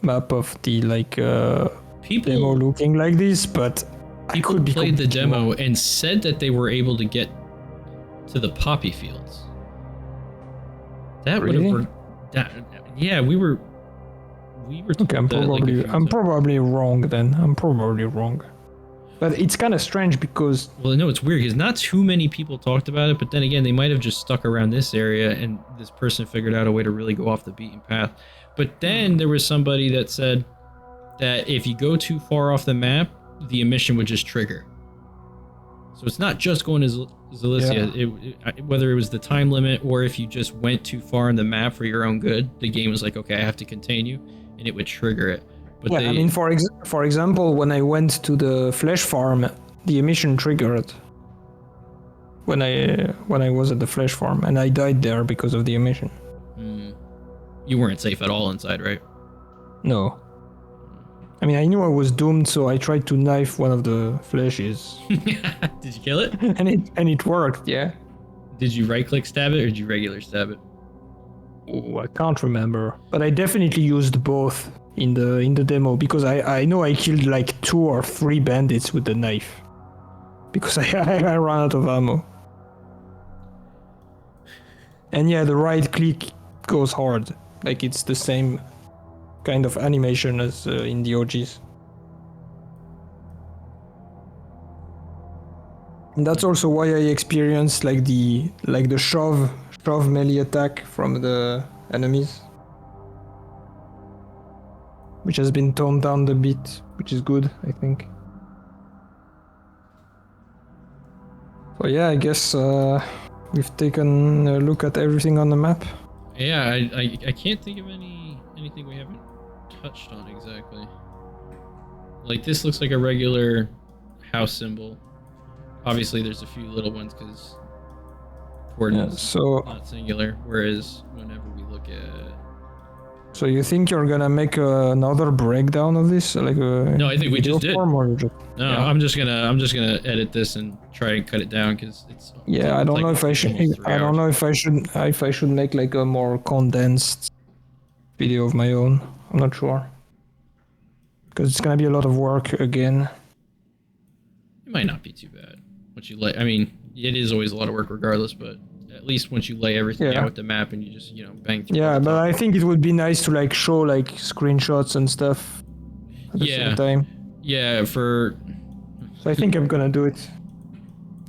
map of the demo looking like this, but people played the demo and said that they were able to get to the poppy fields. That really? would have. Yeah, we were. Okay, I'm probably wrong then. I'm probably wrong. But it's kind of strange because. Well, no, it's weird because not too many people talked about it, but then again, they might have just stuck around this area and this person figured out a way to really go off the beaten path. But then there was somebody that said that if you go too far off the map, the emission would just trigger. So it's not just going to Zalicia. Whether it was the time limit or if you just went too far on the map for your own good, the game was like, okay, I have to contain you, and it would trigger it. But I mean, for example, when I went to the flesh farm, the emission triggered. When I was at the flesh farm, and I died there because of the emission. You weren't safe at all inside, right? No. I mean, I knew I was doomed, so I tried to knife one of the fleshes. Did you kill it? And it worked, yeah. Did you right-click stab it, or did you regular stab it? Oh, I can't remember, but I definitely used both in the demo because I know I killed like 2 or 3 bandits with the knife because I ran out of ammo. And yeah, the right click goes hard, like it's the same kind of animation as in the OGs. And that's also why I experienced like the shove melee attack from the enemies, which has been toned down a bit, which is good, I think. So yeah, I guess we've taken a look at everything on the map. Yeah, I can't think of anything we haven't touched on exactly. Like this looks like a regular house symbol. Obviously there's a few little ones because coordinates not singular, whereas whenever we look at... So you think you're gonna make another breakdown of this, like a No, I think we just did. No, yeah. I'm just gonna edit this and try and cut it down because it's. Yeah, I don't know if I should. I don't know if I should make like a more condensed video of my own. I'm not sure because it's gonna be a lot of work again. It might not be too bad. Once you lay, I mean, it is always a lot of work regardless, but at least once you lay everything out with the map and you just, bang through. Yeah, but I think it would be nice to like show like screenshots and stuff at the same time. Yeah, So I think I'm gonna do it.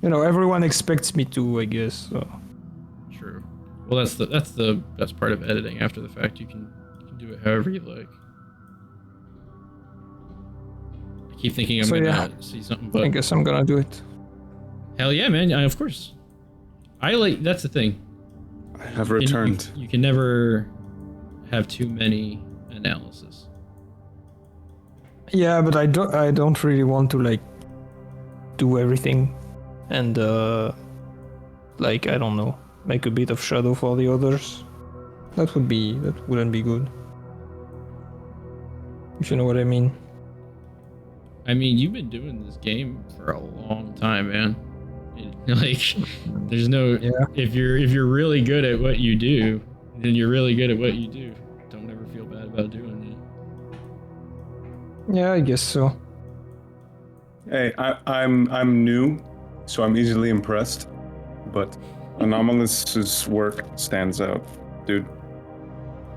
Everyone expects me to, I guess. So. True. Well, that's the best part of editing. After the fact, you can do it however you like. I keep thinking I'm gonna see something, but I guess I'm gonna do it. Hell yeah, man! Of course. That's the thing. I have returned. You can never have too many analysis. Yeah, but I don't really want to like do everything and I don't know, make a bit of shadow for the others. That wouldn't be good. If you know what I mean. I mean, you've been doing this game for a long time, man. Like, there's no. Yeah. If you're really good at what you do, then you're really good at what you do. Don't ever feel bad about doing that. Yeah, I guess so. Hey, I'm new, so I'm easily impressed. But Anomalous's work stands out, dude.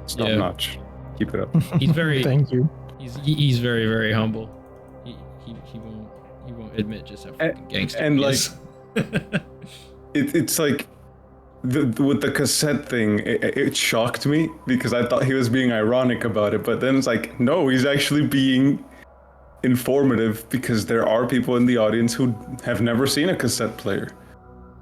It's top notch. Keep it up. He's very. Thank you. He's very, very humble. He won't admit just how fucking gangster and he like is. it's like with the cassette thing, it shocked me because I thought he was being ironic about it, but then it's like, no, he's actually being informative because there are people in the audience who have never seen a cassette player.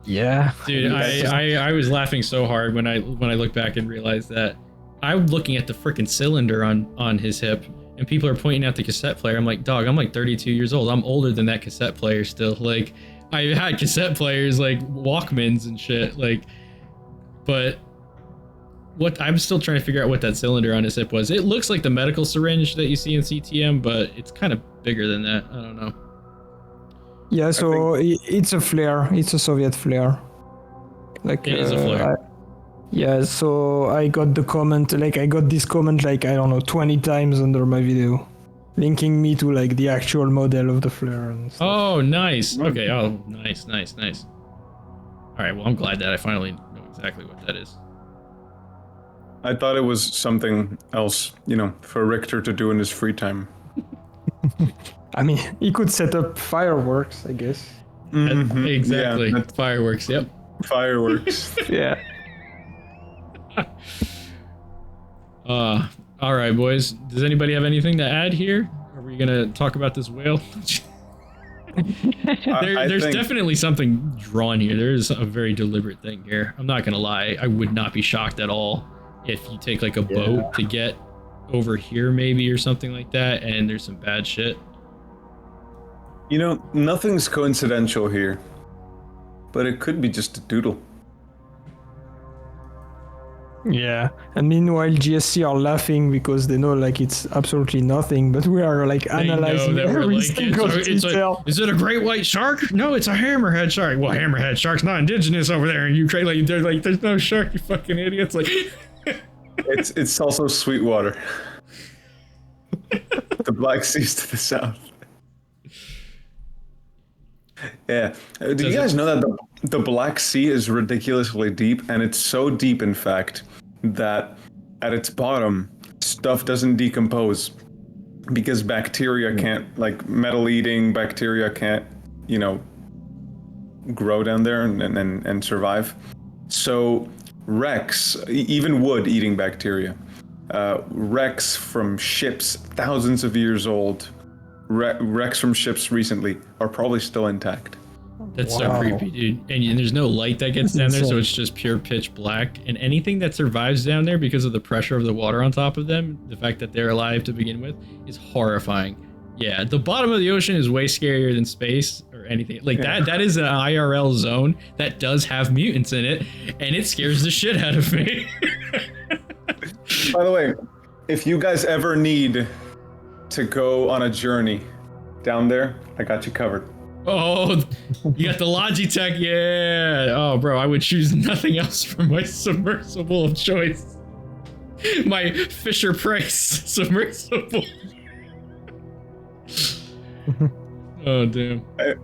Yeah, dude, I was laughing so hard when I looked back and realized that I'm looking at the freaking cylinder on his hip. And people are pointing out the cassette player. I'm like, dog, I'm like 32 years old. I'm older than that cassette player still. Like, I had cassette players like Walkmans and shit. Like, but what I'm still trying to figure out what that cylinder on his hip was. It looks like the medical syringe that you see in CTM, but it's kind of bigger than that. I don't know. Yeah, so it's a flare. It's a Soviet flare. Like it is a flare. Yeah, so I got the comment, like I got this comment like, I don't know, 20 times under my video, linking me to like the actual model of the flare and stuff. Oh, nice. Okay, oh, nice. All right, well, I'm glad that I finally know exactly what that is. I thought it was something else, for Richter to do in his free time. I mean, he could set up fireworks, I guess. Mm-hmm. Exactly. Yeah, fireworks, yep. Fireworks. Yeah. All right, boys. Does anybody have anything to add here? Are we gonna talk about this whale? There's definitely something drawn here. There's a very deliberate thing here. I'm not gonna lie. I would not be shocked at all if you take like a boat to get over here maybe or something like that, and there's some bad shit. Nothing's coincidental here, but it could be just a doodle. Yeah, and meanwhile GSC are laughing because they know like it's absolutely nothing, but we are like analyzing every single detail. Is it a great white shark? No, it's a hammerhead shark. Well, hammerhead shark's not indigenous over there in Ukraine. Like, there's no shark, you fucking idiots. Like, it's also Sweetwater. The Black Sea's to the south. Yeah. Do you guys know that the Black Sea is ridiculously deep, and it's so deep, in fact, that at its bottom, stuff doesn't decompose because bacteria can't, like metal-eating bacteria can't, grow down there and survive. So wrecks, even wood-eating bacteria, wrecks from ships thousands of years old, wrecks from ships recently are probably still intact. That's so creepy, dude. And there's no light that gets down there, so it's just pure pitch black. And anything that survives down there because of the pressure of the water on top of them, the fact that they're alive to begin with, is horrifying. Yeah, the bottom of the ocean is way scarier than space or anything. Like that is an IRL zone that does have mutants in it, and it scares the shit out of me. By the way, if you guys ever need to go on a journey down there, I got you covered. Oh, you got the Logitech, yeah. Oh, bro, I would choose nothing else for my submersible of choice. My Fisher Price submersible. Oh, damn. I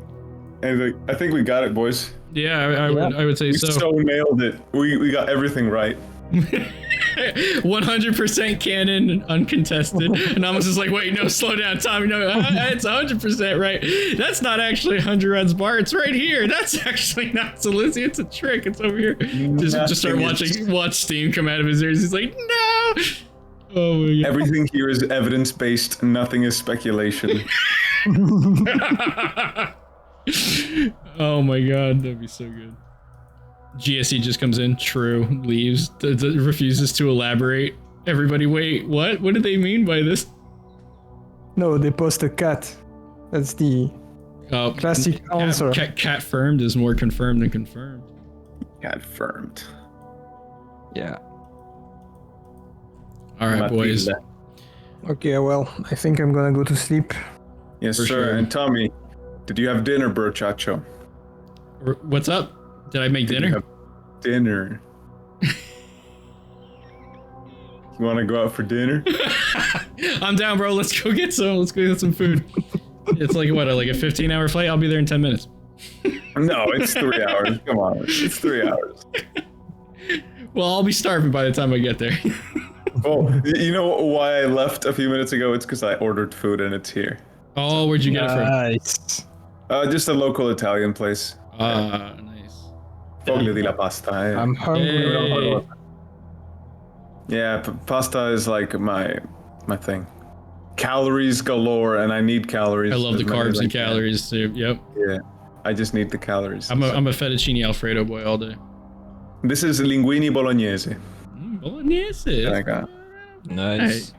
think we got it, boys. Yeah, I would say we so. So nailed it. We got everything right. 100% canon, uncontested. And I was just like, wait, no, slow down, Tommy. No, it's 100% right. That's not actually 100 Reds bar. It's right here. That's actually not Solizzi. It's a trick. It's over here. Just start watch steam come out of his ears. He's like, no. Oh my God. Everything here is evidence-based. Nothing is speculation. Oh my God, that'd be so good. GSE just comes in, true, leaves, refuses to elaborate. Everybody, wait, what? What do they mean by this? No, they post a cat. That's the classic answer. Cat firmed is more confirmed than confirmed. Cat firmed. Yeah. All right, boys. Okay, well, I think I'm gonna go to sleep. Yes, For sir. sure. And Tommy, did you have dinner, bro, Chacho? What's up? Did I make dinner? You have dinner. You want to go out for dinner? I'm down, bro. Let's go get some food. It's like what, like a 15-hour flight? I'll be there in 10 minutes. No, it's 3 hours. Come on, it's 3 hours. Well, I'll be starving by the time I get there. Oh, you know why I left a few minutes ago? It's because I ordered food and it's here. Oh, where'd you get it from? Nice. Just a local Italian place. Nice. Fogli di la pasta. I'm hungry. Hey. Yeah, pasta is like my thing. Calories galore, and I need calories. I love the carbs and calories too. Yep. Yeah, I just need the calories. I'm a fettuccine Alfredo boy all day. This is linguine bolognese. Bolognese. I got. Nice.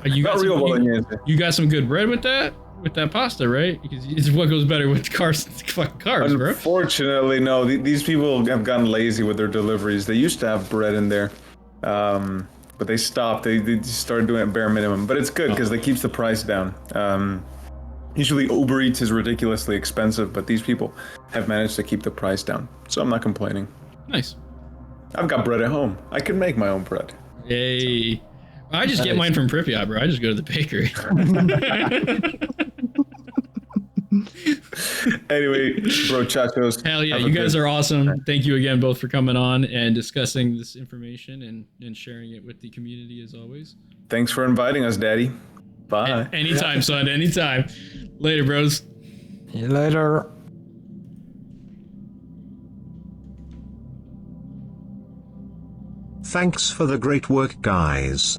Hey. You got real bolognese. You got some good bread with that pasta, right? Because it's what goes better with fucking carbs, bro. Unfortunately, no. These people have gotten lazy with their deliveries. They used to have bread in there, But they stopped. They just started doing it bare minimum. But it's good because it keeps the price down. Usually Uber Eats is ridiculously expensive, but these people have managed to keep the price down. So I'm not complaining. Nice. I've got bread at home. I can make my own bread. Yay. I just get mine from Pripyat, bro. I just go to the bakery. Anyway, brochachos. Hell yeah, you guys are awesome. Thank you again both for coming on and discussing this information and sharing it with the community as always. Thanks for inviting us, Daddy. Bye. Anytime, son. Anytime. Later, bros. See you later. Thanks for the great work, guys.